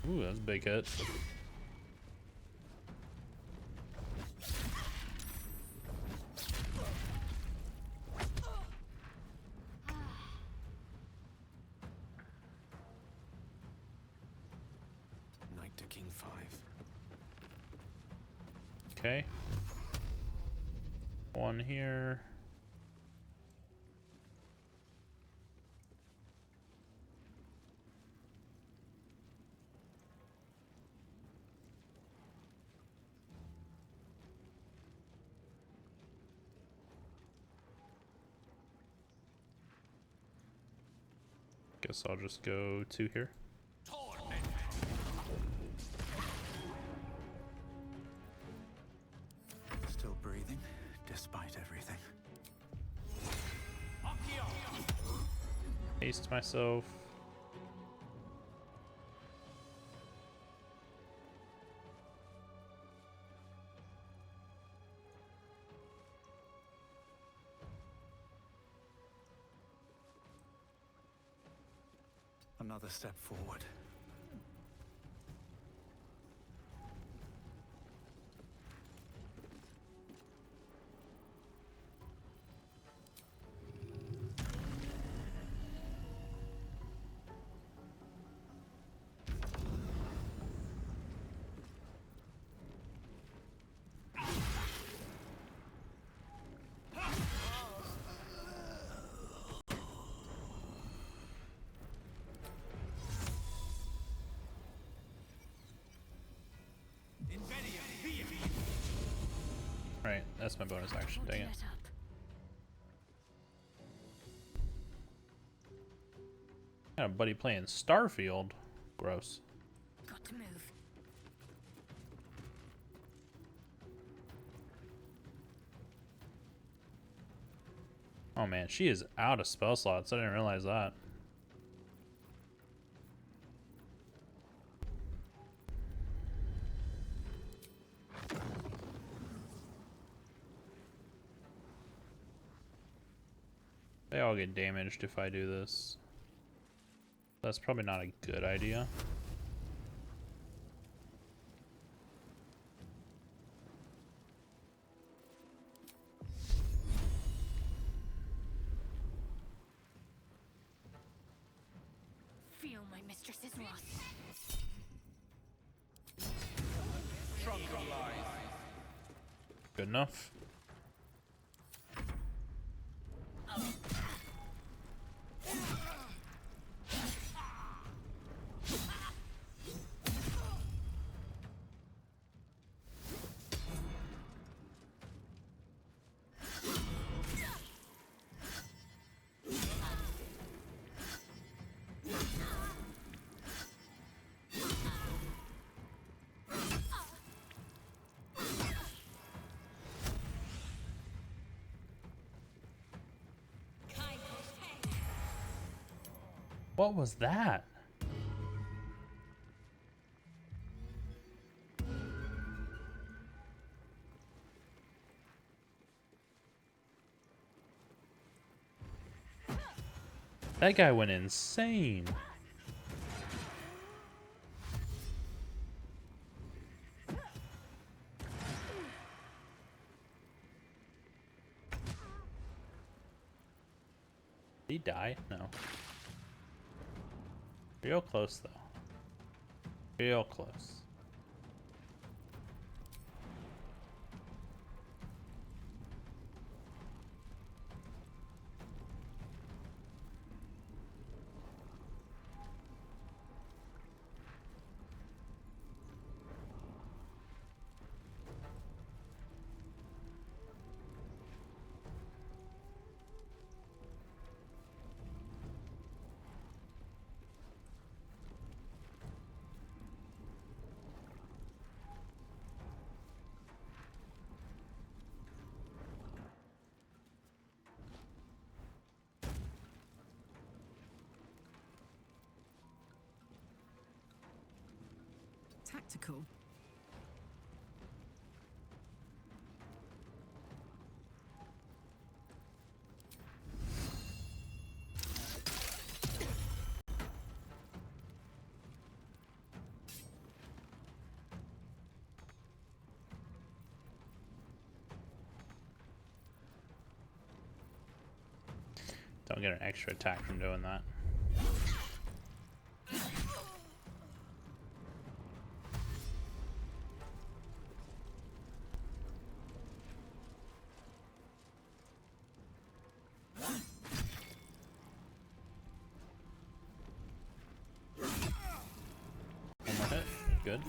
Ooh, that's a big hit. Knight to King 5. Okay. One here. Guess I'll just go 2 here. Still breathing, despite everything. Haste myself. Another step forward. Right, that's my bonus action. Dang it. Got a buddy playing Starfield. Gross. Got to move. Oh man, she is out of spell slots. I didn't realize that. They all get damaged if I do this. That's probably not a good idea. Feel my mistress's wrath. Good enough. What was that? That guy went insane. Did he die? No. Real close though. Real close. Tactical. Don't get an extra attack from doing that. One more hit. Good.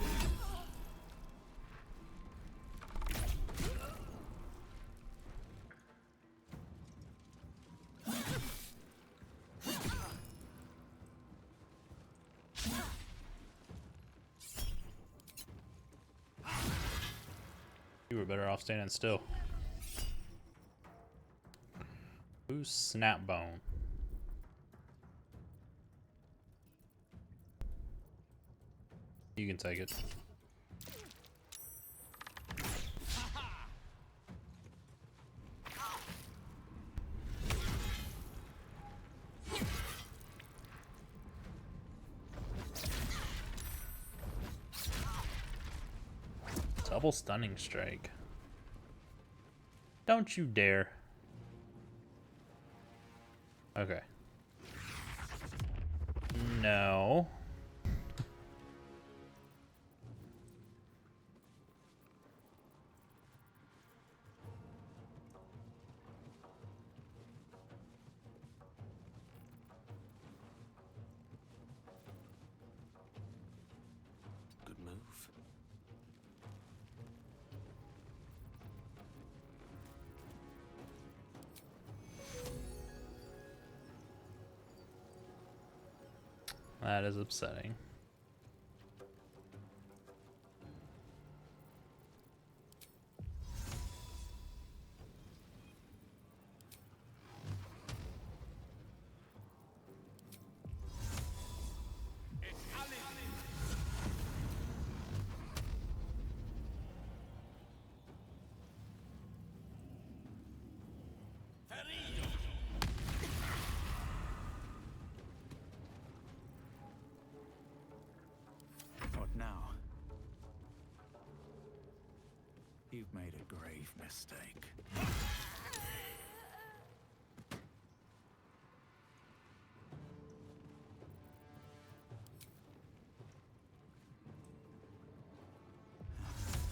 You were better off standing still. Who's Snapbone? You can take it. Double stunning strike. Don't you dare. Okay. No. Good move. That is upsetting. What now? You've made a grave mistake.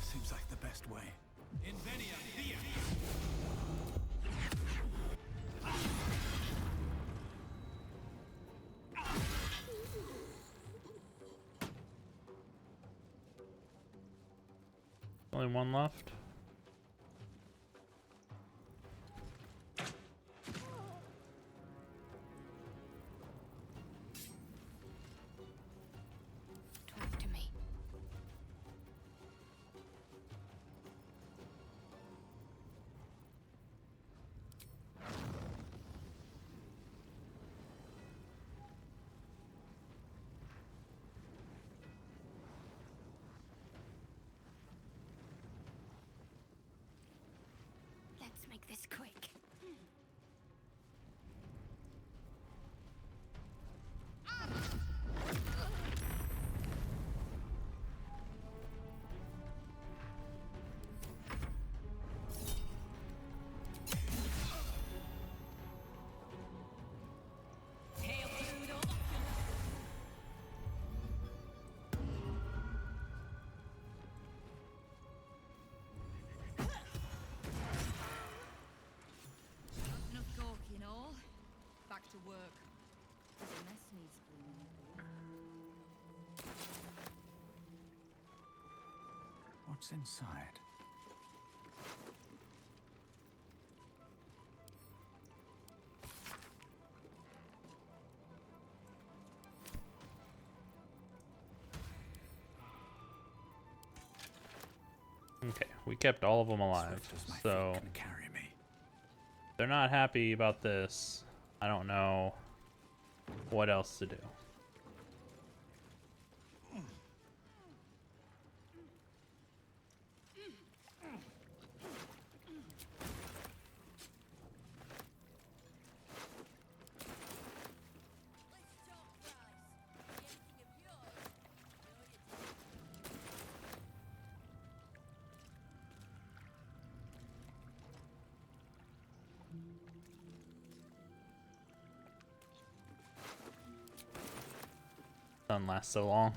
Seems like the best way. Invenia Thea! Only one left. Talk to me. Let's make this quick. What's inside? Okay, we kept all of them alive, so they're not happy about this. I don't know what else to do. Doesn't last so long.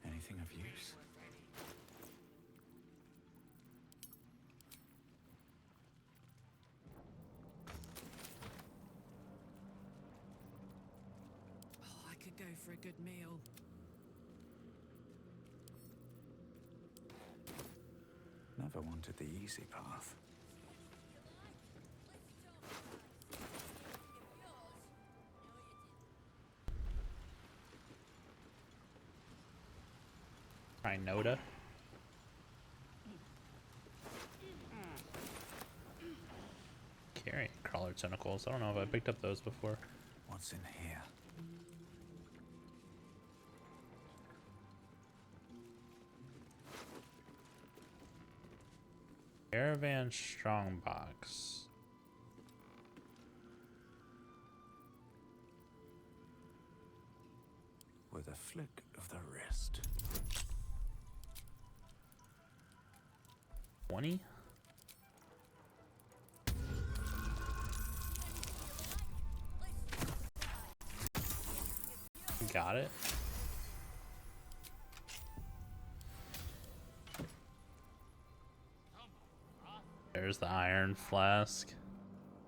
Anything of use? Oh, I could go for a good meal. Never wanted the easy path. Rhinoda. Carrying crawler tentacles. I don't know if I picked up those before. What's in here? Caravan strongbox. With a flick of the wrist. 20? Got it. There's the iron flask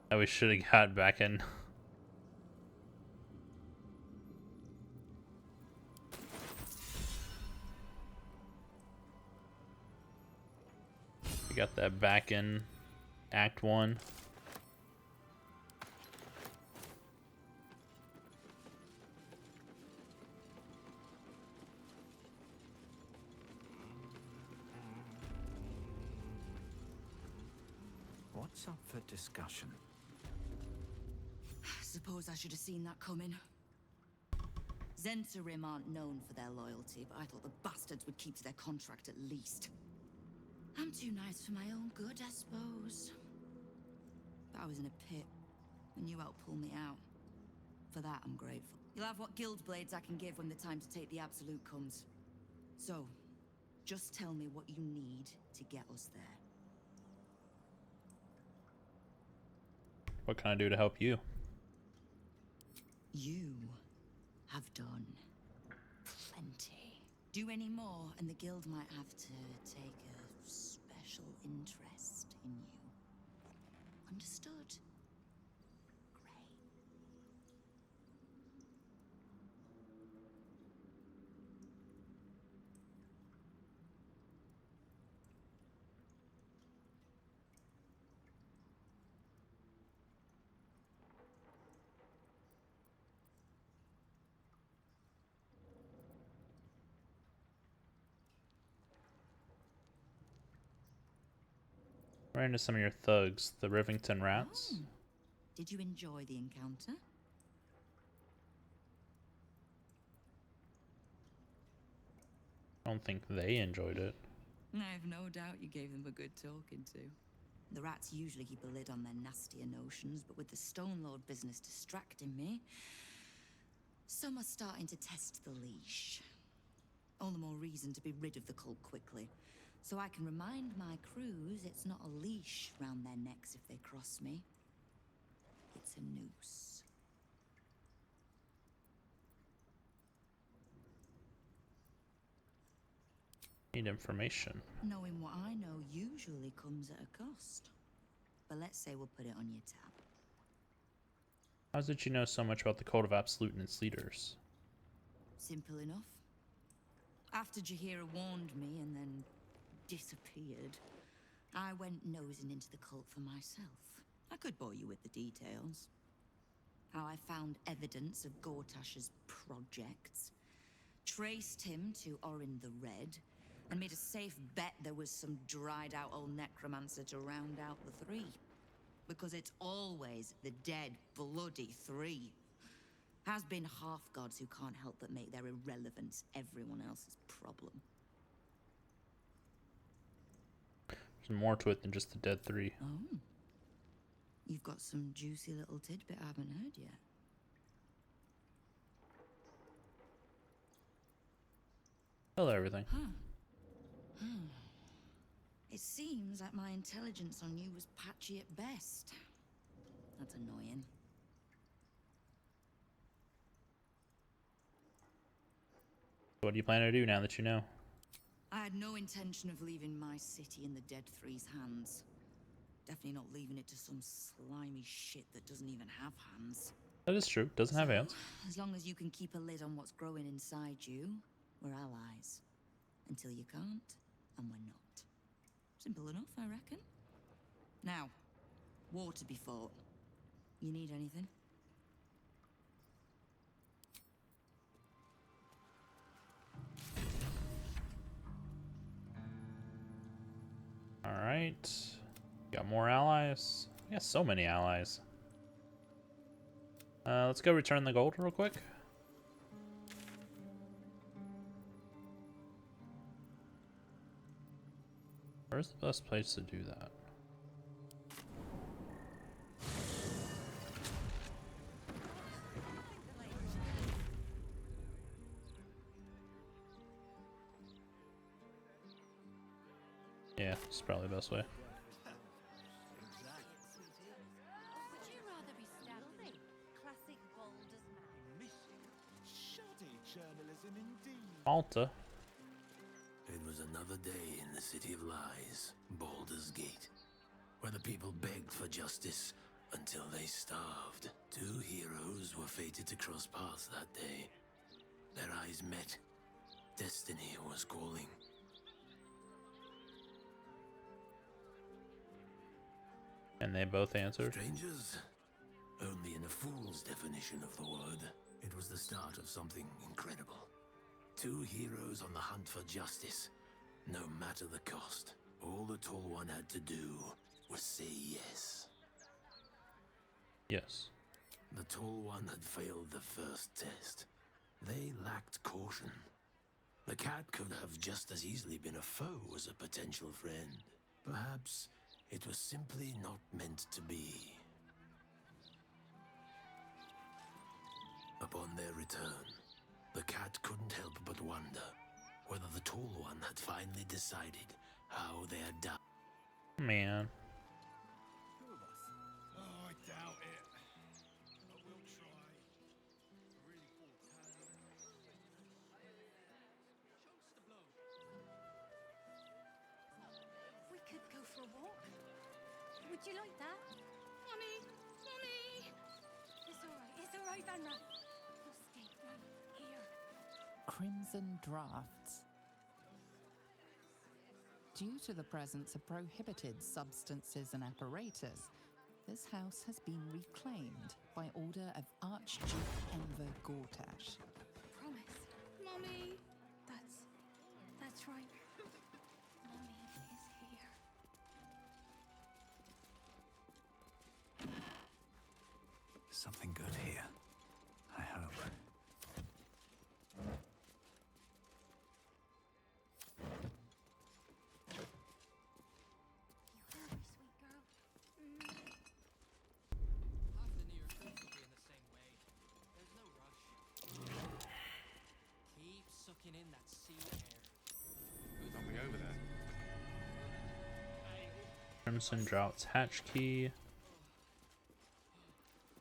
that we should have got back in. We got that back in Act 1. What's up for discussion? Suppose I should have seen that coming. Zentarim aren't known for their loyalty, but I thought the bastards would keep to their contract at least. I'm too nice for my own good, I suppose. But I was in a pit, and you helped pull me out. For that, I'm grateful. You'll have what guild blades I can give when the time to take the absolute comes. So, just tell me what you need to get us there. What can I do to help you? You have done plenty. Do any more, and the guild might have to take a special interest in you. Understood? Ran into some of your thugs, the Rivington Rats. Oh. Did you enjoy the encounter? I don't think they enjoyed it. I've no doubt you gave them a good talking to. The rats usually keep a lid on their nastier notions, but with the Stone Lord business distracting me, some are starting to test the leash. All the more reason to be rid of the cult quickly. So I can remind my crews it's not a leash round their necks if they cross me. It's a noose. Need information. Knowing what I know usually comes at a cost. But let's say we'll put it on your tab. How did you know so much about the Cult of Absolute and its leaders? Simple enough. After Jaheira warned me and then disappeared, I went nosing into the cult for myself. I could bore you with the details. How I found evidence of Gortash's projects, traced him to Orin the Red, and made a safe bet there was some dried-out old necromancer to round out the three. Because it's always the dead, bloody three. Has-been half-gods who can't help but make their irrelevance everyone else's problem. There's more to it than just the dead three. Oh. You've got some juicy little tidbit I haven't heard yet. Hello, everything. Huh. It seems like my intelligence on you was patchy at best. That's annoying. What do you plan to do now that you know? I had no intention of leaving my city in the Dead Three's hands. Definitely not leaving it to some slimy shit that doesn't even have hands. That is true. Doesn't have hands. As long as you can keep a lid on what's growing inside you, we're allies. Until you can't, and we're not. Simple enough, I reckon. Now, war to be fought. You need anything? Alright. Got more allies. We got so many allies. Let's go return the gold real quick. Where's the best place to do that? Yeah, it's probably the best way. Would you rather be stealthy? Classic Baldur's man. Shoddy journalism indeed. Malta. It was another day in the City of Lies, Baldur's Gate, where the people begged for justice until they starved. Two heroes were fated to cross paths that day. Their eyes met. Destiny was calling. And they both answered. Strangers? Only in a fool's definition of the word. It was the start of something incredible. Two heroes on the hunt for justice, no matter the cost. All the Tall One had to do was say yes. Yes. The Tall One had failed the first test. They lacked caution. The cat could have just as easily been a foe as a potential friend. Perhaps it was simply not meant to be. Upon their return, the cat couldn't help but wonder whether the Tall One had finally decided how they had done. Man. Oh, I doubt it. But we'll try. Really full We could go for a walk. Would you like that? Mommy! Mommy! It's alright, Vanna. We'll stay right here. Crimson drafts. Due to the presence of prohibited substances and apparatus, this house has been reclaimed by order of Archduke Enver Gortash. Promise. Mommy! That's right. Mommy is here. Something good here. I hope. You hurry, sweet girl. Half the near truth will be in the same way. There's no rush. Keep sucking in that sea air. Who's something over there? Crimson Drought's hatch key.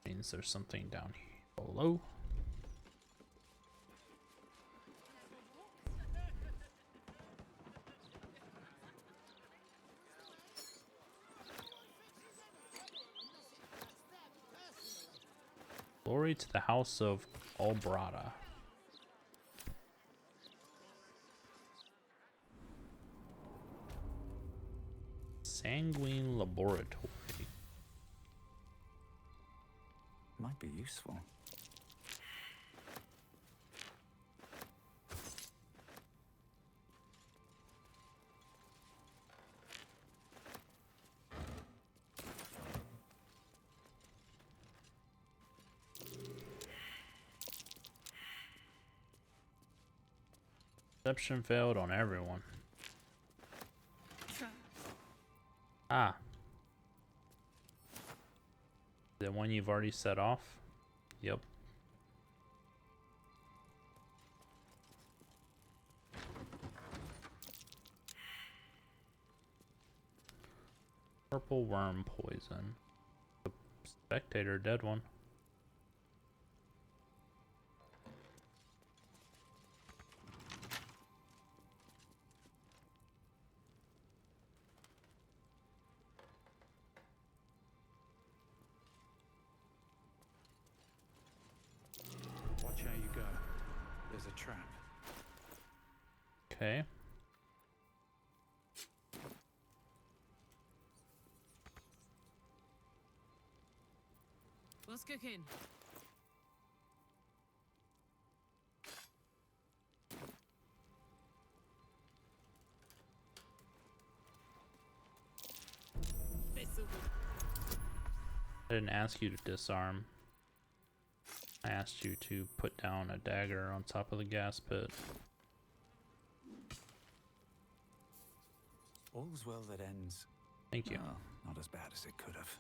Means there's something down here below. Glory to the house of Albrata. Sanguine Laboratory. Might be useful. Deception failed on everyone. Ah. The one you've already set off? Yep. Purple worm poison. The spectator, dead one. Watch how you go. There's a trap. Okay. What's cooking? I didn't ask you to disarm. I asked you to put down a dagger on top of the gas pit. All's well that ends. Thank you. Oh, not as bad as it could have.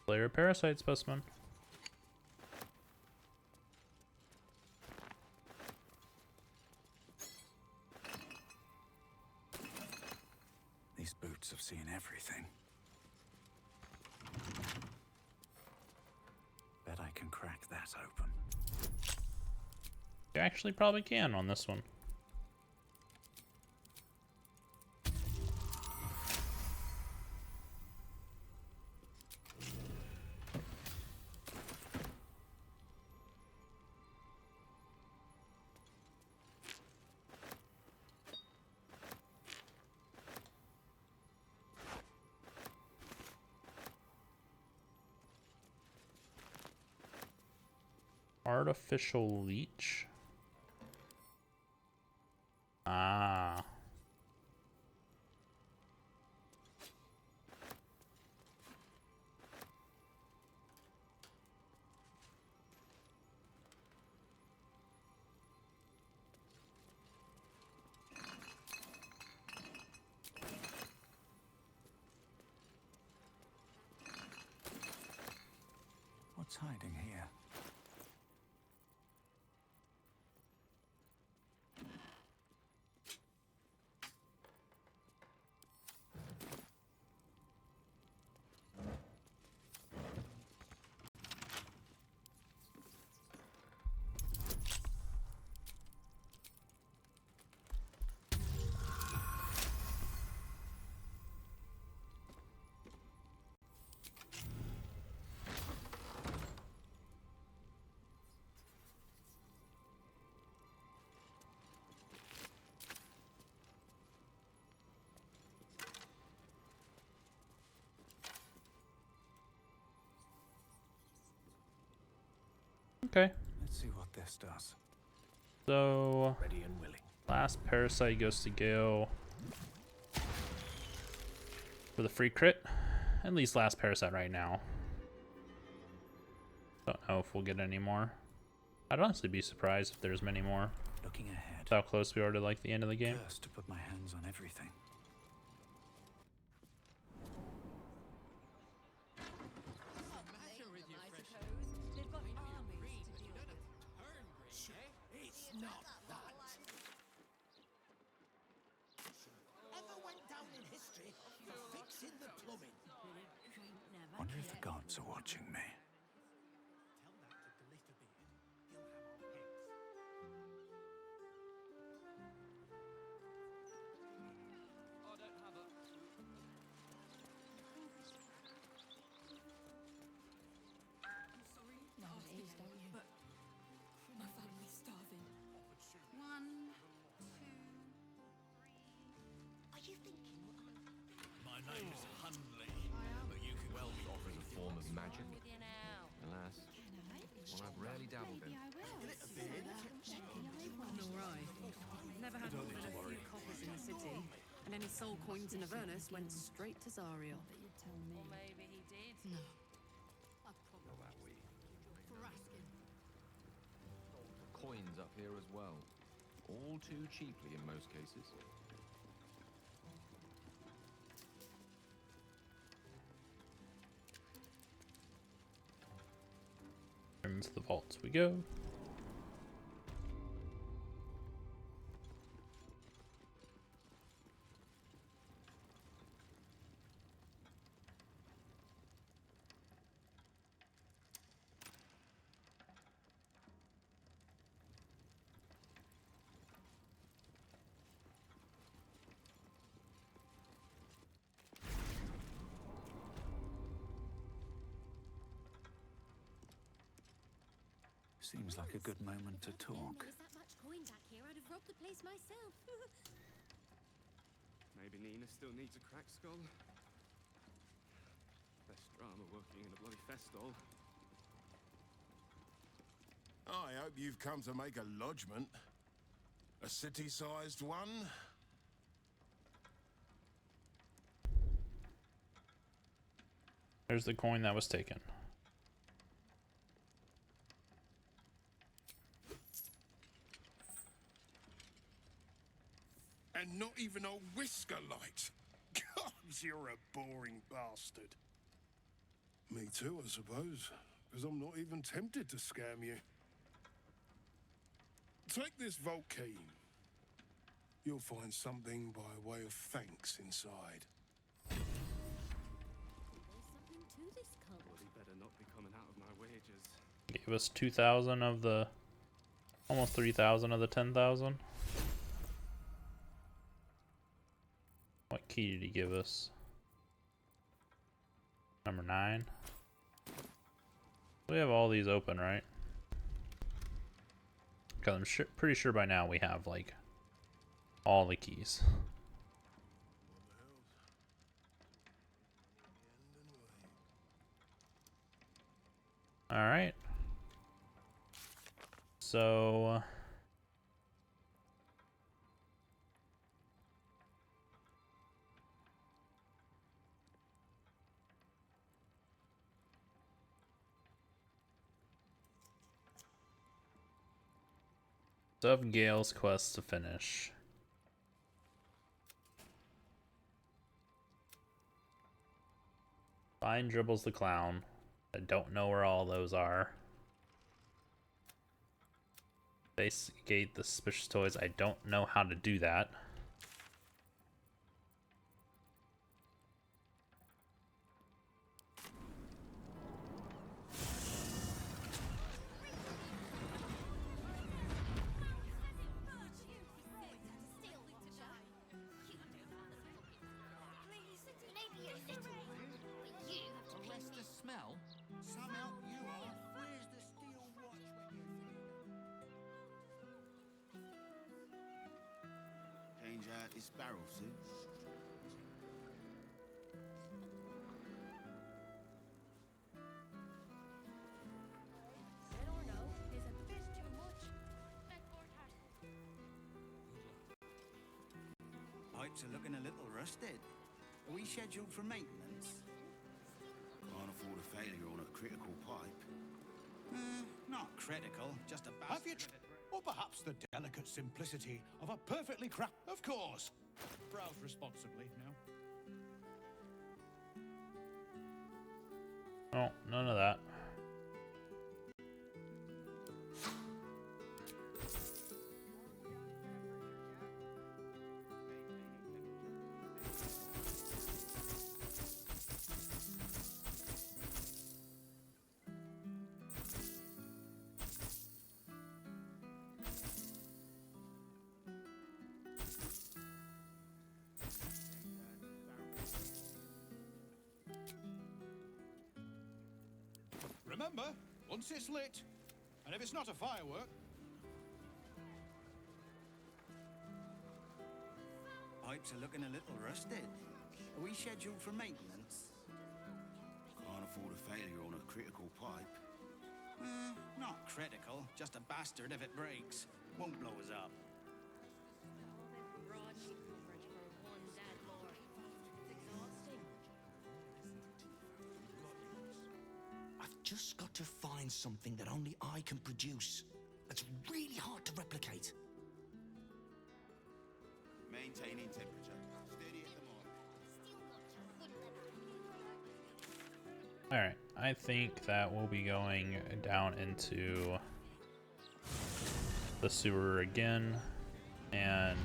Flayer parasite specimen. These boots have seen everything. Bet I can crack that open. You actually probably can on this one. Artificial leech. Ah. What's hiding here? Okay. Let's see what this does. So, Ready and willing. last parasite goes to Gale for the free crit. At least last parasite right now. Don't know if we'll get any more. I'd honestly be surprised if there's many more. Looking ahead. That's how close we are to like the end of the game. First to put my hands on everything. It's not that. in history for fixing the plumbing. Wonder if the gods are watching me. Nowadays, don't you? But my family's starving. 1, 2, 3. Are you thinking what I'm... My name is Hunley, but you could well be Offers a form of magic. Alas, one I've rarely dabbled in. Alright. Never had more than a few coppers in the city, and any soul coins in Avernus went straight to Zariel. Or maybe he did. No. Coins up here as well. All too cheaply in most cases. Into the vaults we go. Seems like a good moment to talk. There was that much coin back here, I'd have robbed the place myself. Maybe Nina still needs a cracked skull. Less drama working in a bloody festol. I hope you've come to make a lodgment. A city-sized one? There's the coin that was taken. And not even a whisker light. God, you're a boring bastard. Me too, I suppose. Because I'm not even tempted to scam you. Take this vault key. You'll find something by way of thanks inside. There's something to this cult. Bloody better not be coming out of my wages. Gave us 2,000 of the, almost 3,000 of the 10,000. What key did he give us? Number 9. We have all these open, right? Because I'm pretty sure by now we have, like, all the keys. Alright. So... So I have Gale's quest to finish. Find Dribbles the Clown. I don't know where all those are. Investigate the suspicious toys. I don't know how to do that. Change out this barrel soon. I don't know. Is this too much? Pipes are looking a little rusted. Are we scheduled for maintenance? Can't afford a failure on a critical pipe. Not critical, just a Have bastard. you or perhaps the delicate simplicity of a perfectly cracked... Of course! Browse responsibly now. Oh, none of that. remember, once it's lit, and if it's not a firework, Pipes are looking a little rusted. Are we scheduled for maintenance? Can't afford a failure on a critical pipe. Not critical, just a bastard if it breaks. Won't blow us up. I've just got to find something that only I can produce. That's really hard to replicate. Maintaining temperature. Steady at the moment. Alright, I think that we'll be going down into the sewer again and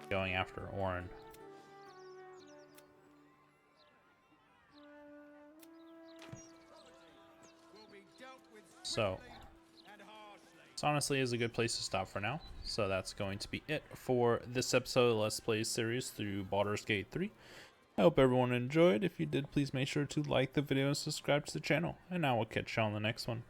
going after Orin. So, this honestly is a good place to stop for now. So that's going to be it for this episode of Let's Play series through Baldur's Gate 3. I hope everyone enjoyed. If you did, please make sure to like the video and subscribe to the channel. And now we'll catch you on the next one.